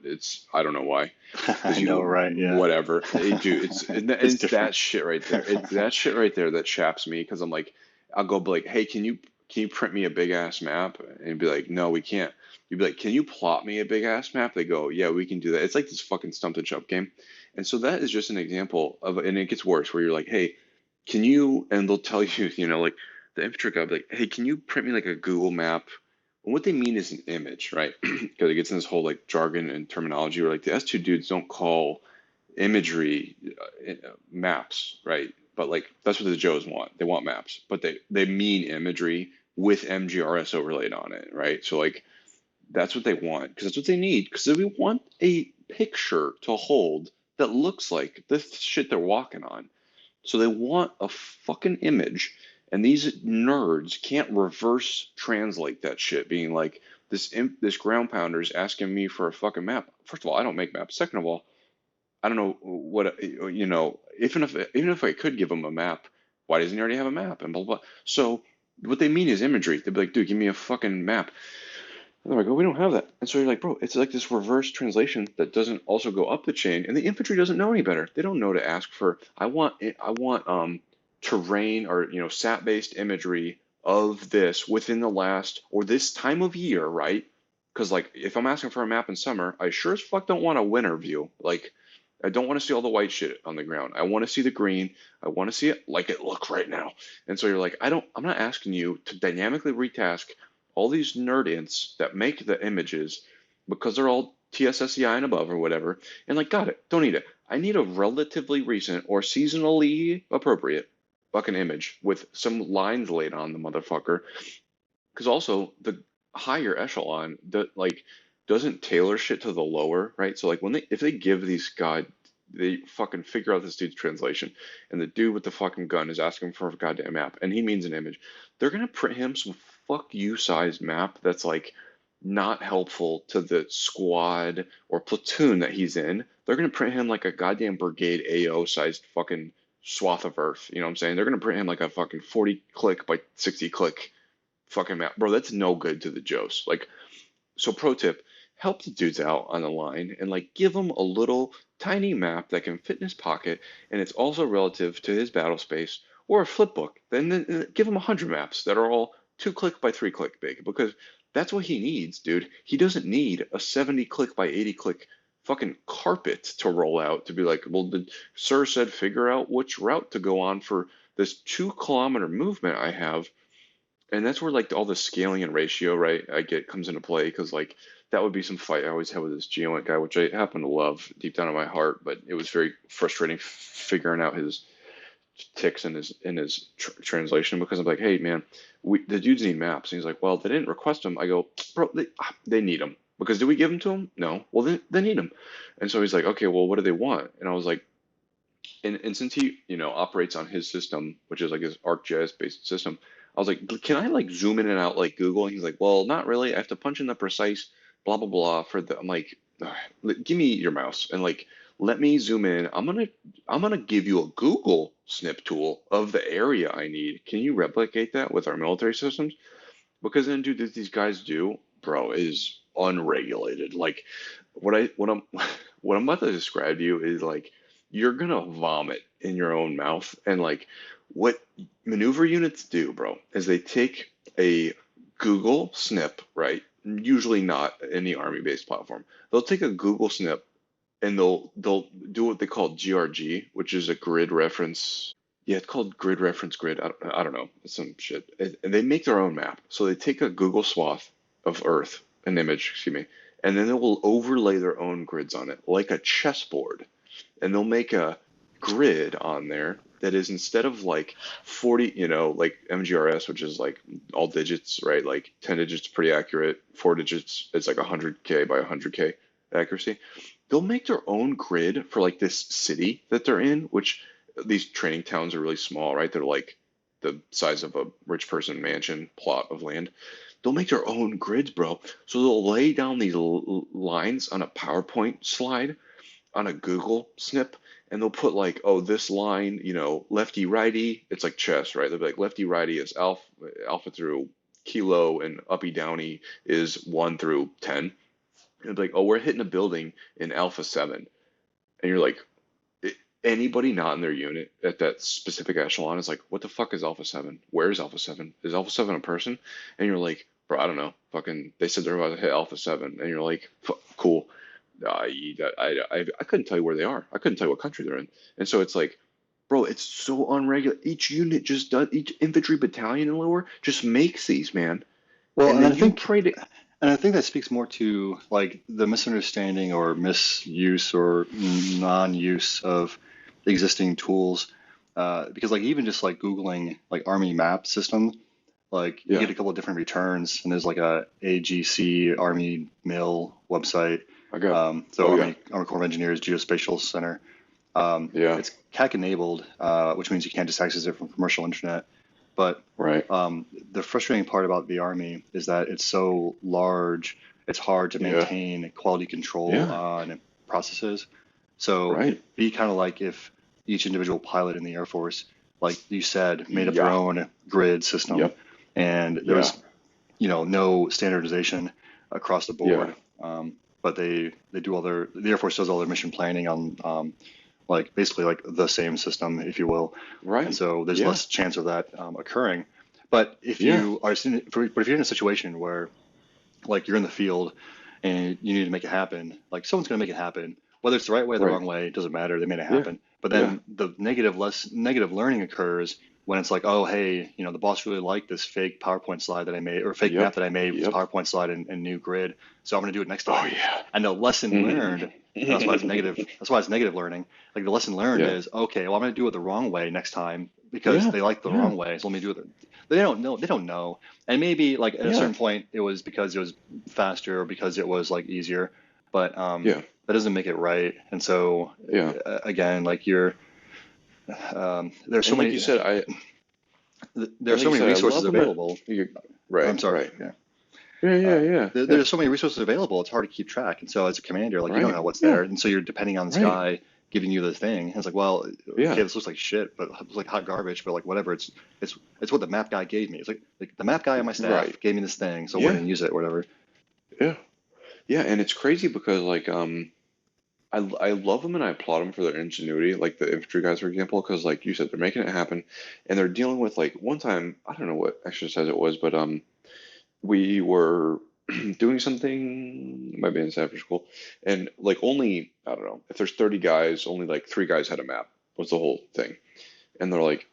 [SPEAKER 2] I don't know why.
[SPEAKER 1] I
[SPEAKER 2] Because
[SPEAKER 1] know, right? Yeah,
[SPEAKER 2] whatever. They do.
[SPEAKER 1] it's
[SPEAKER 2] It's
[SPEAKER 1] different.
[SPEAKER 2] that shit right there. It's that shit right there that chaps me because I'm like, I'll go be like, hey, can you print me a big ass map? And be like, no, we can't. You'd be like, can you plot me a big ass map? They go, yeah, we can do that. It's like this fucking stump and chump game. And so that is just an example of, and it gets worse where you're like, hey, can you, and they'll tell you, like the infantry guy will be like, hey, can you print me like a Google map? And what they mean is an image, right? Because it gets in this whole like jargon and terminology where like the S2 dudes don't call imagery maps, right? But like that's what the Joes want. They want maps, but they mean imagery with MGRS overlaid on it, right? So like that's what they want because that's what they need because we want a picture to hold that looks like the shit they're walking on. So they want a fucking image, and these nerds can't reverse translate that shit, being like this ground pounder is asking me for a fucking map. First of all, I don't make maps. Second of all, I don't know what even if I could give him a map, why doesn't he already have a map and blah blah. So what they mean is imagery. They'd be like, dude, give me a fucking map. And they're like, oh, we don't have that. And so you're like, bro, it's like this reverse translation that doesn't also go up the chain, and the infantry doesn't know any better. They don't know to ask for. I want terrain or sat-based imagery of this within the last or this time of year, right? Because like if I'm asking for a map in summer, I sure as fuck don't want a winter view. Like I don't want to see all the white shit on the ground. I want to see the green. I want to see it like it looks right now. And so you're like, I'm not asking you to dynamically retask all these nerd ints that make the images because they're all TSSCI and above or whatever, and like, got it, don't need it. I need a relatively recent or seasonally appropriate fucking image with some lines laid on the motherfucker. Because also the higher echelon doesn't tailor shit to the lower, right? So like if they give these guys they fucking figure out this dude's translation, and the dude with the fucking gun is asking for a goddamn map, and he means an image. They're gonna print him some fuck you sized map that's like not helpful to the squad or platoon that he's in. They're gonna print him like a goddamn brigade AO sized fucking swath of earth. You know what I'm saying? They're gonna print him like a fucking 40 click by 60 click fucking map, bro. That's no good to the Joes. Like, so pro tip, help the dudes out on the line and like give him a little tiny map that can fit in his pocket and it's also relative to his battle space or a flip book. Then give him 100 maps that are all 2 click by 3 click big because that's what he needs, dude. He doesn't need a 70 click by 80 click fucking carpet to roll out to be like, well, the sir said figure out which route to go on for this 2 kilometer movement I have, and that's where like all the scaling and ratio, right, I get comes into play because like that would be some fight I always had with this GeoInt guy, which I happen to love deep down in my heart, but it was very frustrating figuring out his ticks in his translation because I'm like, hey man, the dudes need maps, and he's like, well, they didn't request them. I go, bro, they need them because did we give them to them? No. Well, they need them, and so he's like, okay, well, what do they want? And I was like, and since he operates on his system, which is like his ArcGIS based system, I was like, can I like zoom in and out like Google? And he's like, well, not really. I have to punch in the precise blah blah blah for the. I'm like, give me your mouse and like let me zoom in. I'm gonna give you a Google snip tool of the area I need. Can you replicate that with our military systems? Because then, dude, these guys do, bro, is unregulated. Like what I'm what I'm about to describe to you is like you're gonna vomit in your own mouth. And like what maneuver units do, bro, is they take a Google snip, right? Usually not any army-based platform. They'll take a Google snip and they'll do what they call GRG, which is a grid reference. Yeah, it's called grid reference grid. I don't know. It's some shit. And they make their own map. So they take a Google swath of Earth, an image, excuse me, and then they will overlay their own grids on it, like a chessboard. And they'll make a grid on there that is instead of like 40, like MGRS, which is like all digits, right? Like 10 digits, pretty accurate. 4 digits, it's like 100K by 100K accuracy. They'll make their own grid for like this city that they're in, which these training towns are really small, right? They're like the size of a rich person mansion plot of land. They'll make their own grids, bro. So they'll lay down these lines on a PowerPoint slide on a Google snip, and they'll put like, oh, this line, lefty righty. It's like chess, right? They'll be like lefty righty is alpha through kilo, and uppy downy is 1 through 10. And like, oh, we're hitting a building in Alpha 7. And you're like, anybody not in their unit at that specific echelon is like, what the fuck is Alpha 7? Where is Alpha 7? Is Alpha 7 a person? And you're like, bro, I don't know. Fucking, they said they're about to hit Alpha 7. And you're like, cool. I couldn't tell you where they are. I couldn't tell you what country they're in. And so it's like, bro, it's so unregulated. Each unit just does, each infantry battalion and lower just makes these, man.
[SPEAKER 1] Well,
[SPEAKER 2] And
[SPEAKER 1] and
[SPEAKER 2] then you pray to,
[SPEAKER 1] I think that speaks more to like the misunderstanding or misuse or non-use of existing tools. Because like even just like Googling like Army map system, like you
[SPEAKER 2] yeah,
[SPEAKER 1] get a couple of different returns, and there's like a AGC Army Mill website.
[SPEAKER 2] I got,
[SPEAKER 1] So
[SPEAKER 2] oh yeah,
[SPEAKER 1] Army Corps of Engineers Geospatial Center.
[SPEAKER 2] yeah,
[SPEAKER 1] It's CAC enabled, which means you can't just access it from commercial internet. But
[SPEAKER 2] right,
[SPEAKER 1] the frustrating part about the Army is that it's so large, it's hard to
[SPEAKER 2] yeah,
[SPEAKER 1] maintain quality control
[SPEAKER 2] yeah,
[SPEAKER 1] on processes. So
[SPEAKER 2] right,
[SPEAKER 1] it'd be kind of like if each individual pilot in the Air Force, like you said, made up their
[SPEAKER 2] yeah,
[SPEAKER 1] own grid system,
[SPEAKER 2] yep,
[SPEAKER 1] and there
[SPEAKER 2] yeah,
[SPEAKER 1] was, no standardization. across the
[SPEAKER 2] Yeah.
[SPEAKER 1] board. But they do the Air Force does all their mission planning on like basically like the same system, if you will, and
[SPEAKER 2] Right.
[SPEAKER 1] so there's
[SPEAKER 2] Yeah.
[SPEAKER 1] less chance of that occurring. But
[SPEAKER 2] Yeah.
[SPEAKER 1] if you're in a situation where like you're in the field and you need to make it happen, like someone's going to make it happen, whether it's the right way or the
[SPEAKER 2] Right.
[SPEAKER 1] wrong way, it doesn't matter. They made it
[SPEAKER 2] Yeah.
[SPEAKER 1] happen. But
[SPEAKER 2] Yeah.
[SPEAKER 1] then the negative learning occurs when it's like, oh, hey, the boss really liked this fake PowerPoint slide that I made or fake map
[SPEAKER 2] Yep.
[SPEAKER 1] that I made with this
[SPEAKER 2] Yep.
[SPEAKER 1] PowerPoint slide and new grid. So I'm going to do it next
[SPEAKER 2] Oh
[SPEAKER 1] time.
[SPEAKER 2] yeah.
[SPEAKER 1] And the lesson learned, and that's why it's negative. That's why it's negative learning. Like the lesson learned
[SPEAKER 2] Yeah.
[SPEAKER 1] is, okay, well, I'm going to do it the wrong way next time because
[SPEAKER 2] Yeah.
[SPEAKER 1] they like the
[SPEAKER 2] Yeah.
[SPEAKER 1] wrong way. So let me do it. They don't know. They don't know. And maybe like at a
[SPEAKER 2] Yeah.
[SPEAKER 1] certain point, it was because it was faster or because it was like easier, but
[SPEAKER 2] Yeah.
[SPEAKER 1] that doesn't make it right. And so
[SPEAKER 2] Yeah.
[SPEAKER 1] again, like you're there's so
[SPEAKER 2] And like you
[SPEAKER 1] many
[SPEAKER 2] said, I and
[SPEAKER 1] there's
[SPEAKER 2] like
[SPEAKER 1] so
[SPEAKER 2] you
[SPEAKER 1] many
[SPEAKER 2] said, I
[SPEAKER 1] resources
[SPEAKER 2] love them at
[SPEAKER 1] available.
[SPEAKER 2] you.
[SPEAKER 1] I'm
[SPEAKER 2] Right.
[SPEAKER 1] sorry.
[SPEAKER 2] Right.
[SPEAKER 1] Yeah.
[SPEAKER 2] Yeah. Yeah. Yeah. Yeah.
[SPEAKER 1] There's so many resources available. It's hard to keep track. And so as a commander, like you don't
[SPEAKER 2] Right.
[SPEAKER 1] know what's
[SPEAKER 2] Yeah.
[SPEAKER 1] there, and so you're depending on this
[SPEAKER 2] Right.
[SPEAKER 1] guy giving you the thing. And it's like, well,
[SPEAKER 2] Yeah.
[SPEAKER 1] okay, this looks like shit, but it's like hot garbage, but like whatever. It's what the map guy gave me. It's like the map guy on my
[SPEAKER 2] Right.
[SPEAKER 1] staff gave me this thing, so we're
[SPEAKER 2] Yeah.
[SPEAKER 1] gonna use it, or whatever.
[SPEAKER 2] Yeah. Yeah. And it's crazy because like I love them and I applaud them for their ingenuity, like the infantry guys, for example, because like you said, they're making it happen, and they're dealing with like one time I don't know what exercise it was, but we were doing something, it might be in after school, and like only I don't know if there's 30 guys, only like three guys had a map was the whole thing, and they're like,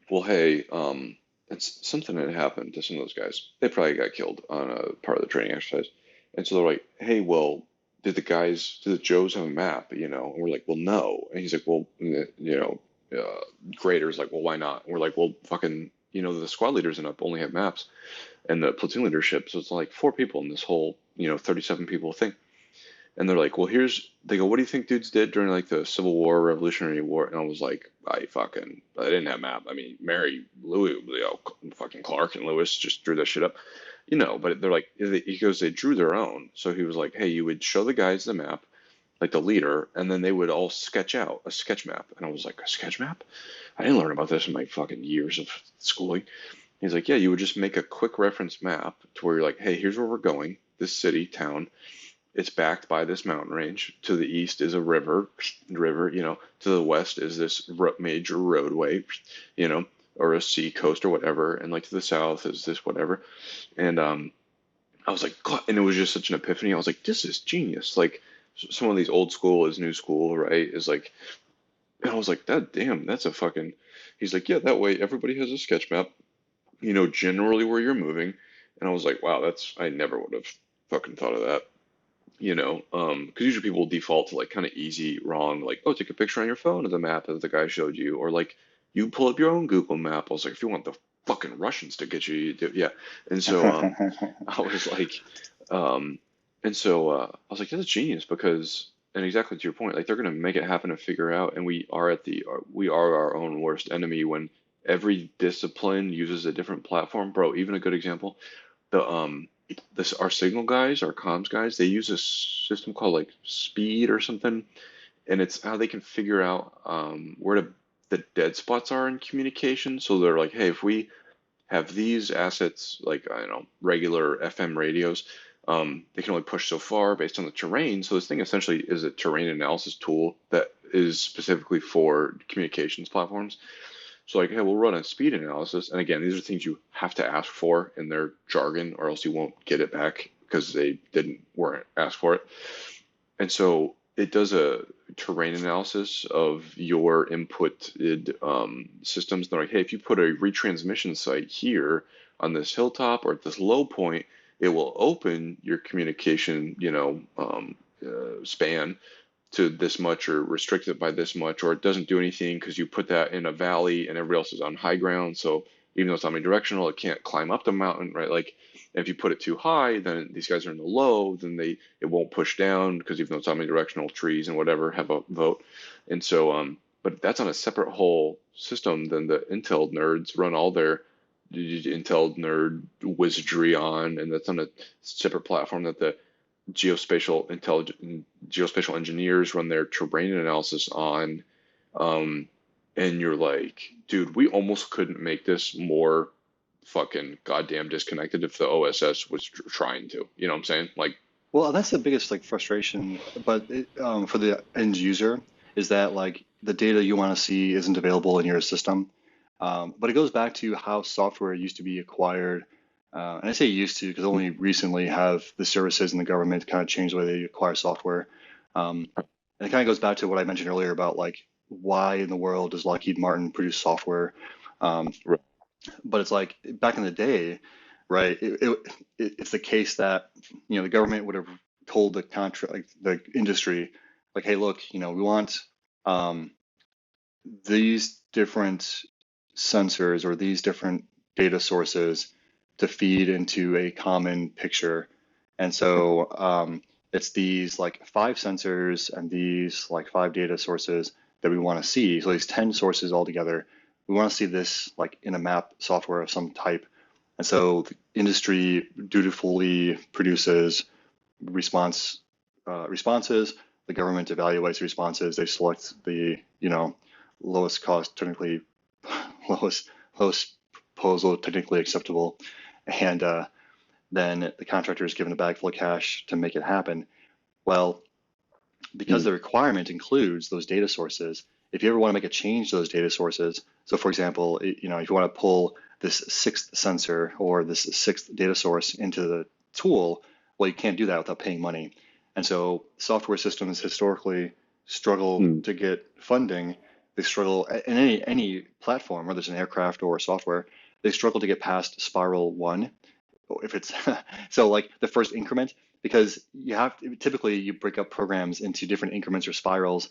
[SPEAKER 2] well, hey, it's something had happened to some of those guys. They probably got killed on a part of the training exercise. And so they're like, hey, well, did the Joes have a map? And we're like, well, no. And he's like, well, graders like, well, why not? And we're like, well, fucking, the squad leaders and up only have maps and the platoon leadership. So it's like four people in this whole, 37 people thing. And they're like, well, they go, what do you think dudes did during like the Civil War, Revolutionary War? And I was like, I didn't have map. I mean, Mary, Louis, fucking Clark and Lewis just drew that shit up, but they're like, he goes, they drew their own. So he was like, hey, you would show the guys the map, like the leader, and then they would all sketch out a sketch map. And I was like, a sketch map? I didn't learn about this in my fucking years of schooling. He's like, yeah, you would just make a quick reference map to where you're like, hey, here's where we're going, this city, town. It's backed by this mountain range. To the east is a river, to the west is this major roadway, or a sea coast or whatever. And like to the south is this whatever. And I was like, God, and it was just such an epiphany. I was like, this is genius. Like some of these old school is new school, right? Is like, and I was like, that damn, that's a fucking. He's like, yeah, that way everybody has a sketch map, generally where you're moving. And I was like, wow, I never would have fucking thought of that. Because usually people default to like kind of easy, wrong, like, oh, take a picture on your phone of the map that the guy showed you, or like you pull up your own Google map. I was like, if you want the fucking Russians to get you, you do, yeah. And so I was like, I was like, that's genius because, and exactly to your point, like they're gonna make it happen and figure out, and we are our own worst enemy when every discipline uses a different platform, bro. Even a good example, the our signal guys, our comms guys, they use a system called like speed or something, and it's how they can figure out where the dead spots are in communication. So they're like, hey, if we have these assets, like I don't know, regular FM radios, they can only push so far based on the terrain. So this thing essentially is a terrain analysis tool that is specifically for communications platforms. So like, hey, we'll run a speed analysis. And again, these are things you have to ask for in their jargon or else you won't get it back because they weren't asked for it. And so it does a terrain analysis of your inputted systems. They're like, hey, if you put a retransmission site here on this hilltop or at this low point, it will open your communication, span to this much or restrict it by this much, or it doesn't do anything because you put that in a valley and everybody else is on high ground. So even though it's omnidirectional, it can't climb up the mountain, right? Like if you put it too high, then these guys are in the low, then it won't push down because even though it's omnidirectional, trees and whatever have a vote. And so, but that's on a separate whole system than the Intel nerds run all their Intel nerd wizardry on, and that's on a separate platform that the geospatial engineers run their terrain analysis on. And you're like, dude, we almost couldn't make this more fucking goddamn disconnected if the OSS was trying to. You know what I'm saying? Like,
[SPEAKER 1] Well, that's the biggest like frustration, but for the end user is that like the data you want to see isn't available in your system. But it goes back to how software used to be acquired. And I say used to because only recently have the services and the government kind of changed the way they acquire software. And it kind of goes back to what I mentioned earlier about like why in the world does Lockheed Martin produce software? Um,
[SPEAKER 2] right.
[SPEAKER 1] but it's like back in the day, right? It's the case that the government would have told the contract, like the industry, like, hey, look, we want um, these different sensors or these different data sources to feed into a common picture. And so it's these like 5 sensors and these like 5 data sources that we want to see. So these 10 sources all together, we want to see this like in a map software of some type. And so the industry dutifully produces responses. The government evaluates responses. They select the lowest cost, technically lowest lowest proposal, technically acceptable, and then the contractor is given a bag full of cash to make it happen. Well, because
[SPEAKER 2] Mm.
[SPEAKER 1] the requirement includes those data sources, if you ever want to make a change to those data sources, so for example, if you want to pull this 6th sensor or this 6th data source into the tool, well, you can't do that without paying money. And so software systems historically struggle
[SPEAKER 2] Mm.
[SPEAKER 1] to get funding. They struggle in any platform, whether it's an aircraft or software, they struggle to get past spiral one if it's so like the first increment, because typically you break up programs into different increments or spirals,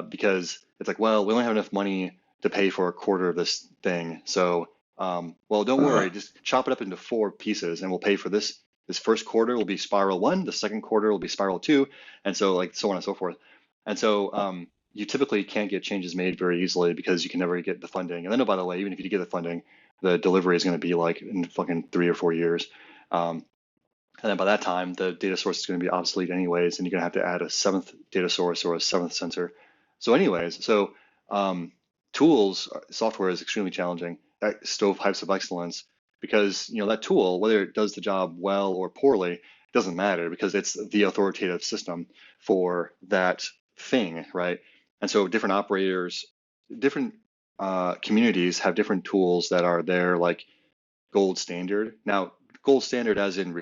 [SPEAKER 1] because it's like, well, we only have enough money to pay for a quarter of this thing, so well, don't
[SPEAKER 2] Uh,
[SPEAKER 1] worry, just chop it up into 4 pieces and we'll pay for this first quarter will be spiral one, the second quarter will be spiral two, and so like so on and so forth. And so you typically can't get changes made very easily because you can never get the funding. And then, oh, by the way, even if you do get the funding, the delivery is going to be like in fucking 3 or 4 years. Um, and then by that time, the data source is going to be obsolete anyways, and you're going to have to add a 7th data source or a 7th sensor. So anyways, so software is extremely challenging. Stovepipes of excellence, because that tool, whether it does the job well or poorly, doesn't matter because it's the authoritative system for that thing, right? And so different operators, different communities have different tools that are their like gold standard. Now, gold standard as in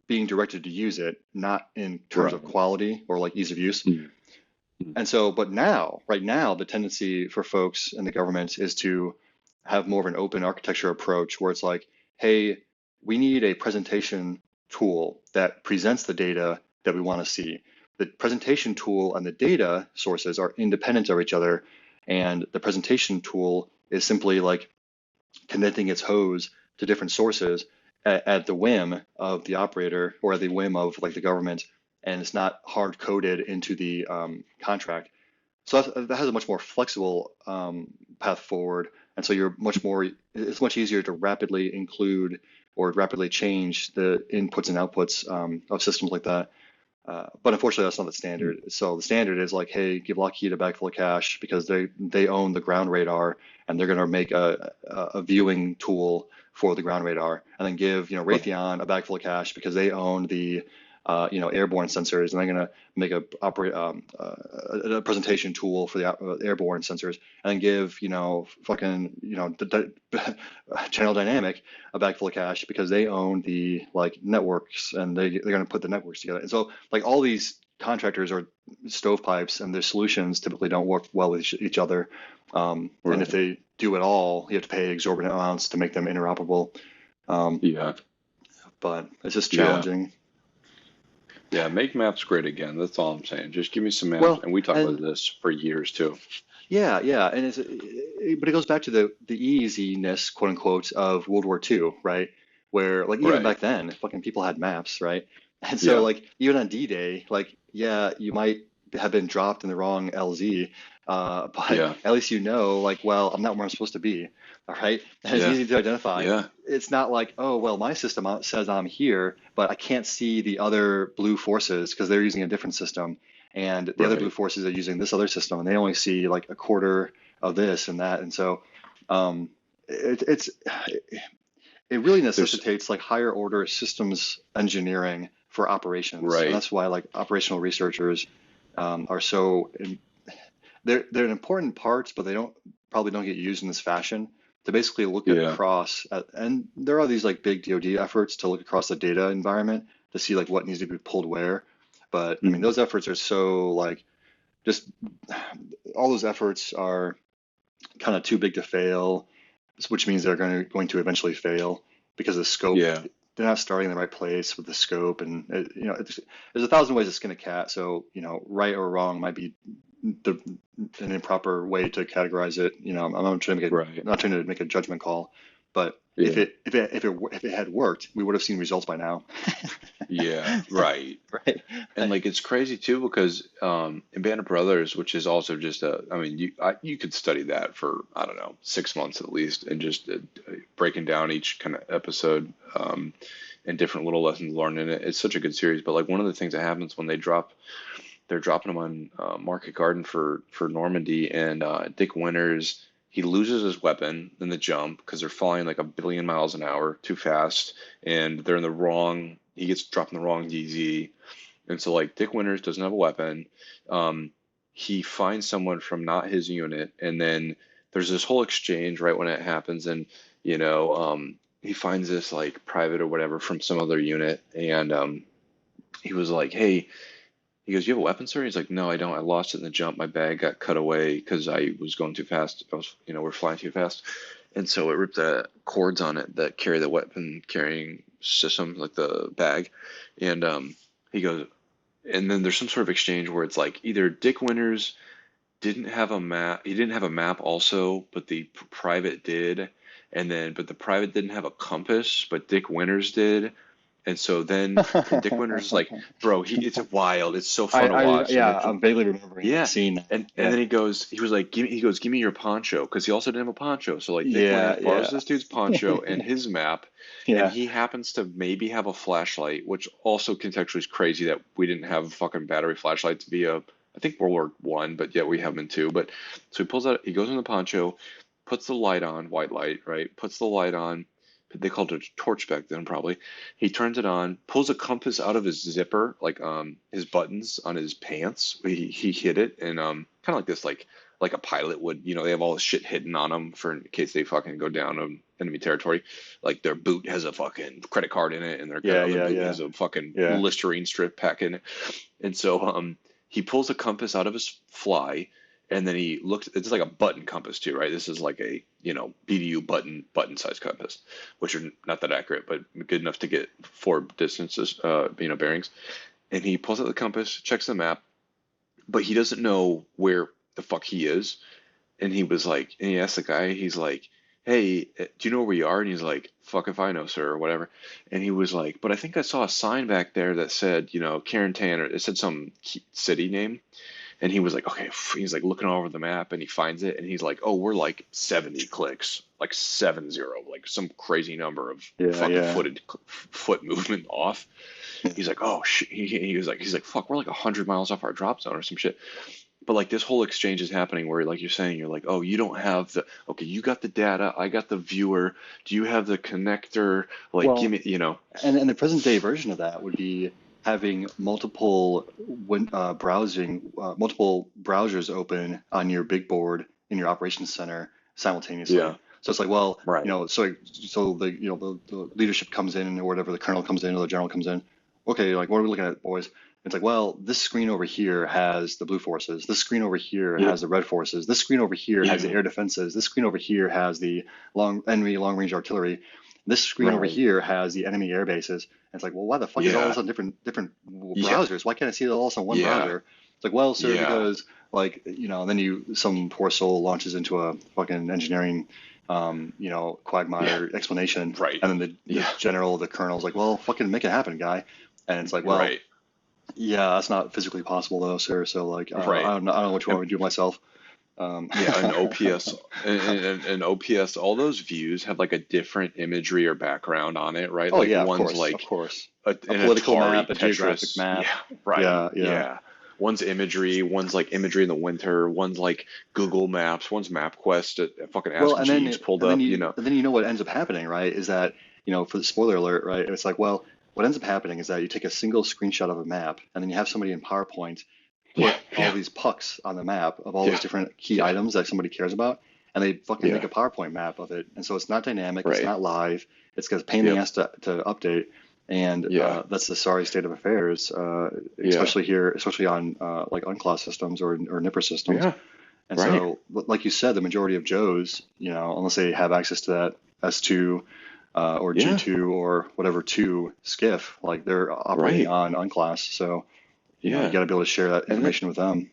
[SPEAKER 1] being directed to use it, not in terms
[SPEAKER 2] right.
[SPEAKER 1] of quality or like ease of use.
[SPEAKER 2] Mm. Mm.
[SPEAKER 1] And so, but now, right now, the tendency for folks in the government is to have more of an open architecture approach where it's like, hey, we need a presentation tool that presents the data that we want to see. The presentation tool and the data sources are independent of each other. And the presentation tool is simply like connecting its hose to different sources at the whim of the operator or at the whim of like the government, and it's not hard coded into the contract. So that has a much more flexible path forward, and so it's much easier to rapidly include or rapidly change the inputs and outputs of systems like that. But unfortunately, that's not the
[SPEAKER 2] Mm.
[SPEAKER 1] standard. So the standard is like, hey, give Lockheed a bag full of cash because they own the ground radar and they're going to make a viewing tool for the ground radar, and then give
[SPEAKER 2] Right.
[SPEAKER 1] Raytheon a bag full of cash because they own the airborne sensors, and they're going to make a presentation tool for the airborne sensors, and then give fucking General Dynamic a bag full of cash because they own the like networks and they're going to put the networks together. And so like all these contractors are stovepipes and their solutions typically don't work well with each other. And if
[SPEAKER 2] Right.
[SPEAKER 1] they do at all, you have to pay exorbitant amounts to make them interoperable. Um,
[SPEAKER 2] Yeah.
[SPEAKER 1] but it's just
[SPEAKER 2] Yeah.
[SPEAKER 1] challenging.
[SPEAKER 2] Yeah. Make maps great again. That's all I'm saying. Just give me some maps.
[SPEAKER 1] Well,
[SPEAKER 2] And we talk about
[SPEAKER 1] and
[SPEAKER 2] this for years too.
[SPEAKER 1] yeah, and but it goes back to the easiness, quote unquote, of World War II, right? Where like even
[SPEAKER 2] Right.
[SPEAKER 1] back then, fucking people had maps, right? And so
[SPEAKER 2] Yeah.
[SPEAKER 1] like even on D-Day, like yeah, you might have been dropped in the wrong LZ, but
[SPEAKER 2] Yeah.
[SPEAKER 1] at least like well, I'm not where I'm supposed to be, all right? And it's
[SPEAKER 2] Yeah.
[SPEAKER 1] easy to identify.
[SPEAKER 2] Yeah.
[SPEAKER 1] It's not like, oh well, my system says I'm here, but I can't see the other blue forces because they're using a different system, and the other blue
[SPEAKER 2] Right.
[SPEAKER 1] forces are using this other system, and they only see like a quarter of this and that. And so, um, it's it really
[SPEAKER 2] There's
[SPEAKER 1] necessitates like higher order systems engineering for operations, and
[SPEAKER 2] right.
[SPEAKER 1] that's why like operational researchers are so they're an important part, but they don't get used in this fashion to basically look
[SPEAKER 2] Yeah.
[SPEAKER 1] across and there are these like big DoD efforts to look across the data environment to see like what needs to be pulled where, but I mean
[SPEAKER 2] Mhm.
[SPEAKER 1] those efforts are so like just all those efforts are kind of too big to fail, which means they're going to eventually fail because the scope,
[SPEAKER 2] Yeah.
[SPEAKER 1] they're not starting in the right place with the scope, and there's a thousand ways to skin a cat. So right or wrong might be the an improper way to categorize it. I'm
[SPEAKER 2] Right.
[SPEAKER 1] not trying to make a judgment call, but if
[SPEAKER 2] Yeah.
[SPEAKER 1] it had worked, we would have seen results by now.
[SPEAKER 2] Yeah. Right.
[SPEAKER 1] Right.
[SPEAKER 2] And like it's crazy too because in Band of Brothers, which is also just I mean, you could study that for I don't know 6 months at least, and just breaking down each kind of episode and different little lessons learned in it. It's such a good series. But like one of the things that happens when they're dropping them on Market Garden for Normandy, and Dick Winters he loses his weapon in the jump because they're flying like a billion miles an hour too fast, and they're in the wrong. He gets dropped in the wrong DZ, and so like Dick Winters doesn't have a weapon. Um, he finds someone from not his unit, and then there's this whole exchange right when it happens, and he finds this like private or whatever from some other unit, and he was like, "Hey," he goes, "You have a weapon, sir?" He's like, "No, I don't. I lost it in the jump. My bag got cut away because I was going too fast. We're flying too fast, and so it ripped the cords on it that carry the weapon carrying system, like the bag." And he goes, and then there's some sort of exchange where it's like either Dick Winters didn't have a map, he didn't have a map also, but the private did, and then but the private didn't have a compass, but Dick Winters did, and so then Dick Winters is like, bro, it's wild, it's so fun to watch, and
[SPEAKER 1] Yeah,
[SPEAKER 2] it's
[SPEAKER 1] I'm vaguely remembering
[SPEAKER 2] yeah.
[SPEAKER 1] seeing that.
[SPEAKER 2] And
[SPEAKER 1] Yeah,
[SPEAKER 2] then he was like, give me your poncho, because he also didn't have a poncho. So like Dick
[SPEAKER 1] yeah,
[SPEAKER 2] Winters borrows
[SPEAKER 1] yeah,
[SPEAKER 2] this dude's poncho and his map, and
[SPEAKER 1] yeah.
[SPEAKER 2] he happens to maybe have a flashlight, which also contextually is crazy that we didn't have a fucking battery flashlights via I think World War I, but yet we have them in two. But so he pulls out, he goes in the poncho, puts the light on, white light, right? Puts the light on. They called it a torch back then, probably. He turns it on, pulls a compass out of his zipper, like his buttons on his pants. He hid it, and kind of like this, like a pilot would. They have all this shit hidden on them for in case they fucking go down enemy territory. Like their boot has a fucking credit card in it, and their
[SPEAKER 1] Yeah,
[SPEAKER 2] other
[SPEAKER 1] yeah,
[SPEAKER 2] boot
[SPEAKER 1] yeah,
[SPEAKER 2] has a fucking
[SPEAKER 1] yeah.
[SPEAKER 2] Listerine strip pack in it. And so he pulls a compass out of his fly, and then he looks. It's like a button compass too, right? This is like a BDU button size compass, which are not that accurate, but good enough to get four distances, bearings. And he pulls out the compass, checks the map, but he doesn't know where the fuck he is. And he was like, and he asked the guy, he's like, "Hey, do you know where we are?" And he's like, "Fuck if I know, sir," or whatever. And he was like, "But I think I saw a sign back there that said, Karen Tanner. It said some city name." And he was like, "Okay." He's like looking all over the map, and he finds it, and he's like, "Oh, we're like 70 clicks, like 70, like some crazy number of
[SPEAKER 1] Yeah,
[SPEAKER 2] fucking
[SPEAKER 1] yeah,
[SPEAKER 2] foot movement off."
[SPEAKER 1] yeah.
[SPEAKER 2] He's like, "Oh shit." He's like, "Fuck, we're like 100 miles off our drop zone or some shit." But like this whole exchange is happening where like you're saying you're like, oh, you don't have okay, you got the data, I got the viewer, do you have the connector, like give
[SPEAKER 1] Well,
[SPEAKER 2] me.
[SPEAKER 1] and the present day version of that would be having multiple browsers open on your big board in your operations center simultaneously.
[SPEAKER 2] Yeah.
[SPEAKER 1] So it's like, well,
[SPEAKER 2] Right.
[SPEAKER 1] so the leadership comes in or whatever, the colonel comes in or the general comes in. Okay, like what are we looking at, boys? It's like, well, this screen over here has the blue forces. This screen over here
[SPEAKER 2] Yeah.
[SPEAKER 1] has the red forces. This screen over here has the
[SPEAKER 2] Yeah.
[SPEAKER 1] air defenses. This screen over here has the enemy long range artillery. This screen over
[SPEAKER 2] Right.
[SPEAKER 1] here has the enemy air bases. And it's like, well, why the fuck is all
[SPEAKER 2] Yeah.
[SPEAKER 1] this on different
[SPEAKER 2] Yeah.
[SPEAKER 1] browsers? Why can't I see it all on one
[SPEAKER 2] Yeah.
[SPEAKER 1] browser? It's like, well, sir,
[SPEAKER 2] Yeah.
[SPEAKER 1] because like then some poor soul launches into a fucking engineering,
[SPEAKER 2] Yeah.
[SPEAKER 1] quagmire explanation,
[SPEAKER 2] Right.
[SPEAKER 1] and then the
[SPEAKER 2] Yeah.
[SPEAKER 1] general, the colonel's like, well, fucking make it happen, guy. And it's like, well,
[SPEAKER 2] Right.
[SPEAKER 1] yeah, that's not physically possible though, sir. So like,
[SPEAKER 2] Right.
[SPEAKER 1] I don't know what you
[SPEAKER 2] And,
[SPEAKER 1] want me to do myself.
[SPEAKER 2] yeah, an OPS and OPS, all those views have like a different imagery or background on it, right?
[SPEAKER 1] Oh
[SPEAKER 2] Like
[SPEAKER 1] yeah,
[SPEAKER 2] one's
[SPEAKER 1] of
[SPEAKER 2] like
[SPEAKER 1] course. A
[SPEAKER 2] an
[SPEAKER 1] political
[SPEAKER 2] Atari
[SPEAKER 1] map, a geographic
[SPEAKER 2] Tetris.
[SPEAKER 1] map.
[SPEAKER 2] Yeah, right.
[SPEAKER 1] Yeah, yeah.
[SPEAKER 2] Yeah. one's imagery, one's like imagery in the winter, one's like Google Maps, one's MapQuest at fucking
[SPEAKER 1] Well,
[SPEAKER 2] Ask Jeeves pulled up, you know.
[SPEAKER 1] and then you know what ends up happening, right? Is that, for the spoiler alert, right? It's like, well, what ends up happening is that you take a single screenshot of a map, and then you have somebody in PowerPoint
[SPEAKER 2] Yeah,
[SPEAKER 1] put all
[SPEAKER 2] yeah,
[SPEAKER 1] these pucks on the map of all those
[SPEAKER 2] yeah,
[SPEAKER 1] different key
[SPEAKER 2] yeah,
[SPEAKER 1] items that somebody cares about, and they fucking make
[SPEAKER 2] yeah.
[SPEAKER 1] a PowerPoint map of it. And so it's not dynamic, it's
[SPEAKER 2] Right.
[SPEAKER 1] not live, it's got a pain in the
[SPEAKER 2] Yep.
[SPEAKER 1] ass to update. And
[SPEAKER 2] Yeah.
[SPEAKER 1] that's the sorry state of affairs,
[SPEAKER 2] Yeah.
[SPEAKER 1] especially here, especially on like unclass systems or NIPR systems.
[SPEAKER 2] Yeah.
[SPEAKER 1] And
[SPEAKER 2] Right.
[SPEAKER 1] so, like you said, the majority of Joes, unless they have access to that S2 or
[SPEAKER 2] Yeah.
[SPEAKER 1] G2 or whatever 2 skiff, like they're operating
[SPEAKER 2] Right.
[SPEAKER 1] on unclass. So, you
[SPEAKER 2] Yeah.
[SPEAKER 1] got to be able to share that
[SPEAKER 2] And that,
[SPEAKER 1] information with them.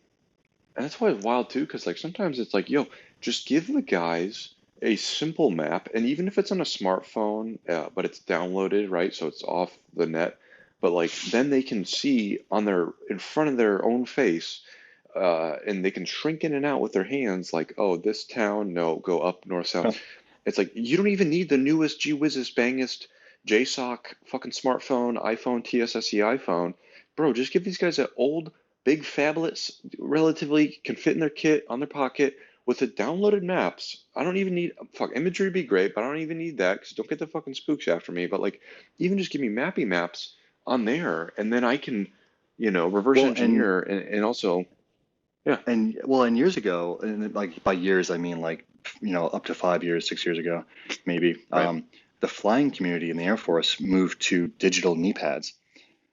[SPEAKER 2] and that's why it's wild too, because like sometimes it's like, yo, just give the guys a simple map, and even if it's on a smartphone, but it's downloaded, right? So it's off the net, but like then they can see on their in front of their own face, and they can shrink in and out with their hands, like, oh, this town, no, go up north south. It's like you don't even need the newest gee whizzes bangest JSOC fucking smartphone, iPhone, TSSE iPhone. Bro, just give these guys an old, big phablets, relatively can fit in their kit, on their pocket, with the downloaded maps. I don't even need, fuck, imagery would be great, but I don't even need that because don't get the fucking spooks after me. But like, even just give me mappy maps on there, and then I can, reverse
[SPEAKER 1] Well, and
[SPEAKER 2] engineer and also, yeah,
[SPEAKER 1] and years ago, and like by years I mean like up to 5 years, 6 years ago, maybe.
[SPEAKER 2] right,
[SPEAKER 1] The flying community in the Air Force moved to digital knee pads.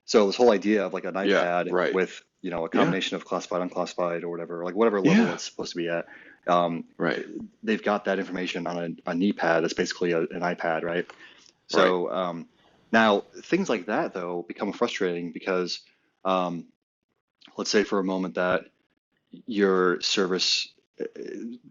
[SPEAKER 1] So this whole idea of like an
[SPEAKER 2] yeah,
[SPEAKER 1] iPad
[SPEAKER 2] right,
[SPEAKER 1] with a
[SPEAKER 2] yeah,
[SPEAKER 1] combination of classified, unclassified, or whatever, like whatever level
[SPEAKER 2] yeah,
[SPEAKER 1] it's supposed to be at, um,
[SPEAKER 2] right,
[SPEAKER 1] they've got that information on a knee pad that's basically an iPad, right?
[SPEAKER 2] right,
[SPEAKER 1] So now things like that though become frustrating because um, let's say for a moment that your service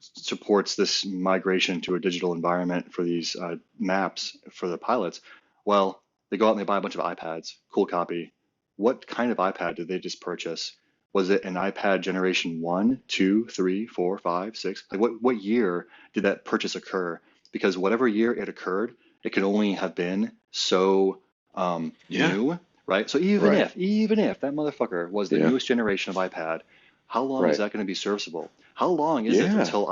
[SPEAKER 1] supports this migration to a digital environment for these maps for the pilots. Well, they go out and they buy a bunch of iPads, cool copy. What kind of iPad did they just purchase? Was it an iPad generation one, two, three, four, five, six? Like what year did that purchase occur? Because whatever year it occurred, it could only have been so
[SPEAKER 2] yeah,
[SPEAKER 1] new, right? So
[SPEAKER 2] right,
[SPEAKER 1] even if that motherfucker was the
[SPEAKER 2] yeah,
[SPEAKER 1] newest generation of iPad, how long is
[SPEAKER 2] right,
[SPEAKER 1] that going to be serviceable? How long is it
[SPEAKER 2] yeah,
[SPEAKER 1] until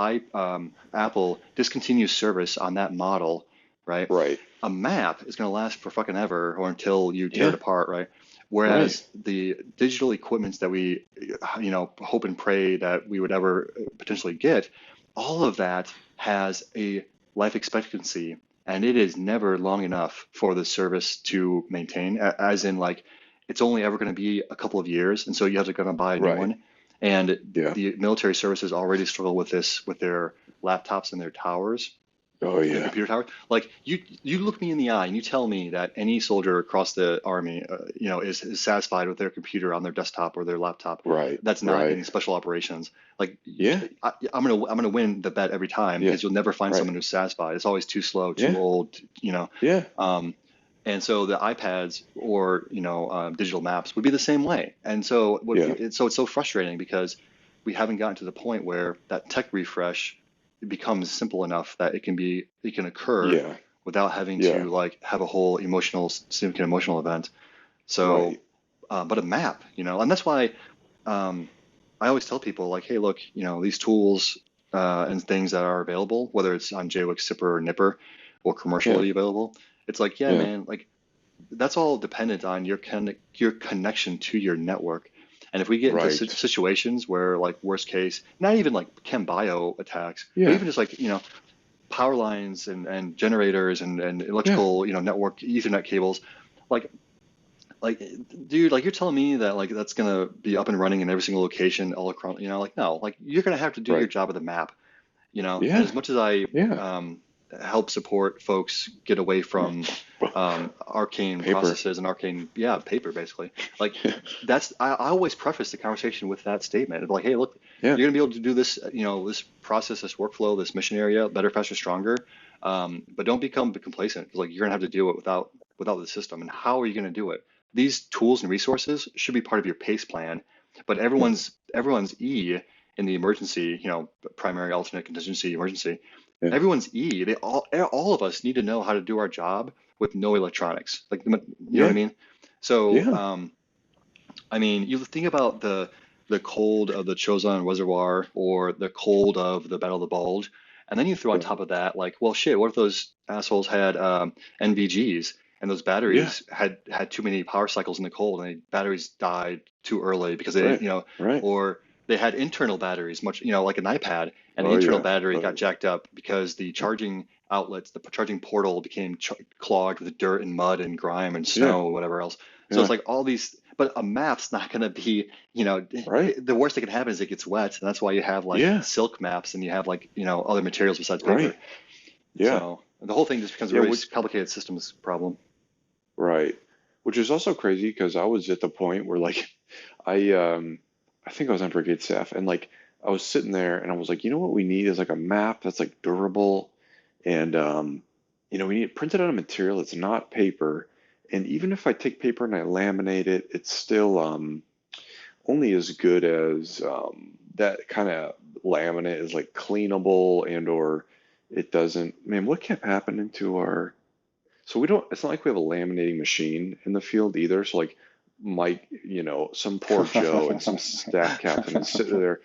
[SPEAKER 1] Apple discontinues service on that model, right?
[SPEAKER 2] right,
[SPEAKER 1] A map is going to last for fucking ever or until you tear it
[SPEAKER 2] yeah,
[SPEAKER 1] apart, right?
[SPEAKER 2] right,
[SPEAKER 1] Whereas the digital equipments that we, hope and pray that we would ever potentially get, all of that has a life expectancy, and it is never long enough for the service to maintain. As in, like, it's only ever going to be a couple of years, and so you have to go and buy a new
[SPEAKER 2] right,
[SPEAKER 1] one. And
[SPEAKER 2] yeah,
[SPEAKER 1] the military services already struggle with this with their laptops and their towers,
[SPEAKER 2] oh
[SPEAKER 1] their
[SPEAKER 2] yeah,
[SPEAKER 1] computer towers. Like you look me in the eye and you tell me that any soldier across the army, is satisfied with their computer on their desktop or their laptop.
[SPEAKER 2] right,
[SPEAKER 1] That's not
[SPEAKER 2] right,
[SPEAKER 1] in special operations. Like
[SPEAKER 2] yeah,
[SPEAKER 1] I'm gonna win the bet every time
[SPEAKER 2] yeah,
[SPEAKER 1] because you'll never find
[SPEAKER 2] right,
[SPEAKER 1] someone who's satisfied. It's always too slow, too
[SPEAKER 2] yeah,
[SPEAKER 1] old, you know.
[SPEAKER 2] yeah,
[SPEAKER 1] Um, and so the iPads or digital maps would be the same way. And so
[SPEAKER 2] yeah,
[SPEAKER 1] it's so frustrating because we haven't gotten to the point where that tech refresh becomes simple enough that it can occur
[SPEAKER 2] yeah,
[SPEAKER 1] without having
[SPEAKER 2] yeah,
[SPEAKER 1] to like have a whole significant emotional event. So,
[SPEAKER 2] right,
[SPEAKER 1] but a map, and that's why um, I always tell people like, hey, look, these tools and things that are available, whether it's on JWIC, SIPR, or NIPR, or
[SPEAKER 2] yeah,
[SPEAKER 1] commercially available, it's like, yeah,
[SPEAKER 2] yeah,
[SPEAKER 1] man, like that's all dependent on your connection to your network. And if we get into
[SPEAKER 2] right,
[SPEAKER 1] situations where, like, worst case, not even like chem bio attacks, but
[SPEAKER 2] yeah,
[SPEAKER 1] even just like power lines and generators and
[SPEAKER 2] yeah,
[SPEAKER 1] electrical network Ethernet cables, like like dude, like you're telling me that like that's gonna be up and running in every single location all across, like no, like you're gonna have to do your
[SPEAKER 2] right,
[SPEAKER 1] job of the map, and
[SPEAKER 2] yeah,
[SPEAKER 1] as much as I
[SPEAKER 2] yeah,
[SPEAKER 1] um, help support folks get away from arcane
[SPEAKER 2] paper,
[SPEAKER 1] processes and arcane, yeah, paper basically, like I always preface the conversation with that statement of like, hey, look,
[SPEAKER 2] yeah,
[SPEAKER 1] you're gonna be able to do this, this process, this workflow, this mission area better, faster, stronger, but don't become complacent because like you're gonna have to do it without the system. And how are you gonna do it? These tools and resources should be part of your PACE plan, but
[SPEAKER 2] yeah,
[SPEAKER 1] everyone's in the emergency, primary, alternate, contingency, emergency.
[SPEAKER 2] yeah,
[SPEAKER 1] Everyone's E. They all of us need to know how to do our job with no electronics. Like, you know what I
[SPEAKER 2] yeah,
[SPEAKER 1] mean? So,
[SPEAKER 2] yeah,
[SPEAKER 1] I mean, you think about the cold of the Chosin Reservoir or the cold of the Battle of the Bulge. And then you throw on top
[SPEAKER 2] Right.
[SPEAKER 1] of that, like, well, shit, what if those assholes had NVGs and those
[SPEAKER 2] Yeah.
[SPEAKER 1] batteries had too many power cycles in the cold and the batteries died too early because they,
[SPEAKER 2] Right. Right.
[SPEAKER 1] or they had internal batteries, much, like an iPad, and the
[SPEAKER 2] Oh
[SPEAKER 1] internal
[SPEAKER 2] yeah.
[SPEAKER 1] battery
[SPEAKER 2] Oh
[SPEAKER 1] got jacked up because the charging outlets, the charging portal became clogged with dirt and mud and grime and
[SPEAKER 2] yeah.
[SPEAKER 1] snow or whatever else. So it's
[SPEAKER 2] Yeah.
[SPEAKER 1] like all these, but a map's not going to be,
[SPEAKER 2] Right.
[SPEAKER 1] the worst that can happen is it gets wet, and that's why you have like
[SPEAKER 2] Yeah.
[SPEAKER 1] silk maps and you have like, other materials besides paper.
[SPEAKER 2] Right. Yeah.
[SPEAKER 1] So the whole thing just becomes a
[SPEAKER 2] Yeah.
[SPEAKER 1] really
[SPEAKER 2] Which
[SPEAKER 1] complicated systems problem.
[SPEAKER 2] right. Which is also crazy because I was at the point where like I I think I was on brigade staff and like I was sitting there and I was like, you know what we need is like a map that's like durable and we need it printed on a material that's not paper. And even if I take paper and I laminate it, it's still only as good as that kind of laminate is like cleanable and or it doesn't. Man, what kept happening to our so we don't, it's not like we have a laminating machine in the field either. So like Mike, some poor Joe and some staff captain is sitting there.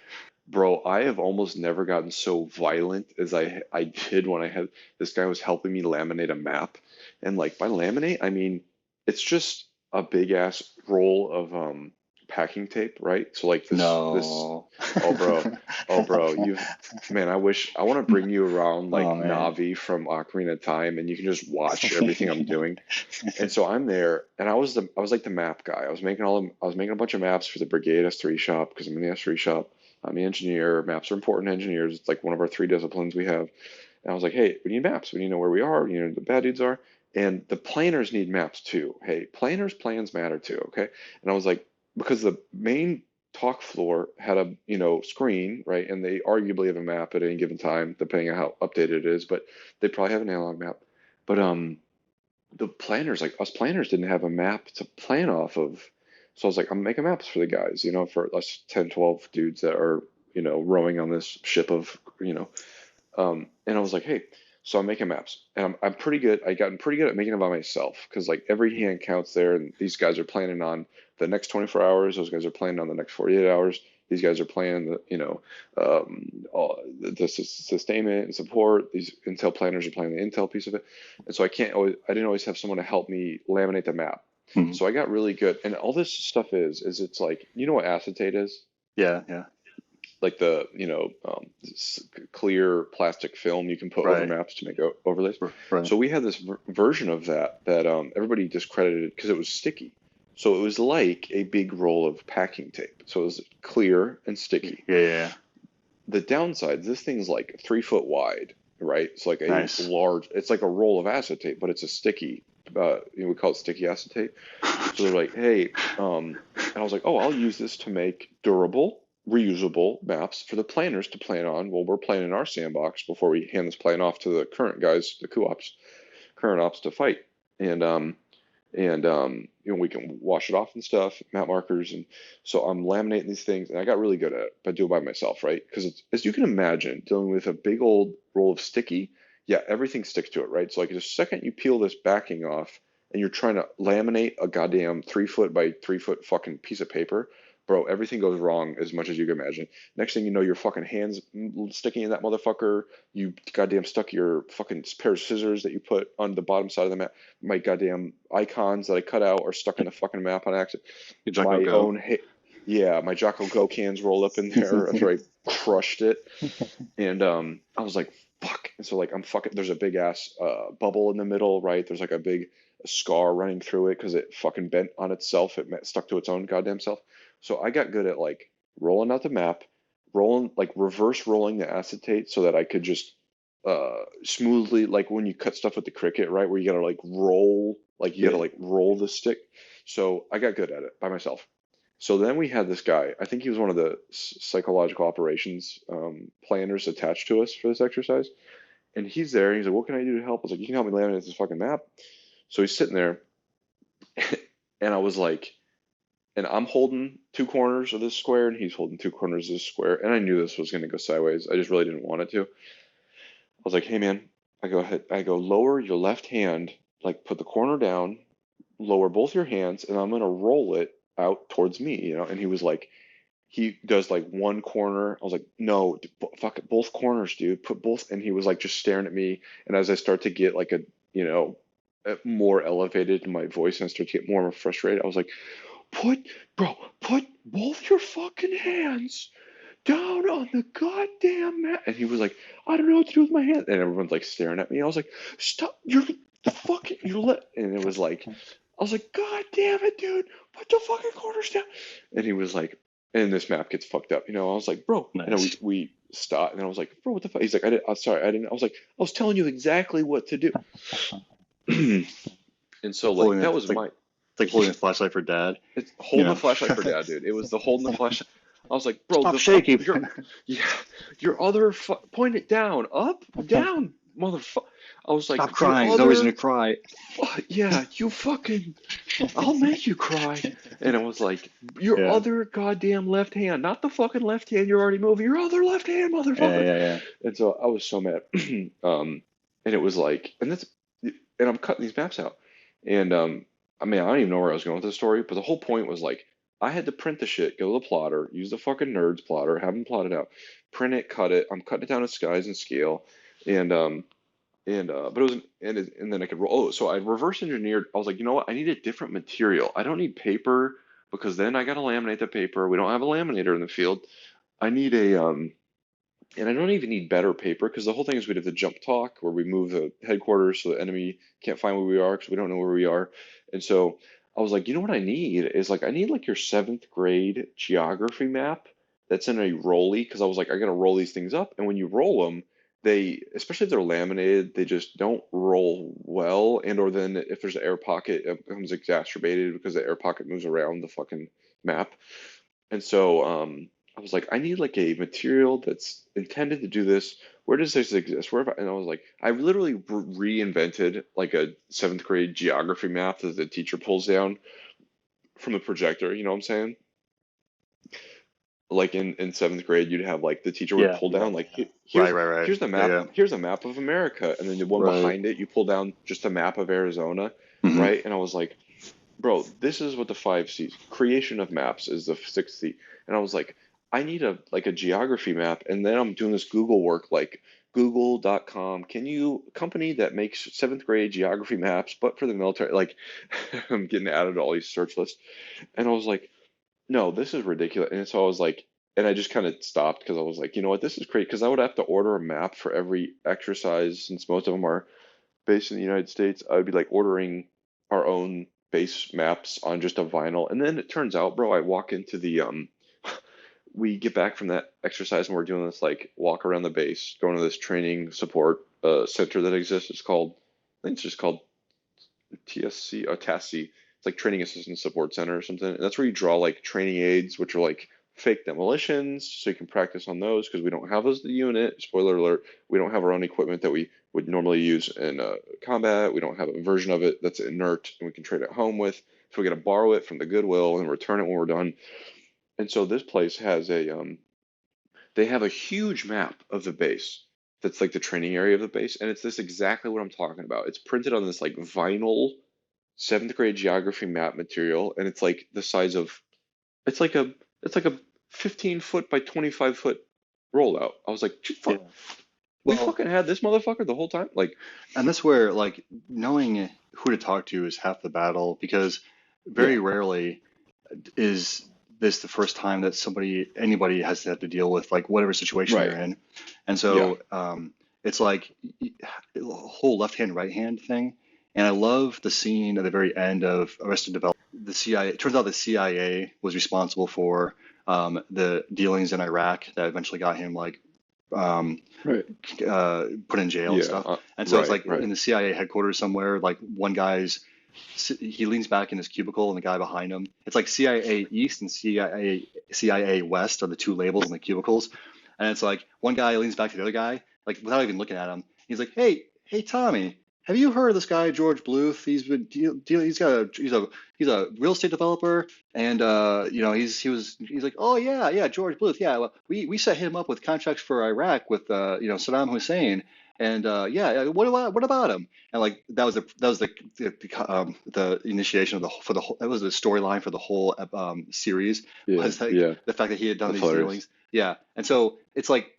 [SPEAKER 2] Bro, I have almost never gotten so violent as I did when I had this guy was helping me laminate a map. And like by laminate, I mean it's just a big ass roll of packing tape, right? So like this
[SPEAKER 1] No.
[SPEAKER 2] oh bro, oh bro, you've man, I want to bring you around
[SPEAKER 1] Oh
[SPEAKER 2] like
[SPEAKER 1] man.
[SPEAKER 2] Navi from Ocarina of Time and you can just watch everything I'm doing. And so I'm there, and I was like the map guy. I was making a bunch of maps for the Brigade S3 shop because I'm in the S3 shop. I'm the engineer. Maps are important to engineers. It's like one of our three disciplines we have. And I was like, hey, we need maps. We need to know where we are. We need to know where the bad dudes are. And the planners need maps too. Hey, plans matter too. Okay. And I was like, because the main talk floor had a screen, right? And they arguably have a map at any given time, depending on how updated it is. But they probably have an analog map. But the planners, like us planners, didn't have a map to plan off of. So I was like, I'm making maps for the guys, for us 10, 12 dudes that are, rowing on this ship of, and I was like, hey, so I'm making maps and I'm pretty good. I gotten pretty good at making them by myself because like every hand counts there. And these guys are planning on the next 24 hours. Those guys are planning on the next 48 hours. These guys are planning the sustainment and support. These Intel planners are planning the Intel piece of it. And so I didn't always have someone to help me laminate the map.
[SPEAKER 1] Mhm.
[SPEAKER 2] So I got really good. And all this stuff is it's like, you know what acetate is?
[SPEAKER 1] Yeah, yeah.
[SPEAKER 2] Like the clear plastic film you can put over
[SPEAKER 1] Right.
[SPEAKER 2] maps to make overlays.
[SPEAKER 1] Right.
[SPEAKER 2] So we had this version of that everybody discredited because it was sticky. So it was like a big roll of packing tape. So it was clear and sticky.
[SPEAKER 1] Yeah, yeah.
[SPEAKER 2] The downside, this thing's like 3 foot wide, right? It's like a
[SPEAKER 1] Nice.
[SPEAKER 2] large. It's like a roll of acetate, but it's a sticky. We call it sticky acetate. So they're like, hey, and I was like, oh, I'll use this to make durable, reusable maps for the planners to plan on while we're playing in our sandbox before we hand this plan off to the current guys, the current ops to fight. And we can wash it off and stuff, map markers, and so I'm laminating these things, and I got really good at it, but I do it by myself, right? Because as you can imagine, dealing with a big old roll of sticky, yeah, everything sticks to it, right? So like the second you peel this backing off, and you're trying to laminate a goddamn 3 foot by 3 foot fucking piece of paper, bro, everything goes wrong as much as you can imagine. Next thing you know, your fucking hands sticking in that motherfucker. You goddamn stuck your fucking pair of scissors that you put on the bottom side of the map. My goddamn icons that I cut out are stuck in the fucking map on accident.
[SPEAKER 1] Good Jocko
[SPEAKER 2] My
[SPEAKER 1] Go.
[SPEAKER 2] own, yeah, my Jocko Go cans rolled up in there after I crushed it, and I was like, fuck. And so like I'm fucking. There's a big ass bubble in the middle, right? There's like a big scar running through it because it fucking bent on itself. It stuck to its own goddamn self. So I got good at like rolling out the map, rolling like reverse rolling the acetate so that I could just smoothly like when you cut stuff with the cricket, right? Where you gotta like roll, like you gotta
[SPEAKER 1] Yeah.
[SPEAKER 2] like roll the stick. So I got good at it by myself. So then we had this guy. I think he was one of the psychological operations planners attached to us for this exercise. And he's there. And he's like, "What can I do to help?" I was like, "You can help me laminate this fucking map." So he's sitting there, and I was like, and I'm holding two corners of this square, and he's holding two corners of this square. And I knew this was going to go sideways. I just really didn't want it to. I was like, "Hey man," I go ahead. I go lower your left hand, like put the corner down, lower both your hands, and I'm gonna roll it out towards me. And he was like, he does like one corner. I was like, no, fuck it, both corners, dude. Put both. And he was like just staring at me. And as I start to get like you know, more elevated in my voice and I start to get more and more frustrated, I was like, put both your fucking hands down on the goddamn mat. And he was like, I don't know what to do with my hand. And everyone's like staring at me. I was like, stop, and it was like, I was like, God damn it, dude, put the fucking corners down. And he was like, and this map gets fucked up. I was like, bro,
[SPEAKER 1] Nice.
[SPEAKER 2] we stopped. And I was like, bro, what the fuck? He's like, I'm sorry, I didn't. I was like, I was telling you exactly what to do. And so like,
[SPEAKER 1] Holding
[SPEAKER 2] that
[SPEAKER 1] it,
[SPEAKER 2] was my,
[SPEAKER 1] it's like holding a flashlight for dad.
[SPEAKER 2] it's
[SPEAKER 1] You
[SPEAKER 2] holding the
[SPEAKER 1] know.
[SPEAKER 2] flashlight for dad, dude. It was the holding the flashlight. I was like, bro,
[SPEAKER 1] Stop shaking.
[SPEAKER 2] yeah, your other, point it down, up, down, motherfucker. I was like,
[SPEAKER 1] Stop
[SPEAKER 2] your
[SPEAKER 1] crying. There's no reason to
[SPEAKER 2] other,
[SPEAKER 1] cry.
[SPEAKER 2] yeah, you fucking, I'll make you cry. And it was like, your
[SPEAKER 1] Yeah.
[SPEAKER 2] other goddamn left hand, not the fucking left hand you're already moving, your other left hand,
[SPEAKER 1] Yeah.
[SPEAKER 2] motherfucker.
[SPEAKER 1] Yeah. Yeah.
[SPEAKER 2] And so I was so mad. And it was like, and I'm cutting these maps out. And I mean, I don't even know where I was going with this story, but the whole point was like, I had to print the shit, go to the plotter, use the fucking nerds plotter, have them plot it out, print it, cut it. I'm cutting it down to size and scale, and but it was and then I could roll. Oh, so I reverse engineered. I was like, you know what? I need a different material. I don't need paper because then I got to laminate the paper. We don't have a laminator in the field. I need a and I don't even need better paper because the whole thing is we did the jump talk where we move the headquarters so the enemy can't find where we are because we don't know where we are. And so I was like, you know what I need is like I need like your seventh grade geography map that's in a rolly because I was like, I gotta roll these things up. And when you roll them, they, especially if they're laminated, they just don't roll well. And or then if there's an air pocket, it becomes exacerbated because the air pocket moves around the fucking map. And so I was like, I need like a material that's intended to do this. Where does this exist? And I was like, I literally reinvented like a seventh grade geography map that the teacher pulls down from the projector. You know what I'm saying? Like in seventh grade, you'd have like the teacher would
[SPEAKER 1] Yeah.
[SPEAKER 2] pull
[SPEAKER 1] Yeah.
[SPEAKER 2] down like
[SPEAKER 1] Right. Right. Right. Yeah. Yeah.
[SPEAKER 2] here's a map of America, and then the one
[SPEAKER 1] Right.
[SPEAKER 2] behind it, you pull down just a map of Arizona,
[SPEAKER 1] Hmm.
[SPEAKER 2] right? And I was like, bro, this is what the five C's. Creation of maps is the sixth C. And I was like, I need a like a geography map. And then I'm doing this Google work like google.com. Can you company that makes seventh grade geography maps, but for the military? Like I'm getting added to all these search lists. And I was like, no, this is ridiculous. And so I was like, and I just kind of stopped because I was like, you know what, this is crazy. Because I would have to order a map for every exercise since most of them are based in the United States. I would be like ordering our own base maps on just a vinyl. And then it turns out, bro, I walk into the we get back from that exercise and we're doing this like walk around the base, going to this training support center that exists. It's called, I think it's just called TSC or TASC. It's like Training Assistant Support Center or something. And that's where you draw like training aids, which are like fake demolitions, so you can practice on those because we don't have those in the unit. Spoiler alert: we don't have our own equipment that we would normally use in combat. We don't have a version of it that's inert and we can trade at home with. So we got to borrow it from the Goodwill and return it when we're done. And so this place has they have a huge map of the base that's like the training area of the base, and it's this exactly what I'm talking about. It's printed on this like vinyl seventh grade geography map material, and it's like the size of it's like a it's like a 15-foot by 25-foot rollout. I was like,
[SPEAKER 1] Yeah.
[SPEAKER 2] we
[SPEAKER 1] Well,
[SPEAKER 2] fucking had this motherfucker the whole time. Like,
[SPEAKER 1] and that's where like knowing who to talk to is half the battle because
[SPEAKER 2] yeah,
[SPEAKER 1] very rarely is this the first time that anybody has to have to deal with like whatever situation
[SPEAKER 2] right,
[SPEAKER 1] they're in. And
[SPEAKER 2] yeah,
[SPEAKER 1] so it's like a whole left hand, right hand thing. And I love the scene at the very end of Arrested Development. The CIA, it turns out the CIA was responsible for the dealings in Iraq that eventually got him like um,
[SPEAKER 2] right,
[SPEAKER 1] put in jail and
[SPEAKER 2] yeah,
[SPEAKER 1] stuff. And so it's
[SPEAKER 2] right,
[SPEAKER 1] like
[SPEAKER 2] right,
[SPEAKER 1] in the CIA headquarters somewhere, like one guy's he leans back in his cubicle and the guy behind him. It's like CIA East and CIA West are the two labels in the cubicles. And it's like one guy leans back to the other guy, like without even looking at him. He's like, hey, Tommy, have you heard of this guy George Bluth? He's been dealing. He's a real estate developer, and he's like, oh yeah, George Bluth. Yeah, well, we set him up with contracts for Iraq with Saddam Hussein, And yeah, what about him? And like that was the initiation of the whole, that was the storyline for the whole series,
[SPEAKER 2] Yeah,
[SPEAKER 1] was like
[SPEAKER 2] yeah.
[SPEAKER 1] the fact that he had done
[SPEAKER 2] That's
[SPEAKER 1] these
[SPEAKER 2] hilarious.
[SPEAKER 1] dealings. Yeah, and so it's like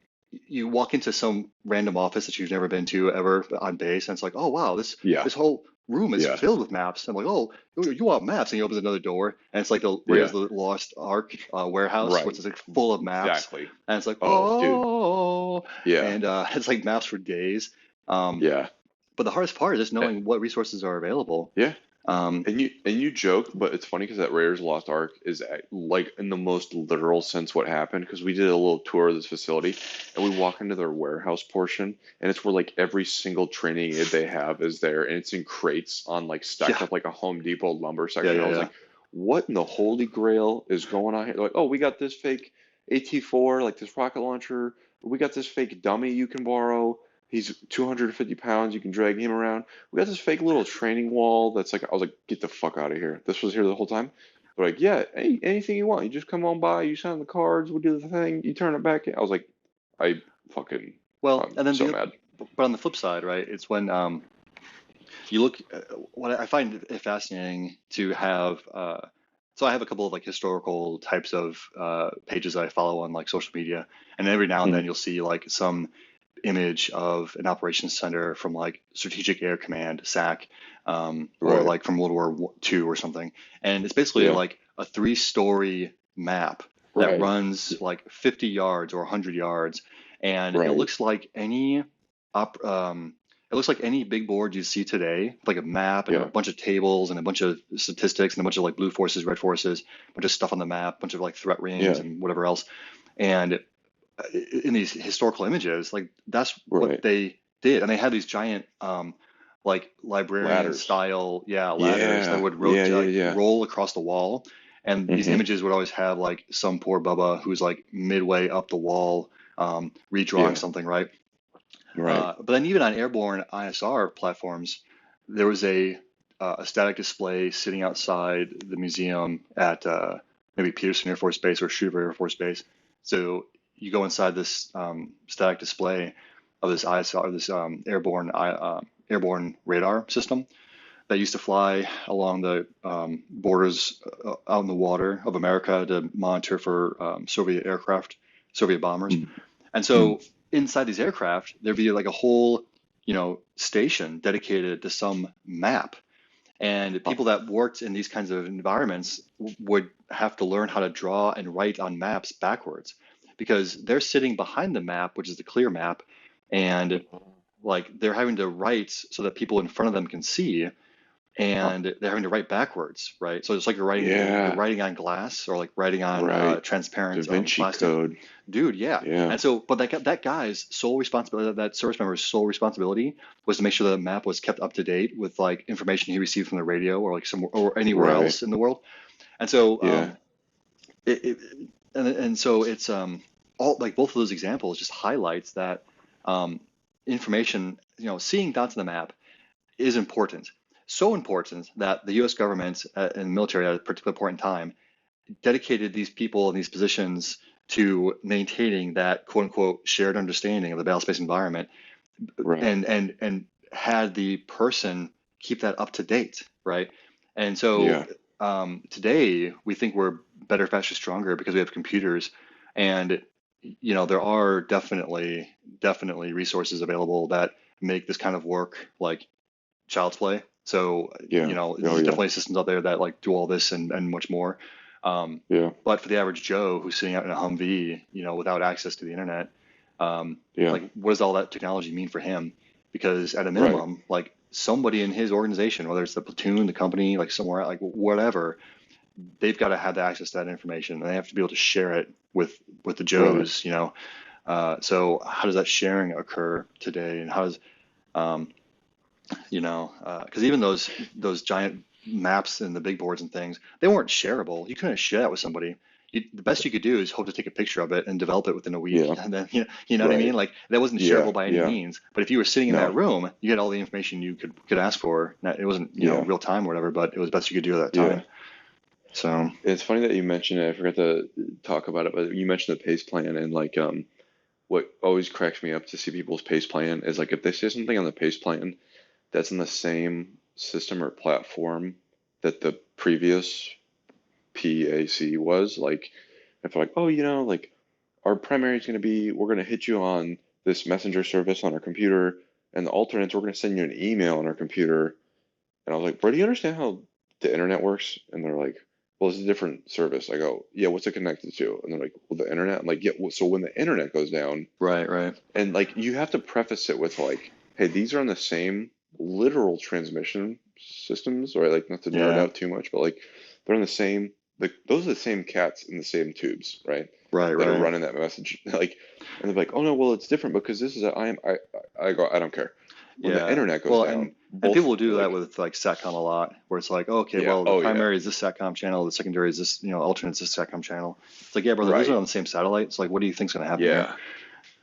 [SPEAKER 1] you walk into some random office that you've never been to ever on base, and it's like, oh wow, this
[SPEAKER 2] Yeah,
[SPEAKER 1] this whole room is
[SPEAKER 2] yeah,
[SPEAKER 1] filled with maps. I'm like, oh, you want maps? And he opens another door, and it's like the Raiders
[SPEAKER 2] yeah.
[SPEAKER 1] of the Lost Ark warehouse, which
[SPEAKER 2] Right.
[SPEAKER 1] is like full of maps,
[SPEAKER 2] Exactly.
[SPEAKER 1] and it's like,
[SPEAKER 2] Oh, dude.
[SPEAKER 1] oh,
[SPEAKER 2] Yeah,
[SPEAKER 1] and it's like maps for days. Um,
[SPEAKER 2] yeah,
[SPEAKER 1] but the hardest part is just
[SPEAKER 2] Eh,
[SPEAKER 1] knowing what resources are available.
[SPEAKER 2] yeah.
[SPEAKER 1] Um,
[SPEAKER 2] And you joke, but it's funny because that Raiders Lost Ark is like in the most literal sense what happened because we did a little tour of this facility and we walk into their warehouse portion and it's where like every single training aid they have is there and it's in crates on like stacked
[SPEAKER 1] yeah,
[SPEAKER 2] up like a Home Depot lumber
[SPEAKER 1] yeah,
[SPEAKER 2] section. I
[SPEAKER 1] yeah,
[SPEAKER 2] was
[SPEAKER 1] yeah,
[SPEAKER 2] like, what in the holy grail is going on here? They're like, oh, we got this fake AT4, like this rocket launcher. We got this fake dummy you can borrow. He's 250 pounds. You can drag him around. We got this fake little training wall that's like, I was like, get the fuck out of here. This was here the whole time. They're like, yeah, anything you want. You just come on by, you sign the cards, we do the thing, you turn it back in. I was like, I fucking,
[SPEAKER 1] Well,
[SPEAKER 2] I'm
[SPEAKER 1] and then
[SPEAKER 2] so
[SPEAKER 1] the
[SPEAKER 2] mad.
[SPEAKER 1] but on the flip side, right? It's when you look. What I find it fascinating to have. So I have a couple of like historical types of pages that I follow on like social media, and every now and then
[SPEAKER 2] Mhm.
[SPEAKER 1] you'll see like some image of an operations center from like Strategic Air Command (SAC), or
[SPEAKER 2] Right.
[SPEAKER 1] like from World War II or something, and it's basically
[SPEAKER 2] Yeah.
[SPEAKER 1] like a three-story map that
[SPEAKER 2] Right.
[SPEAKER 1] runs like 50 yards or 100 yards, and it
[SPEAKER 2] Right.
[SPEAKER 1] looks like any op it looks like any big board you see today, like a map and a
[SPEAKER 2] Yeah.
[SPEAKER 1] bunch of tables and a bunch of statistics and a bunch of like blue forces, red forces, a bunch of stuff on the map, a bunch of like threat rings
[SPEAKER 2] Yeah.
[SPEAKER 1] and whatever else. And in these historical images, like that's what
[SPEAKER 2] Right.
[SPEAKER 1] they did. And they had these giant, like librarian
[SPEAKER 2] Ladders.
[SPEAKER 1] style, yeah, ladders that
[SPEAKER 2] Yeah.
[SPEAKER 1] would
[SPEAKER 2] Yeah. Yeah. Yeah.
[SPEAKER 1] roll across the wall. And these
[SPEAKER 2] Hmm.
[SPEAKER 1] images would always have like some poor Bubba who's like midway up the wall, redrawing
[SPEAKER 2] Yeah.
[SPEAKER 1] something, right?
[SPEAKER 2] Right.
[SPEAKER 1] But then even on airborne ISR platforms, there was a static display sitting outside the museum at maybe Peterson Air Force Base or Schriever Air Force Base. So you go inside this static display of this ISR, this airborne radar system that used to fly along the borders out in the water of America to monitor for Soviet aircraft, Soviet bombers. And
[SPEAKER 2] Mm-hmm.
[SPEAKER 1] so inside these aircraft, there'd be like a whole, station dedicated to some map. And people that worked in these kinds of environments would have to learn how to draw and write on maps backwards because they're sitting behind the map, which is the clear map, and like they're having to write so that people in front of them can see, and they're having to write backwards, right? So it's like you're
[SPEAKER 2] Yeah.
[SPEAKER 1] writing on glass or like writing on
[SPEAKER 2] Right. Da
[SPEAKER 1] transparent
[SPEAKER 2] Vinci
[SPEAKER 1] plastic.
[SPEAKER 2] Code.
[SPEAKER 1] Dude, yeah.
[SPEAKER 2] Yeah.
[SPEAKER 1] And so, but that guy's sole responsibility, that service member's sole responsibility was to make sure that the map was kept up to date with like information he received from the radio or like somewhere or anywhere
[SPEAKER 2] Right.
[SPEAKER 1] else in the world. And so,
[SPEAKER 2] Yeah.
[SPEAKER 1] it, it and so it's all like both of those examples just highlights that um, information, seeing dots on the map is important. So important that the U.S. government and the military at a particular point in time dedicated these people in these positions to maintaining that quote unquote shared understanding of the battle space environment,
[SPEAKER 2] Right.
[SPEAKER 1] and had the person keep that up to date, right? And so
[SPEAKER 2] Yeah.
[SPEAKER 1] today we think we're better, faster, stronger because we have computers, and there are definitely resources available that make this kind of work like child's play. So,
[SPEAKER 2] Yeah. Oh
[SPEAKER 1] there's
[SPEAKER 2] yeah.
[SPEAKER 1] definitely systems out there that like do all this and much more. Um,
[SPEAKER 2] Yeah.
[SPEAKER 1] but for the average Joe who's sitting out in a Humvee, without access to the internet,
[SPEAKER 2] Yeah.
[SPEAKER 1] like what does all that technology mean for him? Because at a
[SPEAKER 2] Right.
[SPEAKER 1] minimum, like somebody in his organization, whether it's the platoon, the company, like somewhere, like whatever, they've got to have the access to that information, and they have to be able to share it with the
[SPEAKER 2] Right.
[SPEAKER 1] Joes. So how does that sharing occur today, and how does um, because even those giant maps and the big boards and things, they weren't shareable. You couldn't share that with somebody. The best you could do is hope to take a picture of it and develop it within a week,
[SPEAKER 2] Yeah.
[SPEAKER 1] and then you know what I mean.
[SPEAKER 2] Right.
[SPEAKER 1] Like that wasn't shareable
[SPEAKER 2] Yeah.
[SPEAKER 1] by any
[SPEAKER 2] Yeah.
[SPEAKER 1] means. But if you were sitting in that
[SPEAKER 2] No.
[SPEAKER 1] room, you had all the information you could ask for. Now, it wasn't
[SPEAKER 2] Yeah.
[SPEAKER 1] real time or whatever, but it was best you could do at that
[SPEAKER 2] Yeah.
[SPEAKER 1] time. So
[SPEAKER 2] It's funny that you mentioned it. I forgot to talk about it, but you mentioned the pace plan and like what always cracks me up to see people's pace plan is like if they say something on the pace plan that's in the same system or platform that the previous PAC was, like if they're like, oh, like our primary is going to be, we're going to hit you on this messenger service on our computer, and the alternates, we're going to send you an email on our computer. And I was like, bro, do you understand how the internet works? And they're like, well, it's a different service. I go, yeah, what's it connected to? And they're like, well, the internet. I'm like, yeah, well, so when the internet goes down,
[SPEAKER 1] Right, right.
[SPEAKER 2] and like you have to preface it with like, hey, these are on the same literal transmission systems, or like not to nerd
[SPEAKER 1] Yeah.
[SPEAKER 2] out too much, but like they're on the same, like those are the same cats in the same tubes, right?
[SPEAKER 1] Right,
[SPEAKER 2] That are
[SPEAKER 1] right.
[SPEAKER 2] running that message. Like, and they're like, oh no, well it's different because this is I go, I don't care. When the
[SPEAKER 1] Yeah.
[SPEAKER 2] internet goes
[SPEAKER 1] Well,
[SPEAKER 2] down,
[SPEAKER 1] and
[SPEAKER 2] both
[SPEAKER 1] people will do that
[SPEAKER 2] like,
[SPEAKER 1] with like satcom a lot, where it's like, oh, okay,
[SPEAKER 2] yeah,
[SPEAKER 1] well, the
[SPEAKER 2] oh yeah,
[SPEAKER 1] primary is this satcom channel, the secondary is this, alternate is this satcom channel. It's like, yeah, brother, those are
[SPEAKER 2] right,
[SPEAKER 1] on the same satellite. It's like, what do you think's going to happen here?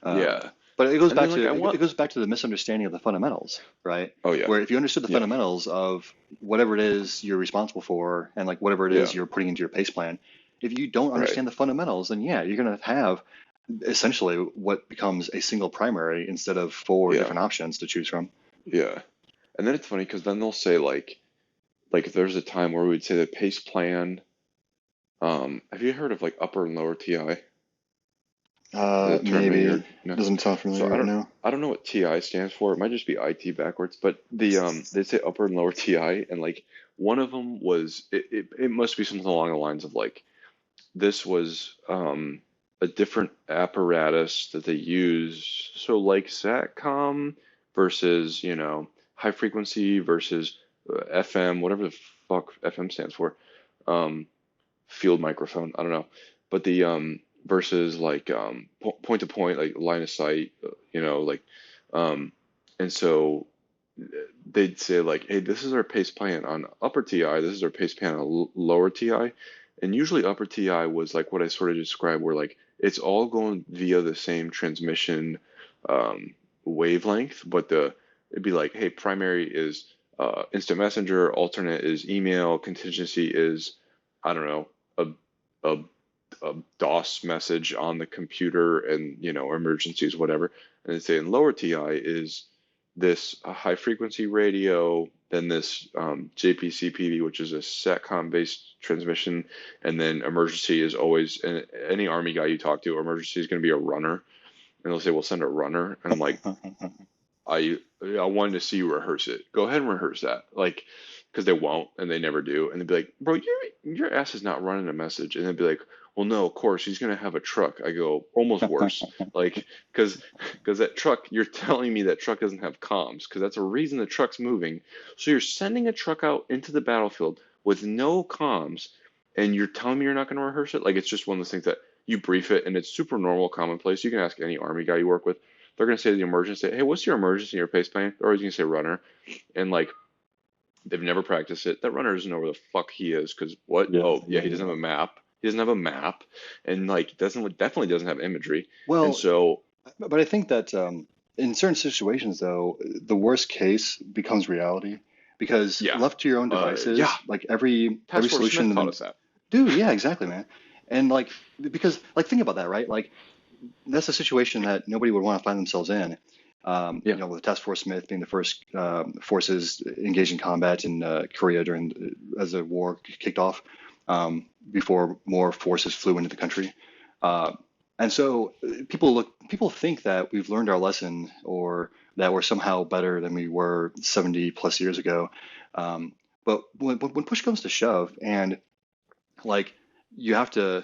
[SPEAKER 2] yeah,
[SPEAKER 1] Um,
[SPEAKER 2] yeah.
[SPEAKER 1] but it goes
[SPEAKER 2] And then
[SPEAKER 1] back
[SPEAKER 2] like
[SPEAKER 1] to
[SPEAKER 2] I want,
[SPEAKER 1] it goes back to the misunderstanding of the fundamentals, right?
[SPEAKER 2] oh yeah,
[SPEAKER 1] Where if you understood the
[SPEAKER 2] yeah,
[SPEAKER 1] fundamentals of whatever it is you're responsible for and like whatever it
[SPEAKER 2] yeah,
[SPEAKER 1] is you're putting into your pace plan, if you don't
[SPEAKER 2] right,
[SPEAKER 1] understand the fundamentals, then yeah, you're going to have essentially what becomes a single primary instead of four
[SPEAKER 2] yeah,
[SPEAKER 1] different options to choose from.
[SPEAKER 2] yeah. And then it's funny because then they'll say like if there's a time where we would say the pace plan. Have you heard of like upper and lower TI? The term that
[SPEAKER 1] Maybe
[SPEAKER 2] you're.
[SPEAKER 1] doesn't sound
[SPEAKER 2] So
[SPEAKER 1] familiar right now.
[SPEAKER 2] I don't know what TI stands for. It might just be IT backwards, but they say upper and lower TI, and like one of them was it must be something along the lines of like this was a different apparatus that they use. So like SATCOM versus high frequency versus FM, whatever the fuck FM stands for. Um, Field microphone. I don't know, but the versus like point to point, like line of sight, like um, and so they'd say like, hey, this is our pace plan on upper TI, this is our pace plan on lower TI, and usually upper TI was like what I sort of described, where like it's all going via the same transmission wavelength, but it'd be like, hey, primary is instant messenger, alternate is email, contingency is I don't know a a, a DOS message on the computer and emergencies whatever, and they say in lower TI is this high frequency radio, then this JPCPV, which is a SATCOM based transmission, and then emergency is always any Army guy you talk to, emergency is going to be a runner, and they'll say, "We'll send a runner," and I'm like, I wanted to see you rehearse it. Go ahead and rehearse that, like, because they won't and they never do, and they'd be like, "Bro, your ass is not running a message," and they'd be like, "Well, no, of course he's gonna have a truck." I go, almost worse, like, because that truck, you're telling me that truck doesn't have comms, because that's a reason the truck's moving. So you're sending a truck out into the battlefield with no comms, and you're telling me you're not gonna rehearse it? Like, it's just one of those things that you brief it, and it's super normal, commonplace. You can ask any Army guy you work with. They're going to say the emergency. Hey, what's your emergency in your pace plan? They're always going to say runner. And like, they've never practiced it. That runner doesn't know where the fuck he is because what?
[SPEAKER 1] Yeah,
[SPEAKER 2] Oh, yeah,
[SPEAKER 1] yeah,
[SPEAKER 2] he doesn't
[SPEAKER 1] yeah.
[SPEAKER 2] have a map. He doesn't have a map. And like, definitely doesn't have imagery. And
[SPEAKER 1] Well,
[SPEAKER 2] so,
[SPEAKER 1] but I think that in certain situations, though, the worst case becomes reality because
[SPEAKER 2] yeah,
[SPEAKER 1] left to your own
[SPEAKER 2] yeah,
[SPEAKER 1] devices, like every
[SPEAKER 2] Task Force
[SPEAKER 1] solution,
[SPEAKER 2] Smith
[SPEAKER 1] and
[SPEAKER 2] taught
[SPEAKER 1] then,
[SPEAKER 2] us that.
[SPEAKER 1] dude, yeah, exactly, man. And like because like think about that, right? Like that's a situation that nobody would want to find themselves in.
[SPEAKER 2] Yeah,
[SPEAKER 1] With Task Force Smith being the first forces engaged in combat in Korea as the war kicked off, before more forces flew into the country. Uh, and so people think that we've learned our lesson or that we're somehow better than we were 70 plus years ago. But when push comes to shove, and like you have to,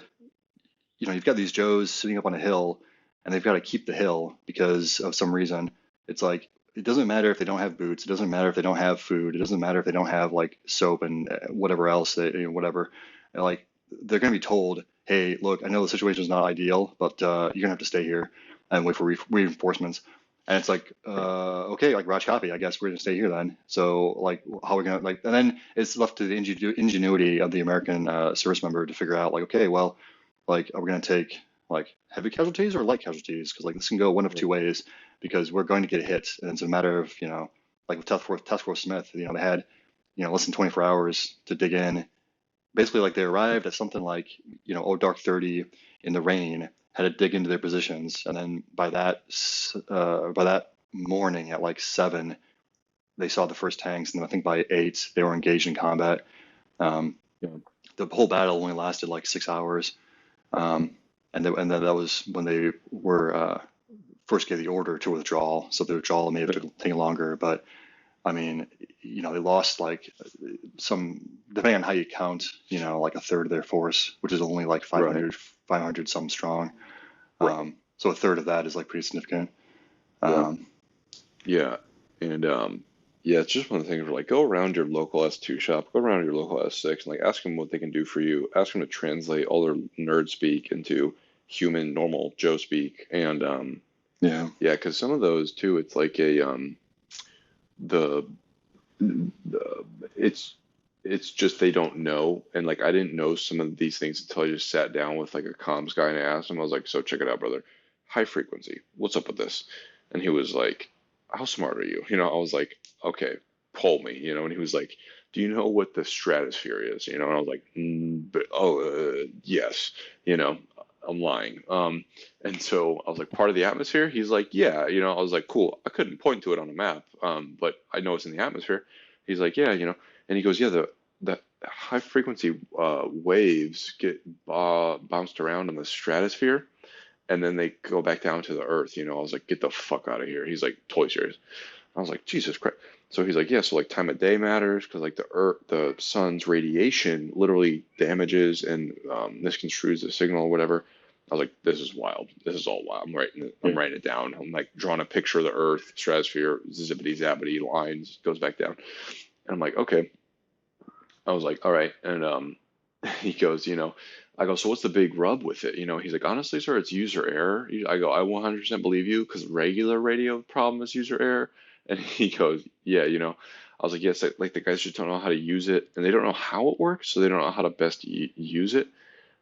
[SPEAKER 1] you've got these Joes sitting up on a hill, and they've got to keep the hill because of some reason. It's like it doesn't matter if they don't have boots. It doesn't matter if they don't have food. It doesn't matter if they don't have like soap and whatever else whatever. And, like they're going to be told, hey, look, I know the situation is not ideal, but you're gonna have to stay here and wait for reinforcements. And it's like, okay, like Raj copy, I guess we're gonna stay here then. So like, how are we gonna like? And then it's left to the ingenuity of the American service member to figure out like, okay, well, like, are we going to take like heavy casualties or light casualties? Because like this can go one of two ways. Because we're going to get hit, and it's a matter of like with Task Force Smith, they had less than 24 hours to dig in. Basically, like they arrived at something like dark 30 in the rain, had to dig into their positions, and then by that morning at like 7, they saw the first tanks, and I think by 8 they were engaged in combat. Um,
[SPEAKER 2] Yeah.
[SPEAKER 1] the whole battle only lasted like 6 hours, um, and then that was when they were first gave the order to withdraw. So the withdrawal may have taken longer, but I mean, they lost like some, depending on how you count, like a third of their force, which is only like
[SPEAKER 2] Right.
[SPEAKER 1] 500 some strong.
[SPEAKER 2] Right.
[SPEAKER 1] So a third of that is like pretty significant.
[SPEAKER 2] Yeah.
[SPEAKER 1] Um,
[SPEAKER 2] Yeah. And yeah, it's just one of the things where like go around your local S2 shop, go around your local S6 and like ask them what they can do for you. Ask them to translate all their nerd speak into human normal Joe speak. And
[SPEAKER 1] yeah,
[SPEAKER 2] yeah, because some of those too, it's like the the it's just they don't know. And like I didn't know some of these things until I just sat down with like a comms guy and I asked him. I was like, so check it out, brother. High frequency. What's up with this? And he was like, how smart are you? I was like, okay, pull me, and he was like, do you know what the stratosphere is? And I was like, yes, you know, I'm lying. And so I was like, part of the atmosphere? He's like, yeah, I was like, cool. I couldn't point to it on a map, but I know it's in the atmosphere. He's like, yeah, and he goes, yeah, the high frequency waves get bounced around in the stratosphere and then they go back down to the earth. I was like, get the fuck out of here. He's like, totally serious. I was like, Jesus Christ. So he's like, yeah, so like time of day matters because like the sun's radiation literally damages and misconstrues the signal or whatever. I was like, this is wild. This is all wild. I'm
[SPEAKER 1] yeah,
[SPEAKER 2] writing it down. I'm like drawing a picture of the Earth, stratosphere, zippity zappity lines, goes back down. And I'm like, okay. I was like, all right. And he goes, I go, so what's the big rub with it? He's like, honestly, sir, it's user error. I go, I 100% believe you because regular radio problem is user error. And he goes, yeah, I was like, yes, like the guys just don't know how to use it and they don't know how it works, so they don't know how to best use it.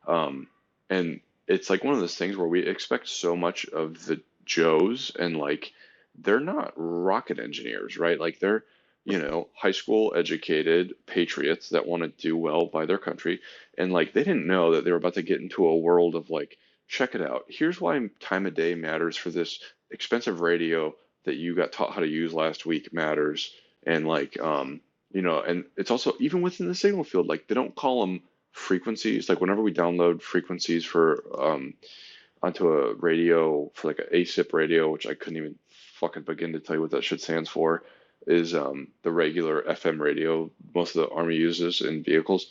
[SPEAKER 2] Um, and it's like one of those things where we expect so much of the Joes and like they're not rocket engineers, right? Like they're, high school educated patriots that want to do well by their country. And like they didn't know that they were about to get into a world of like, check it out. Here's why time of day matters for this expensive radio that you got taught how to use last week matters. And like, and it's also even within the signal field, like they don't call them frequencies. Like whenever we download frequencies for onto a radio for like an ASIP radio, which I couldn't even fucking begin to tell you what that shit stands for, is the regular FM radio most of the army uses in vehicles.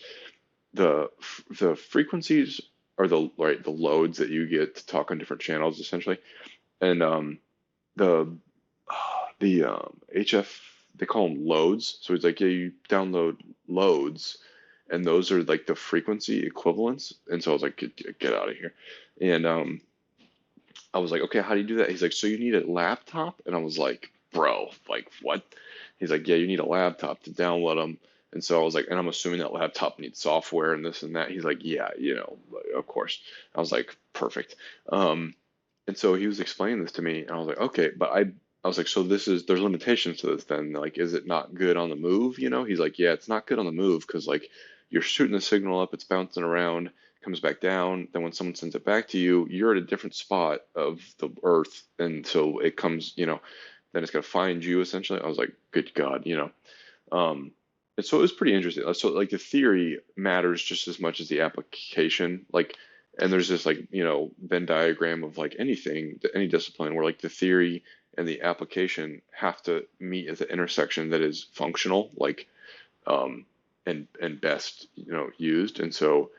[SPEAKER 2] The frequencies are the loads that you get to talk on different channels essentially, and the HF they call them loads. So it's like yeah, you download loads, and those are like the frequency equivalents. And so I was like, get out of here. And I was like, okay, how do you do that? He's like, so you need a laptop? And I was like, bro, like what? He's like, yeah, you need a laptop to download them. And so I was like, and I'm assuming that laptop needs software and this and that. He's like, yeah, of course. I was like, perfect. And so he was explaining this to me, and I was like, okay, but I was like, so there's limitations to this then. Like, is it not good on the move? He's like, yeah, it's not good on the move because like you're shooting the signal up, it's bouncing around, comes back down. Then when someone sends it back to you, you're at a different spot of the earth. And so it comes, then it's going to find you essentially. I was like, good God. Um, and so it was pretty interesting. So like the theory matters just as much as the application. Like, and there's this like Venn diagram of like anything, any discipline where like the theory and the application have to meet at the intersection that is functional, like um, and best used. And so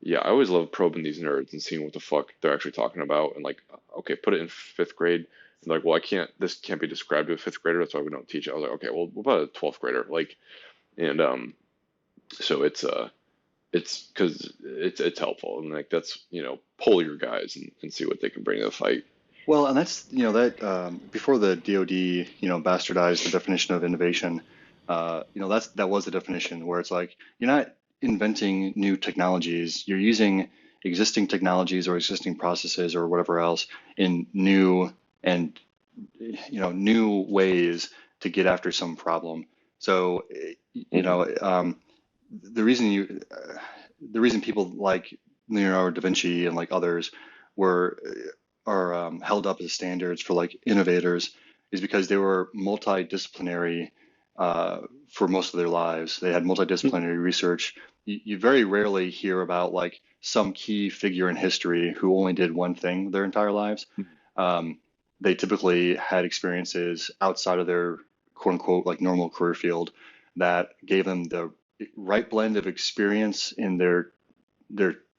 [SPEAKER 2] yeah, I always love probing these nerds and seeing what the fuck they're actually talking about. And like, okay, put it in fifth grade. And like, well, this can't be described to a fifth grader. That's why we don't teach it. I was like, okay, well, what about a 12th grader? Like, and so it's because it's helpful. And like, that's, pull your guys and see what they can bring to the fight.
[SPEAKER 1] well, and that's that before the DoD bastardized the definition of innovation. That was the definition where it's like you're not inventing new technologies, you're using existing technologies or existing processes or whatever else in new and new ways to get after some problem. So
[SPEAKER 2] Hmm.
[SPEAKER 1] the reason the reason people like Leonardo da Vinci and like others were are held up as standards for like innovators is because they were multidisciplinary for most of their lives. They had multidisciplinary research. You very rarely hear about like some key figure in history who only did one thing their entire lives. Um, they typically had experiences outside of their quote unquote like normal career field that gave them the right blend of experience in their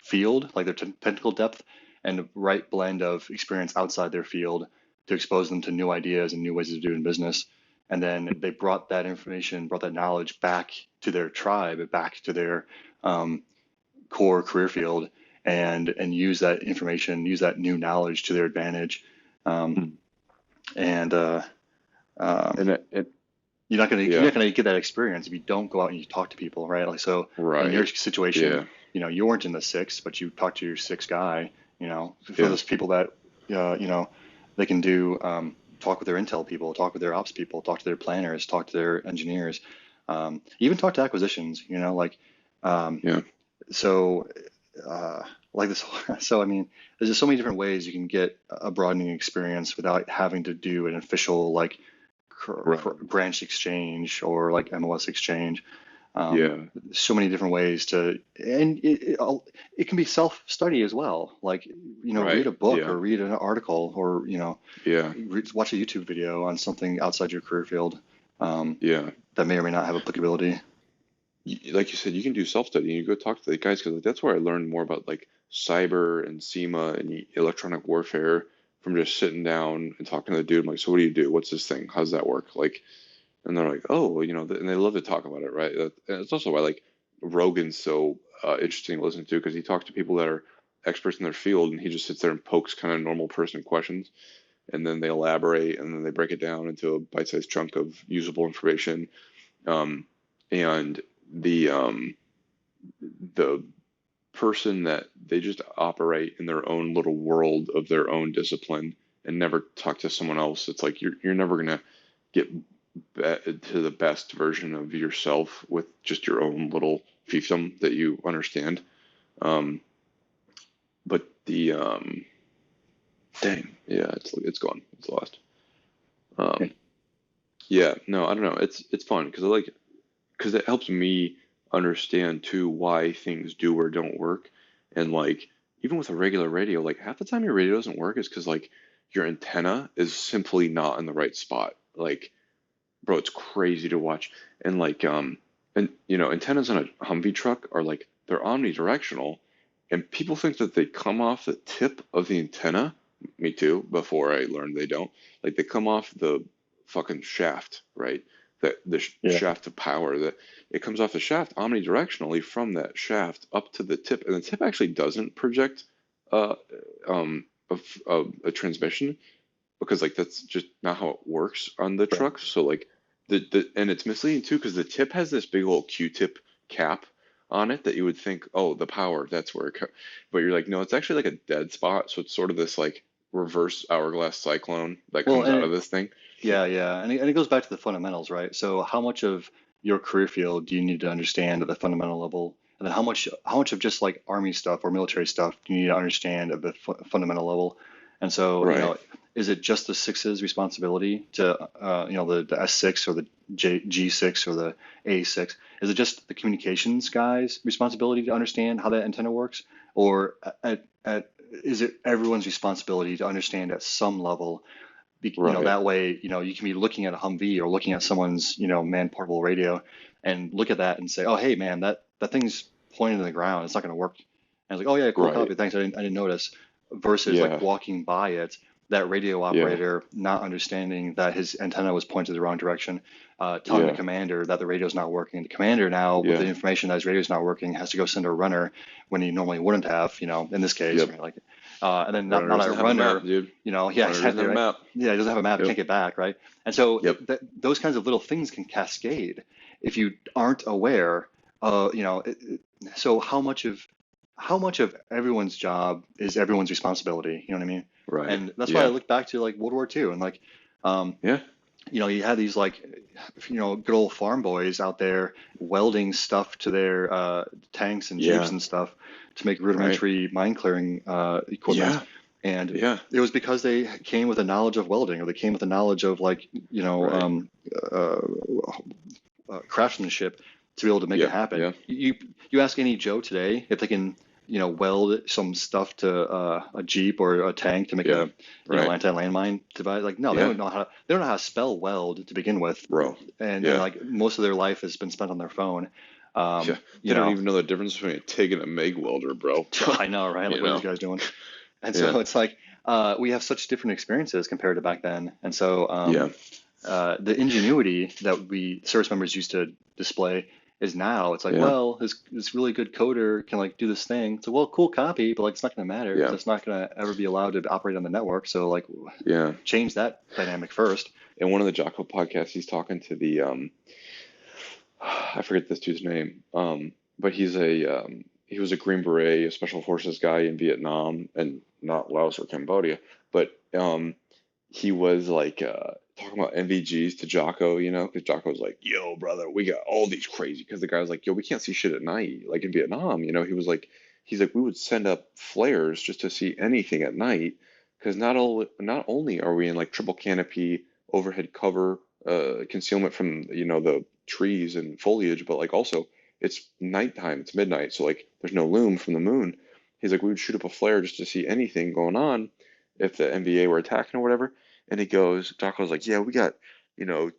[SPEAKER 1] field, like their technical depth, and the right blend of experience outside their field to expose them to new ideas and new ways of doing business. And then they brought that information, brought that knowledge back to their tribe, back to their um, core career field, and use that information, use that new knowledge to their advantage. Um,
[SPEAKER 2] Mm.
[SPEAKER 1] and
[SPEAKER 2] And it,
[SPEAKER 1] you're
[SPEAKER 2] yeah,
[SPEAKER 1] not gonna get that experience if you don't go out and you talk to people, right? Like so, in your
[SPEAKER 2] right.
[SPEAKER 1] situation,
[SPEAKER 2] Yeah,
[SPEAKER 1] you weren't in the six, but you talked to your six guy. For
[SPEAKER 2] yeah,
[SPEAKER 1] those people that they can do talk with their intel people, talk with their ops people, talk to their planners, talk to their engineers, even talk to acquisitions. Um,
[SPEAKER 2] yeah,
[SPEAKER 1] so uh, like this. So I mean, there's just so many different ways you can get a broadening experience without having to do an official like
[SPEAKER 2] right.
[SPEAKER 1] branch exchange or like MLS exchange.
[SPEAKER 2] Yeah,
[SPEAKER 1] So many different ways to, and it can be self-study as well. Like, read
[SPEAKER 2] right.
[SPEAKER 1] a book
[SPEAKER 2] Yeah,
[SPEAKER 1] or read an article or,
[SPEAKER 2] yeah,
[SPEAKER 1] watch a YouTube video on something outside your career field um,
[SPEAKER 2] yeah.
[SPEAKER 1] that may or may not have applicability.
[SPEAKER 2] Like you said, you can do self-study and you go talk to the guys because like, that's where I learned more about like cyber and SEMA and electronic warfare from just sitting down and talking to the dude. I'm like, so what do you do? What's this thing? How's that work? Like, and they're like, oh, well, and they love to talk about it, right? And it's also why like Rogan's so interesting to listen to because he talks to people that are experts in their field and he just sits there and pokes kind of normal person questions and then they elaborate and then they break it down into a bite-sized chunk of usable information. Um, and the person that they just operate in their own little world of their own discipline and never talk to someone else. It's like you're never gonna get to the best version of yourself with just your own little fiefdom that you understand. Um, but the dang, yeah, it's gone, it's lost.
[SPEAKER 1] Yeah.
[SPEAKER 2] Um, yeah, no, I don't know. It's fun because I like it because it helps me understand too why things do or don't work. And like even with a regular radio, like half the time your radio doesn't work is because like your antenna is simply not in the right spot. Like, bro, it's crazy to watch. And like and antennas on a Humvee truck are like they're omnidirectional and people think that they come off the tip of the antenna. Me too, before I learned they don't. Like they come off the fucking shaft, right? That the
[SPEAKER 1] Yeah.
[SPEAKER 2] shaft of power that it comes off the shaft omnidirectionally from that shaft up to the tip, and the tip actually doesn't project uh, a transmission because like that's just not how it works on the
[SPEAKER 1] Right.
[SPEAKER 2] trucks. So like and it's misleading too because the tip has this big old Q-tip cap on it that you would think, oh, the power, that's where but you're like, no, it's actually like a dead spot. So it's sort of this like reverse hourglass cyclone that
[SPEAKER 1] Well,
[SPEAKER 2] comes
[SPEAKER 1] and
[SPEAKER 2] out of this thing.
[SPEAKER 1] yeah, yeah, and it goes back to the fundamentals, right? So how much of your career field do you need to understand at the fundamental level, and then how much of just like army stuff or military stuff do you need to understand at the fundamental level? And so,
[SPEAKER 2] Right.
[SPEAKER 1] is it just the six's responsibility to, the S6 or the G6 or the A6? Is it just the communications guy's responsibility to understand how that antenna works, or is it everyone's responsibility to understand at some level?
[SPEAKER 2] Right.
[SPEAKER 1] That way, you can be looking at a Humvee or looking at someone's, man portable radio and look at that and say, oh, hey, man, that thing's pointing to the ground. It's not going to work. And it's like, oh, yeah, cool
[SPEAKER 2] Right.
[SPEAKER 1] copy. Thanks. I didn't notice. Versus like
[SPEAKER 2] Yeah.
[SPEAKER 1] walking by it, that radio
[SPEAKER 2] Yeah.
[SPEAKER 1] operator not understanding that his antenna was pointed the wrong direction, telling the
[SPEAKER 2] Yeah.
[SPEAKER 1] commander that the radio's not working. The commander now, with the
[SPEAKER 2] Yeah.
[SPEAKER 1] information that his radio's not working, has to go send a runner when he normally wouldn't have, in this case,
[SPEAKER 2] Yep.
[SPEAKER 1] right? Like, and then not,
[SPEAKER 2] Runner
[SPEAKER 1] not
[SPEAKER 2] doesn't
[SPEAKER 1] that
[SPEAKER 2] have a map,
[SPEAKER 1] runner,
[SPEAKER 2] dude.
[SPEAKER 1] yeah,
[SPEAKER 2] Runner doesn't
[SPEAKER 1] exactly,
[SPEAKER 2] have a
[SPEAKER 1] right.
[SPEAKER 2] map.
[SPEAKER 1] Yeah, he doesn't have a map,
[SPEAKER 2] Yep.
[SPEAKER 1] can't get back, right? And so
[SPEAKER 2] Yep.
[SPEAKER 1] those kinds of little things can cascade if you aren't aware. So how much of everyone's job is everyone's responsibility? You know what I mean?
[SPEAKER 2] Right.
[SPEAKER 1] And that's why I
[SPEAKER 2] Yeah.
[SPEAKER 1] look back to like World War II and like, um,
[SPEAKER 2] Yeah.
[SPEAKER 1] you had these like, good old farm boys out there welding stuff to their tanks and jeeps
[SPEAKER 2] Yeah.
[SPEAKER 1] and stuff to make
[SPEAKER 2] Right.
[SPEAKER 1] rudimentary mine clearing equipment.
[SPEAKER 2] Yeah.
[SPEAKER 1] And
[SPEAKER 2] Yeah.
[SPEAKER 1] it was because they came with a knowledge of welding, or they came with a knowledge of like,
[SPEAKER 2] Right.
[SPEAKER 1] uh, craftsmanship to be able to make it
[SPEAKER 2] Yeah.
[SPEAKER 1] happen.
[SPEAKER 2] Yeah.
[SPEAKER 1] You ask any Joe today if they can, weld some stuff to a Jeep or a tank to make
[SPEAKER 2] Yeah.
[SPEAKER 1] a,
[SPEAKER 2] Right.
[SPEAKER 1] anti-landmine device. Like, no,
[SPEAKER 2] Yeah.
[SPEAKER 1] they don't know how to spell weld to begin with,
[SPEAKER 2] Bro.
[SPEAKER 1] and
[SPEAKER 2] Yeah.
[SPEAKER 1] like most of their life has been spent on their phone.
[SPEAKER 2] Yeah.
[SPEAKER 1] You
[SPEAKER 2] They don't
[SPEAKER 1] know,
[SPEAKER 2] even know the difference between a TIG and a MIG welder, bro.
[SPEAKER 1] I know, right? Like,
[SPEAKER 2] You
[SPEAKER 1] what are these
[SPEAKER 2] know.
[SPEAKER 1] guys doing? And
[SPEAKER 2] Yeah.
[SPEAKER 1] so it's like we have such different experiences compared to back then. And so
[SPEAKER 2] Yeah.
[SPEAKER 1] the ingenuity that we service members used to display is now it's like,
[SPEAKER 2] Yeah.
[SPEAKER 1] well, this really good coder can like do this thing. It's a well, cool copy, but like it's not going to matter because
[SPEAKER 2] Yeah.
[SPEAKER 1] it's not going to ever be allowed to operate on the network. So like,
[SPEAKER 2] Yeah.
[SPEAKER 1] change that dynamic first.
[SPEAKER 2] In one of the Jocko podcasts, he's talking to the I forget this dude's name. But he was a Green Beret, a Special Forces guy in Vietnam, and not Laos or Cambodia. But he was like talking about NVGs to Jocko, because Jocko was like, "Yo, brother, we got all these crazy." Because the guy was like, "Yo, we can't see shit at night, like in Vietnam." He was like, we would send up flares just to see anything at night, because not only are we in like triple canopy overhead cover concealment from the trees and foliage, but like also it's nighttime, it's midnight, so like there's no loom from the moon. He's like, we would shoot up a flare just to see anything going on if the NBA were attacking or whatever. And Jocko's like, yeah, we got, you know,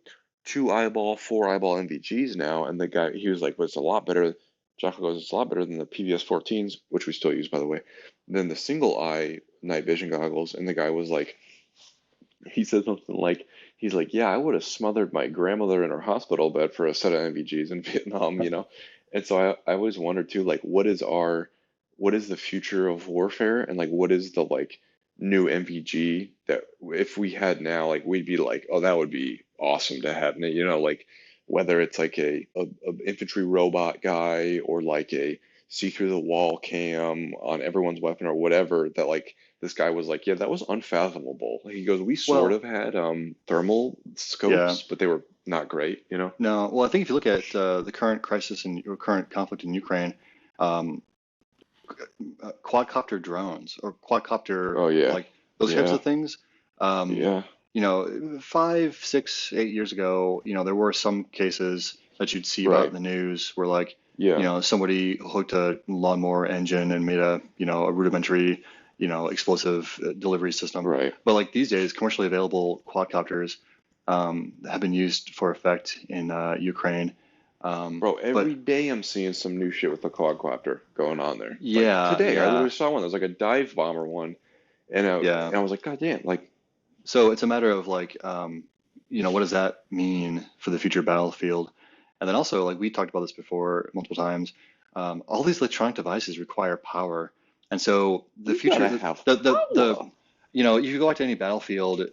[SPEAKER 2] four eyeball NVGs now. And the guy, he was like, but it's a lot better. Jocko goes, it's a lot better than the PVS 14s, which we still use, by the way, than the single eye night vision goggles. And the guy was like, he said something like, he's like, yeah, I would have smothered my grandmother in her hospital bed for a set of NVGs in Vietnam. And so I always wondered too, like, what is the future of warfare, and like, what is the like new NVG that if we had now, like, we'd be like, oh, that would be awesome to have, like whether it's like a infantry robot guy or like a see through the wall cam on everyone's weapon or whatever that like this guy was like, yeah, that was unfathomable. He goes, we sort
[SPEAKER 1] Well,
[SPEAKER 2] of had thermal
[SPEAKER 1] yeah.
[SPEAKER 2] scopes, but they were not great.
[SPEAKER 1] No, well, I think if you look at the current crisis and current conflict in Ukraine, um, quadcopter drones or quadcopter
[SPEAKER 2] Oh yeah,
[SPEAKER 1] like those types
[SPEAKER 2] yeah,
[SPEAKER 1] of things. Um,
[SPEAKER 2] yeah,
[SPEAKER 1] 5, 6, 8 years ago, there were some cases that you'd see about
[SPEAKER 2] right,
[SPEAKER 1] in the news where like,
[SPEAKER 2] yeah,
[SPEAKER 1] somebody hooked a lawnmower engine and made a rudimentary, explosive delivery system.
[SPEAKER 2] right.
[SPEAKER 1] But like these days, commercially available quadcopters have been used for effect in Ukraine.
[SPEAKER 2] Bro,
[SPEAKER 1] But
[SPEAKER 2] every day I'm seeing some new shit with the quadcopter going on there. Like
[SPEAKER 1] yeah,
[SPEAKER 2] today, I
[SPEAKER 1] yeah,
[SPEAKER 2] literally saw one. There's like a dive bomber one, and
[SPEAKER 1] yeah.
[SPEAKER 2] I was like, God damn, like,
[SPEAKER 1] So it's a matter of like, what does that mean for the future battlefield? And then also, like we talked about this before multiple times, all these electronic devices require power. And so the
[SPEAKER 2] you
[SPEAKER 1] future,
[SPEAKER 2] gotta have
[SPEAKER 1] the
[SPEAKER 2] power.
[SPEAKER 1] if you go out to any battlefield in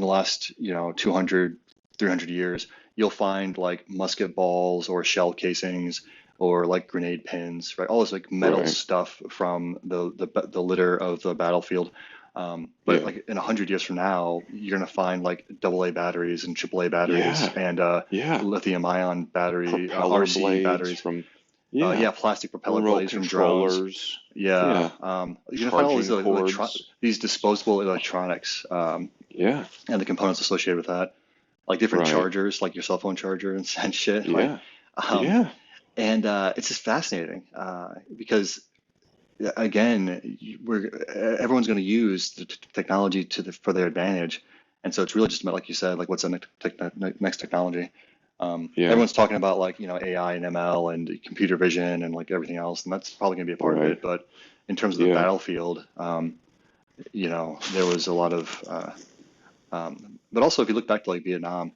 [SPEAKER 1] the last, 200, 300 years, you'll find like musket balls or shell casings or like grenade pins, right? All this like metal
[SPEAKER 2] Right.
[SPEAKER 1] stuff from the litter of the battlefield. But
[SPEAKER 2] Yeah.
[SPEAKER 1] like in 100 years from now, you're gonna find like AA batteries and AAA batteries
[SPEAKER 2] Yeah.
[SPEAKER 1] and
[SPEAKER 2] Yeah.
[SPEAKER 1] lithium ion battery,
[SPEAKER 2] Propeller
[SPEAKER 1] RC
[SPEAKER 2] blades
[SPEAKER 1] batteries.
[SPEAKER 2] from, yeah.
[SPEAKER 1] Yeah, plastic propeller
[SPEAKER 2] Remote
[SPEAKER 1] blades from drones.
[SPEAKER 2] controllers.
[SPEAKER 1] Yeah,
[SPEAKER 2] Yeah.
[SPEAKER 1] you're gonna find all these
[SPEAKER 2] Charging cords.
[SPEAKER 1] these disposable electronics
[SPEAKER 2] Yeah.
[SPEAKER 1] and the components associated with that, like different
[SPEAKER 2] Right.
[SPEAKER 1] chargers, like your cell phone charger and shit. Like,
[SPEAKER 2] Yeah.
[SPEAKER 1] um,
[SPEAKER 2] Yeah.
[SPEAKER 1] and it's just fascinating because again, everyone's going to use the technology for their advantage, and so it's really just about like you said, like what's the next technology.
[SPEAKER 2] Yeah.
[SPEAKER 1] Everyone's talking about like AI and ML and computer vision and like everything else, and that's probably going to be a part of
[SPEAKER 2] Right.
[SPEAKER 1] it. But in terms of the
[SPEAKER 2] Yeah.
[SPEAKER 1] battlefield, there was a lot of, but also if you look back to like Vietnam,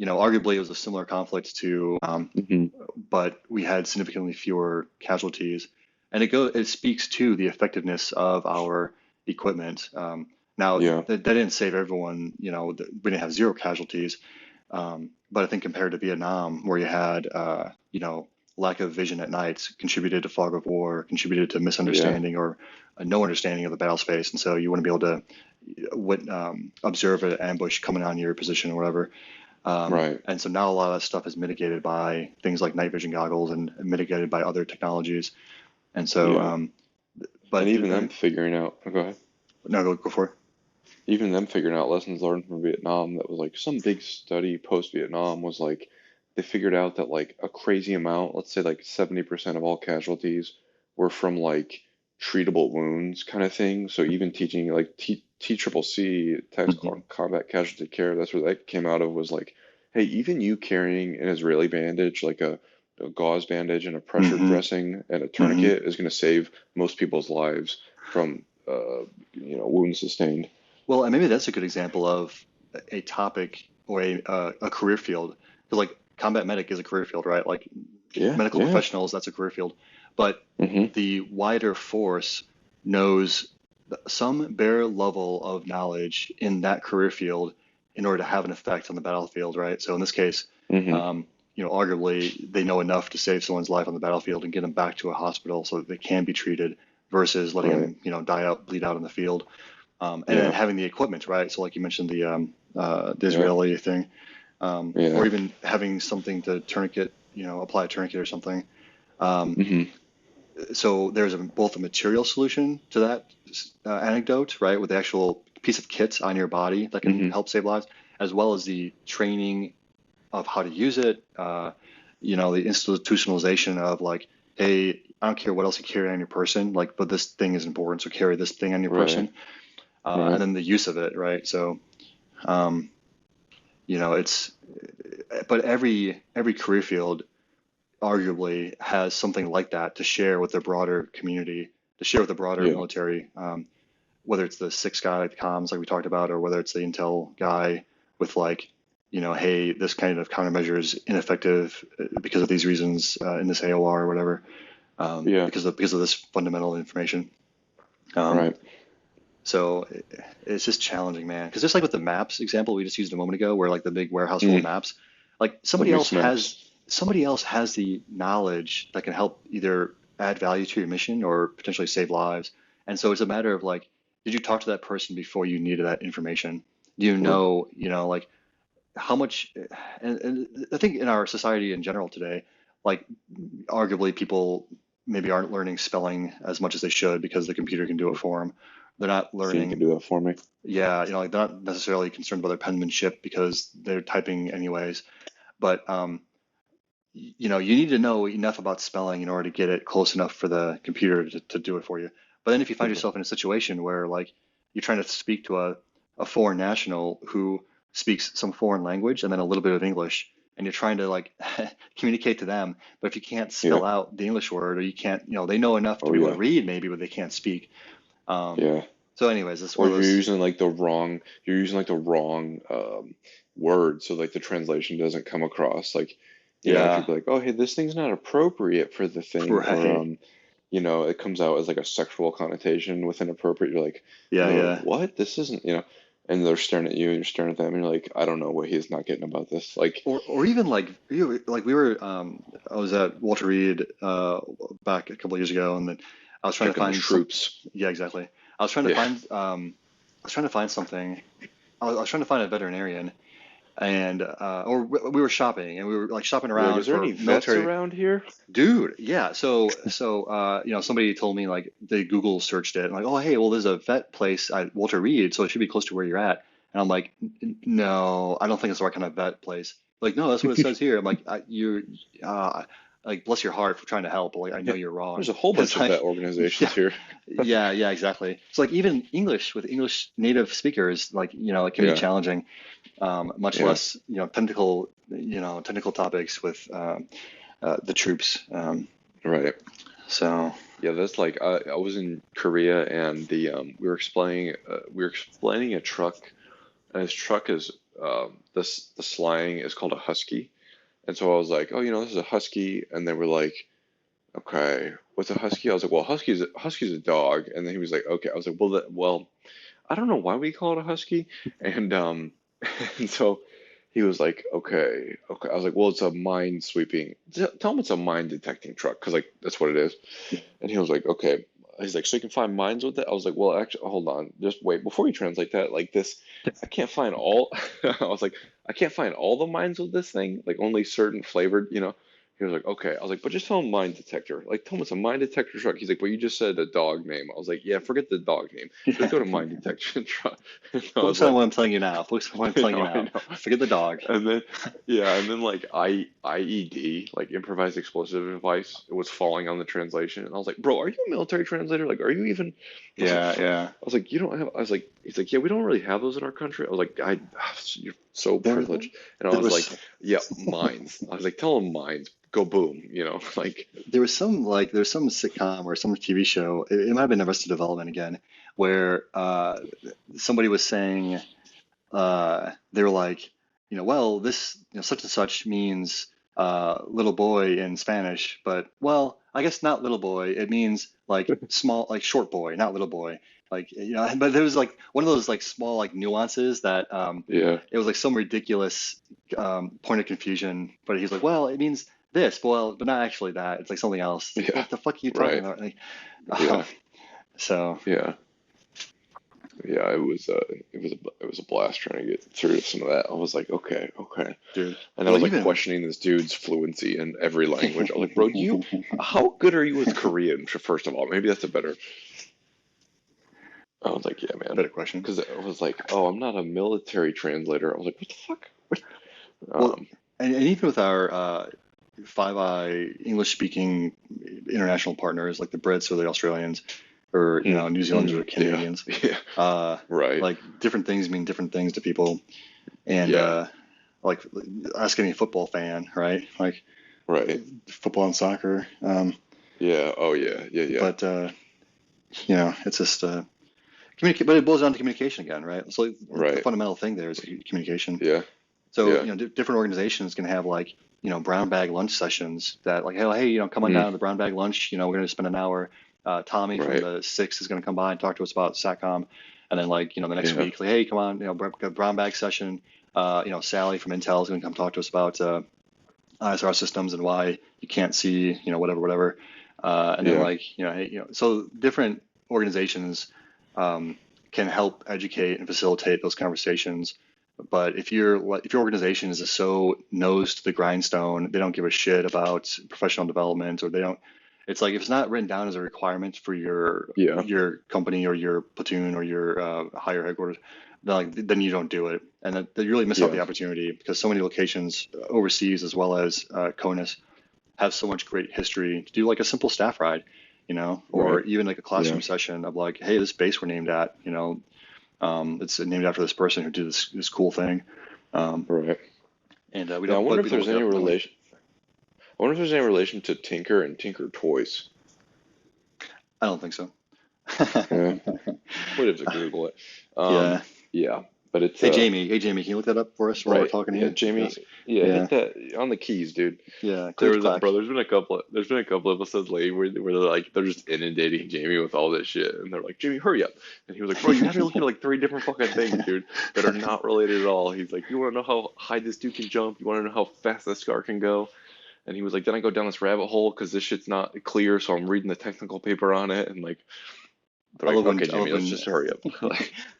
[SPEAKER 1] arguably it was a similar conflict to,
[SPEAKER 2] Hmm.
[SPEAKER 1] but we had significantly fewer casualties, and it speaks to the effectiveness of our equipment. Now
[SPEAKER 2] Yeah.
[SPEAKER 1] that didn't save everyone, we didn't have zero casualties, but I think compared to Vietnam, where you had, lack of vision at night contributed to fog of war, contributed to
[SPEAKER 2] Yeah.
[SPEAKER 1] misunderstanding or no understanding of the battle space, and so you wouldn't be able to observe an ambush coming on your position or whatever.
[SPEAKER 2] Right.
[SPEAKER 1] And so now a lot of that stuff is mitigated by things like night vision goggles and mitigated by other technologies. And so,
[SPEAKER 2] Yeah. And
[SPEAKER 1] but
[SPEAKER 2] even them figuring out. Oh, go ahead.
[SPEAKER 1] No, go for it.
[SPEAKER 2] Even them figuring out lessons learned from Vietnam, that was like some big study post Vietnam was like they figured out that like a crazy amount, let's say like 70% of all casualties were from like treatable wounds kind of thing. So even teaching like Triple C,
[SPEAKER 1] Hmm.
[SPEAKER 2] combat casualty care, that's where that came out of was like, hey, even you carrying an Israeli bandage, like a gauze bandage and a pressure
[SPEAKER 1] Hmm.
[SPEAKER 2] dressing and a
[SPEAKER 1] Hmm.
[SPEAKER 2] tourniquet is going to save most people's lives from wounds sustained.
[SPEAKER 1] Well, and maybe that's a good example of a topic or a career field. Because like combat medic is a career field, right? Like
[SPEAKER 2] Yeah,
[SPEAKER 1] medical
[SPEAKER 2] yeah.
[SPEAKER 1] professionals, that's a career field. But
[SPEAKER 2] Hmm.
[SPEAKER 1] the wider force knows some bare level of knowledge in that career field in order to have an effect on the battlefield, right? So in this case,
[SPEAKER 2] Hmm.
[SPEAKER 1] um, arguably they know enough to save someone's life on the battlefield and get them back to a hospital so that they can be treated versus letting
[SPEAKER 2] Right.
[SPEAKER 1] them, die out, bleed out in the field. And then
[SPEAKER 2] Yeah.
[SPEAKER 1] having the equipment, right? So like you mentioned the
[SPEAKER 2] Yeah.
[SPEAKER 1] Israeli thing, or
[SPEAKER 2] Yeah.
[SPEAKER 1] even having something to tourniquet, apply a tourniquet or something. Um,
[SPEAKER 2] Hmm.
[SPEAKER 1] so there's both a material solution to that anecdote, right, with the actual piece of kit on your body that can
[SPEAKER 2] Hmm.
[SPEAKER 1] help save lives, as well as the training of how to use it. The institutionalization of like, hey, I don't care what else you carry on your person, like, but this thing is important, so carry this thing on your
[SPEAKER 2] Right.
[SPEAKER 1] person, and
[SPEAKER 2] Right.
[SPEAKER 1] then the use of it, right? So, um, it's, but every career field arguably has something like that to share with the broader community, to share with the broader
[SPEAKER 2] Yeah.
[SPEAKER 1] military, whether it's the six guy like the comms like we talked about, or whether it's the intel guy with like, hey, this kind of countermeasure is ineffective because of these reasons in this AOR or whatever,
[SPEAKER 2] Yeah.
[SPEAKER 1] because of this fundamental information. Um,
[SPEAKER 2] Right.
[SPEAKER 1] So it's just challenging, man. Because just like with the maps example we just used a moment ago, where like the big warehouse full of
[SPEAKER 2] Mm.
[SPEAKER 1] maps, like
[SPEAKER 2] The mixed maps.
[SPEAKER 1] somebody else has the knowledge that can help either add value to your mission or potentially save lives. And so it's a matter of like, did you talk to that person before you needed that information? Do you
[SPEAKER 2] Right.
[SPEAKER 1] know, like how much? And I think in our society in general today, like arguably people maybe aren't learning spelling as much as they should because the computer can do it for them. They're not
[SPEAKER 2] Machine can
[SPEAKER 1] learning,
[SPEAKER 2] do that for me.
[SPEAKER 1] yeah, like they're not necessarily concerned about their penmanship because they're typing anyways. But you need to know enough about spelling in order to get it close enough for the computer to do it for you. But then if you find
[SPEAKER 2] Hmm.
[SPEAKER 1] yourself in a situation where like you're trying to speak to a foreign national who speaks some foreign language and then a little bit of English, and you're trying to like communicate to them, but if you can't
[SPEAKER 2] Yeah.
[SPEAKER 1] spell out the English word or you can't, they know enough to
[SPEAKER 2] Oh
[SPEAKER 1] be able to
[SPEAKER 2] yeah.
[SPEAKER 1] read maybe, but they can't speak. Um,
[SPEAKER 2] Yeah.
[SPEAKER 1] so anyways, it's one
[SPEAKER 2] Or
[SPEAKER 1] of those.
[SPEAKER 2] you're using like the wrong word, so like the translation doesn't come across. Like, if
[SPEAKER 1] Yeah,
[SPEAKER 2] you'd be like, oh hey, this thing's not appropriate for the thing, or
[SPEAKER 1] right.
[SPEAKER 2] it comes out as like a sexual connotation with inappropriate.
[SPEAKER 1] Yeah,
[SPEAKER 2] You're like,
[SPEAKER 1] yeah.
[SPEAKER 2] what? This isn't, and they're staring at you and you're staring at them and you're like, I don't know what he's not getting about this. Like,
[SPEAKER 1] Or even like like we were I was at Walter Reed back a couple of years ago, and then I was trying to
[SPEAKER 2] checking the
[SPEAKER 1] find some.
[SPEAKER 2] troops.
[SPEAKER 1] Yeah, exactly. I was trying to
[SPEAKER 2] Yeah.
[SPEAKER 1] find I was trying to find something. I was trying to find a veterinarian, and or we were shopping, and we were like shopping
[SPEAKER 2] You're like,
[SPEAKER 1] around
[SPEAKER 2] is there
[SPEAKER 1] for
[SPEAKER 2] any vets
[SPEAKER 1] military.
[SPEAKER 2] around here?
[SPEAKER 1] Dude, yeah. So somebody told me like they Google searched it and like, oh hey, well there's a vet place at Walter Reed, so it should be close to where you're at. And I'm like, No, I don't think it's the right kind of vet place. Like, no, that's what it says here. I'm like, you're uh, like bless your heart for trying to help, but like I know
[SPEAKER 2] Yeah.
[SPEAKER 1] you're wrong.
[SPEAKER 2] There's a whole
[SPEAKER 1] Because
[SPEAKER 2] bunch of vet
[SPEAKER 1] like,
[SPEAKER 2] organizations
[SPEAKER 1] yeah,
[SPEAKER 2] here.
[SPEAKER 1] yeah, exactly. So like even English with English native speakers, like it can be
[SPEAKER 2] Yeah.
[SPEAKER 1] challenging, much
[SPEAKER 2] Yeah.
[SPEAKER 1] less technical topics with the troops.
[SPEAKER 2] Right.
[SPEAKER 1] So.
[SPEAKER 2] Yeah, that's like I was in Korea and the we were explaining a truck, and his truck is this the slang is called a husky. And so I was like, oh, this is a husky, and they were like, okay, what's a husky? I was like, well, husky's a dog. And then he was like, okay. I was like, well, I don't know why we call it a husky. And and so he was like, okay, okay. I was like, well, it's a mine sweeping. Tell him it's a mine detecting truck, because like that's what it is. And he was like, okay. He's like, so you can find mines with it? I was like, well, actually, hold on, just wait. Before you translate that, like this, I can't find all. I was like, I can't find all the mines with this thing, like only certain flavored. He was like, okay. I was like, but just tell him mine detector. Like, tell him it's a mine detector truck. He's like, but you just said a dog name. I was like, yeah, forget the dog name. Just go to mine detection truck. And I was
[SPEAKER 1] Focus on what
[SPEAKER 2] like,
[SPEAKER 1] I'm telling you now. Focus on what I'm
[SPEAKER 2] I
[SPEAKER 1] telling you
[SPEAKER 2] know, I
[SPEAKER 1] now.
[SPEAKER 2] know.
[SPEAKER 1] Forget the dog.
[SPEAKER 2] And then, yeah, and then like IED, like improvised explosive device, it was falling on the translation. And I was like, bro, are you a military translator? Like, are you even? I was like,
[SPEAKER 1] Yeah, yeah.
[SPEAKER 2] I was like, you don't have. I was like, he's like, yeah, we don't really have those in our country. I was like, you're so
[SPEAKER 1] There,
[SPEAKER 2] privileged. And I
[SPEAKER 1] there
[SPEAKER 2] was like,
[SPEAKER 1] was
[SPEAKER 2] yeah, mines. I was like, tell him mines. Go boom. Like,
[SPEAKER 1] there was some like there's some sitcom or some TV show. It might have been Arrested Development again, where somebody was saying they were like, well, this such and such means little boy in Spanish, but well, I guess not little boy. It means like small, like short boy, not little boy. Like but there was like one of those like small like nuances that
[SPEAKER 2] yeah,
[SPEAKER 1] it was like some ridiculous point of confusion. But he's like, well, it means this, but not actually that. It's like something else. Like,
[SPEAKER 2] yeah,
[SPEAKER 1] what the fuck are you talking
[SPEAKER 2] right,
[SPEAKER 1] about? Like,
[SPEAKER 2] yeah,
[SPEAKER 1] so
[SPEAKER 2] yeah. Yeah, it was a blast trying to get through some of that. I was like, okay, okay.
[SPEAKER 1] dude,
[SPEAKER 2] And I
[SPEAKER 1] well,
[SPEAKER 2] was like
[SPEAKER 1] even
[SPEAKER 2] questioning this dude's fluency in every language. I was like, bro, how good are you with Korean, first of all? Maybe that's a better. I was like, yeah, man.
[SPEAKER 1] better question.
[SPEAKER 2] Because it was like, oh, I'm not a military translator. I was like, what the fuck? What?
[SPEAKER 1] Well,
[SPEAKER 2] Um,
[SPEAKER 1] and even with our Five Eye English speaking international partners like the Brits or the Australians or New Zealanders or
[SPEAKER 2] yeah,
[SPEAKER 1] Canadians,
[SPEAKER 2] yeah, right.
[SPEAKER 1] like different things mean different things to people. And
[SPEAKER 2] Yeah,
[SPEAKER 1] like ask any football fan, right? Like
[SPEAKER 2] right.
[SPEAKER 1] football and soccer.
[SPEAKER 2] Yeah, oh, yeah, yeah, yeah,
[SPEAKER 1] But it's just communicate. But it boils down to communication again, right? So like, the
[SPEAKER 2] right.
[SPEAKER 1] fundamental thing there is communication.
[SPEAKER 2] Yeah,
[SPEAKER 1] So,
[SPEAKER 2] yeah,
[SPEAKER 1] different organizations can have like, brown bag lunch sessions that like, hey, come on
[SPEAKER 2] mm,
[SPEAKER 1] down to the brown bag lunch. We're going to spend an hour. Tommy from
[SPEAKER 2] right.
[SPEAKER 1] the Six is going to come by and talk to us about SATCOM. And then like, the next
[SPEAKER 2] Yeah,
[SPEAKER 1] week, like, hey, come on, brown bag session. Sally from Intel is going to come talk to us about ISR systems and why you can't see, whatever, whatever. And then
[SPEAKER 2] yeah,
[SPEAKER 1] like, hey, so different organizations can help educate and facilitate those conversations. But if your organization is so nose to the grindstone, they don't give a shit about professional development, or they don't. It's like if it's not written down as a requirement for
[SPEAKER 2] yeah,
[SPEAKER 1] your company or your platoon or your higher headquarters, then you don't do it, and then you really miss out
[SPEAKER 2] yeah,
[SPEAKER 1] the opportunity because so many locations overseas as well as CONUS have so much great history to do like a simple staff ride, or
[SPEAKER 2] right.
[SPEAKER 1] even like a
[SPEAKER 2] Yeah,
[SPEAKER 1] classroom session of like, hey, this base we're named at, it's named after this person who did this cool thing, um,
[SPEAKER 2] right.
[SPEAKER 1] and we
[SPEAKER 2] Yeah, I
[SPEAKER 1] don't
[SPEAKER 2] wonder
[SPEAKER 1] but
[SPEAKER 2] if
[SPEAKER 1] we don't
[SPEAKER 2] there's
[SPEAKER 1] look it
[SPEAKER 2] any
[SPEAKER 1] up. No,
[SPEAKER 2] relation. I wonder if there's any relation to Tinker and Tinker Toys.
[SPEAKER 1] I don't think so.
[SPEAKER 2] Yeah, we'd have to Google it.
[SPEAKER 1] Yeah.
[SPEAKER 2] Yeah, but it's
[SPEAKER 1] Hey Jamie, can you look that up for us while we're
[SPEAKER 2] right.
[SPEAKER 1] talking
[SPEAKER 2] Yeah,
[SPEAKER 1] here?
[SPEAKER 2] Jamie.
[SPEAKER 1] Because
[SPEAKER 2] Yeah, hit
[SPEAKER 1] yeah,
[SPEAKER 2] that on the keys, dude.
[SPEAKER 1] yeah,
[SPEAKER 2] There
[SPEAKER 1] click
[SPEAKER 2] was a
[SPEAKER 1] clack.
[SPEAKER 2] bro. There's been a couple episodes lately where they're just inundating Jamie with all this shit, and they're like, Jamie, hurry up! And he was like, bro, you had me looking at like three different fucking things, dude, that are not related at all. He's like, you want to know how high this dude can jump? You want to know how fast this scar can go? And he was like, then I go down this rabbit hole because this shit's not clear, so I'm reading the technical paper on it, and like, they're
[SPEAKER 1] I
[SPEAKER 2] like,
[SPEAKER 1] love when
[SPEAKER 2] okay, Jamie, let's just hurry up.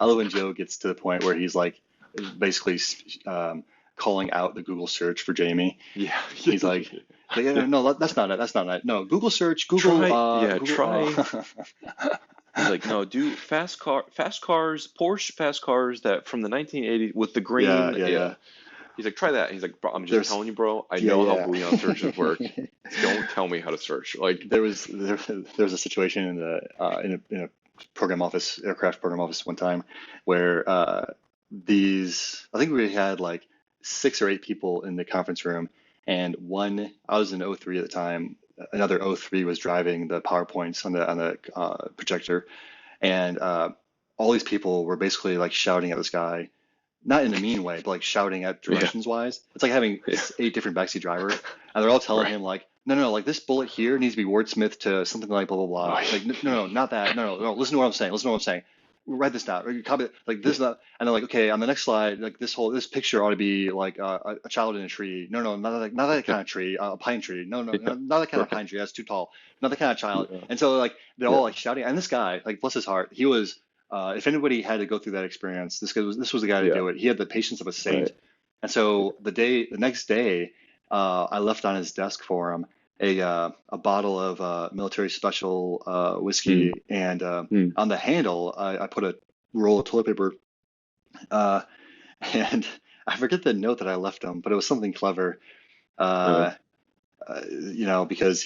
[SPEAKER 1] I love when Joe gets to the point where he's like basically calling out the Google search for Jamie.
[SPEAKER 2] Yeah,
[SPEAKER 1] He's like, yeah, no, that's not it. That's not it. No, Google search, Google.
[SPEAKER 2] try. He's like, no, do fast cars, Porsche fast cars that from the 1980s with the
[SPEAKER 1] Yeah,
[SPEAKER 2] green,
[SPEAKER 1] yeah,
[SPEAKER 2] yeah.
[SPEAKER 1] yeah.
[SPEAKER 2] He's like, try that. He's like, bro, I'm just
[SPEAKER 1] There's,
[SPEAKER 2] telling you, bro. I
[SPEAKER 1] yeah,
[SPEAKER 2] know how
[SPEAKER 1] yeah.
[SPEAKER 2] Boolean searches work. Don't tell me how to search. Like,
[SPEAKER 1] There was a situation in the in a program office, aircraft program office one time where I think we had like 6 or 8 people in the conference room, and I was in O3 at the time. Another O3 was driving the PowerPoints on the projector, and all these people were basically like shouting at this guy, not in a mean way, but like shouting at
[SPEAKER 2] yeah,
[SPEAKER 1] directions wise. It's like having
[SPEAKER 2] yeah,
[SPEAKER 1] 8 different backseat drivers, and they're all telling
[SPEAKER 2] right.
[SPEAKER 1] him like, no, no, no, like this bullet here needs to be wordsmithed to something like blah blah
[SPEAKER 2] Oh,
[SPEAKER 1] blah.
[SPEAKER 2] yeah,
[SPEAKER 1] Like, no, no, no, not that. No, no, no. Listen to what I'm saying. Listen to what I'm saying. Write this down. Or copy like
[SPEAKER 2] yeah,
[SPEAKER 1] this, that. And they're like, okay, on the next slide, like this picture ought to be like a child in a tree. No, no, not that kind of tree. A pine tree. No, no,
[SPEAKER 2] yeah,
[SPEAKER 1] no, not that kind of
[SPEAKER 2] right.
[SPEAKER 1] pine tree. That's too tall. Not that kind of child.
[SPEAKER 2] Yeah,
[SPEAKER 1] And so like they're all
[SPEAKER 2] yeah,
[SPEAKER 1] like shouting. And this guy, like bless his heart, he was if anybody had to go through that experience, this was the guy to
[SPEAKER 2] yeah,
[SPEAKER 1] do it. He had the patience of a
[SPEAKER 2] right.
[SPEAKER 1] saint. And so the next day, I left on his desk for him a bottle of military special
[SPEAKER 2] Hmm.
[SPEAKER 1] whiskey, and
[SPEAKER 2] Hmm.
[SPEAKER 1] on the handle I put a roll of toilet paper, uh, and I forget the note that I left him, but it was something clever.
[SPEAKER 2] Uh,
[SPEAKER 1] Uh, because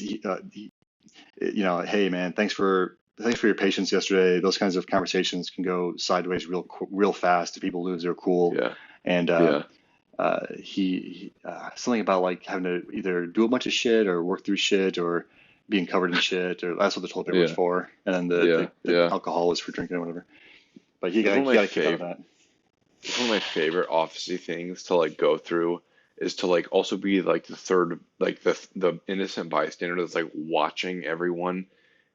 [SPEAKER 1] hey man, thanks for your patience yesterday. Those kinds of conversations can go sideways real fast if people lose their cool.
[SPEAKER 2] yeah.
[SPEAKER 1] And
[SPEAKER 2] Yeah.
[SPEAKER 1] something about like having to either do a bunch of shit or work through shit or being covered in shit, or that's what the toilet paper was
[SPEAKER 2] Yeah.
[SPEAKER 1] for, and then the,
[SPEAKER 2] Yeah.
[SPEAKER 1] the, the
[SPEAKER 2] Yeah.
[SPEAKER 1] alcohol was for drinking or whatever. But
[SPEAKER 2] It's one of
[SPEAKER 1] he
[SPEAKER 2] my
[SPEAKER 1] got a kick out of
[SPEAKER 2] favorite.
[SPEAKER 1] that.
[SPEAKER 2] It's one of my favorite officey things to like go through is to like also be like the third, like the innocent bystander that's like watching everyone.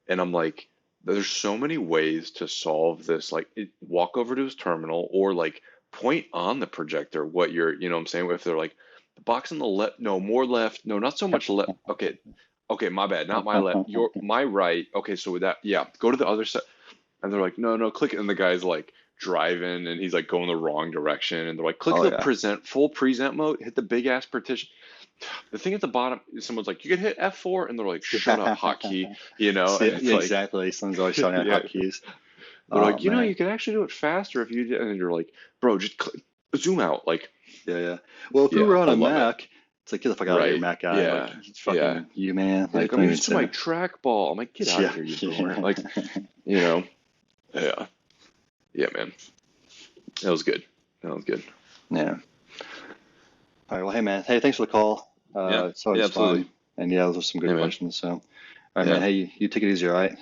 [SPEAKER 2] And I'm like, there's so many ways to solve this. Like, walk over to his terminal or like point on the projector what you're, what I'm saying? If they're like, the box on the left, no, more left, no, not so much left. Okay, okay, my bad, not my left, my right. Okay, so with that, yeah, go to the other side. And they're like, no, no, click it. And the guy's like driving and he's like going the wrong direction. And they're like, click
[SPEAKER 1] Oh
[SPEAKER 2] the
[SPEAKER 1] yeah.
[SPEAKER 2] full present mode, hit the big ass partition. The thing at the bottom, someone's like, you can hit F4. And they're like, shut up, hotkey,
[SPEAKER 1] See,
[SPEAKER 2] And it's
[SPEAKER 1] yeah,
[SPEAKER 2] like,
[SPEAKER 1] exactly. Someone's always shouting out
[SPEAKER 2] yeah.
[SPEAKER 1] hotkeys.
[SPEAKER 2] They're
[SPEAKER 1] Oh
[SPEAKER 2] like,
[SPEAKER 1] man.
[SPEAKER 2] you can actually do it faster if you did. And you're like, bro, just zoom out. Like,
[SPEAKER 1] Yeah, yeah. Well, if we were
[SPEAKER 2] yeah,
[SPEAKER 1] on
[SPEAKER 2] I
[SPEAKER 1] a
[SPEAKER 2] love it.
[SPEAKER 1] Mac, it's like get the fuck out of here,
[SPEAKER 2] Right.
[SPEAKER 1] Mac guy. Like,
[SPEAKER 2] Yeah.
[SPEAKER 1] it's
[SPEAKER 2] Yeah.
[SPEAKER 1] fucking you, man.
[SPEAKER 2] He's
[SPEAKER 1] Like,
[SPEAKER 2] like, I'm
[SPEAKER 1] don't even
[SPEAKER 2] used to my
[SPEAKER 1] say.
[SPEAKER 2] trackball. I'm like, get out of
[SPEAKER 1] Yeah,
[SPEAKER 2] here, you boomer.
[SPEAKER 1] yeah,
[SPEAKER 2] Like, you know, yeah. Yeah, man. That was good. That was good.
[SPEAKER 1] yeah. All right. Well, hey, man. Hey, thanks for the call.
[SPEAKER 2] Yeah.
[SPEAKER 1] It's
[SPEAKER 2] Yeah,
[SPEAKER 1] always
[SPEAKER 2] absolutely.
[SPEAKER 1] fun. And yeah, those are some
[SPEAKER 2] Yeah,
[SPEAKER 1] good
[SPEAKER 2] man.
[SPEAKER 1] questions. So, all right, man.
[SPEAKER 2] Yeah.
[SPEAKER 1] Hey, you take it easy, all right?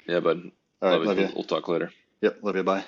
[SPEAKER 2] Yeah, bud.
[SPEAKER 1] All right.
[SPEAKER 2] Love you.
[SPEAKER 1] Love you.
[SPEAKER 2] We'll talk later.
[SPEAKER 1] Yep. Love you. Bye.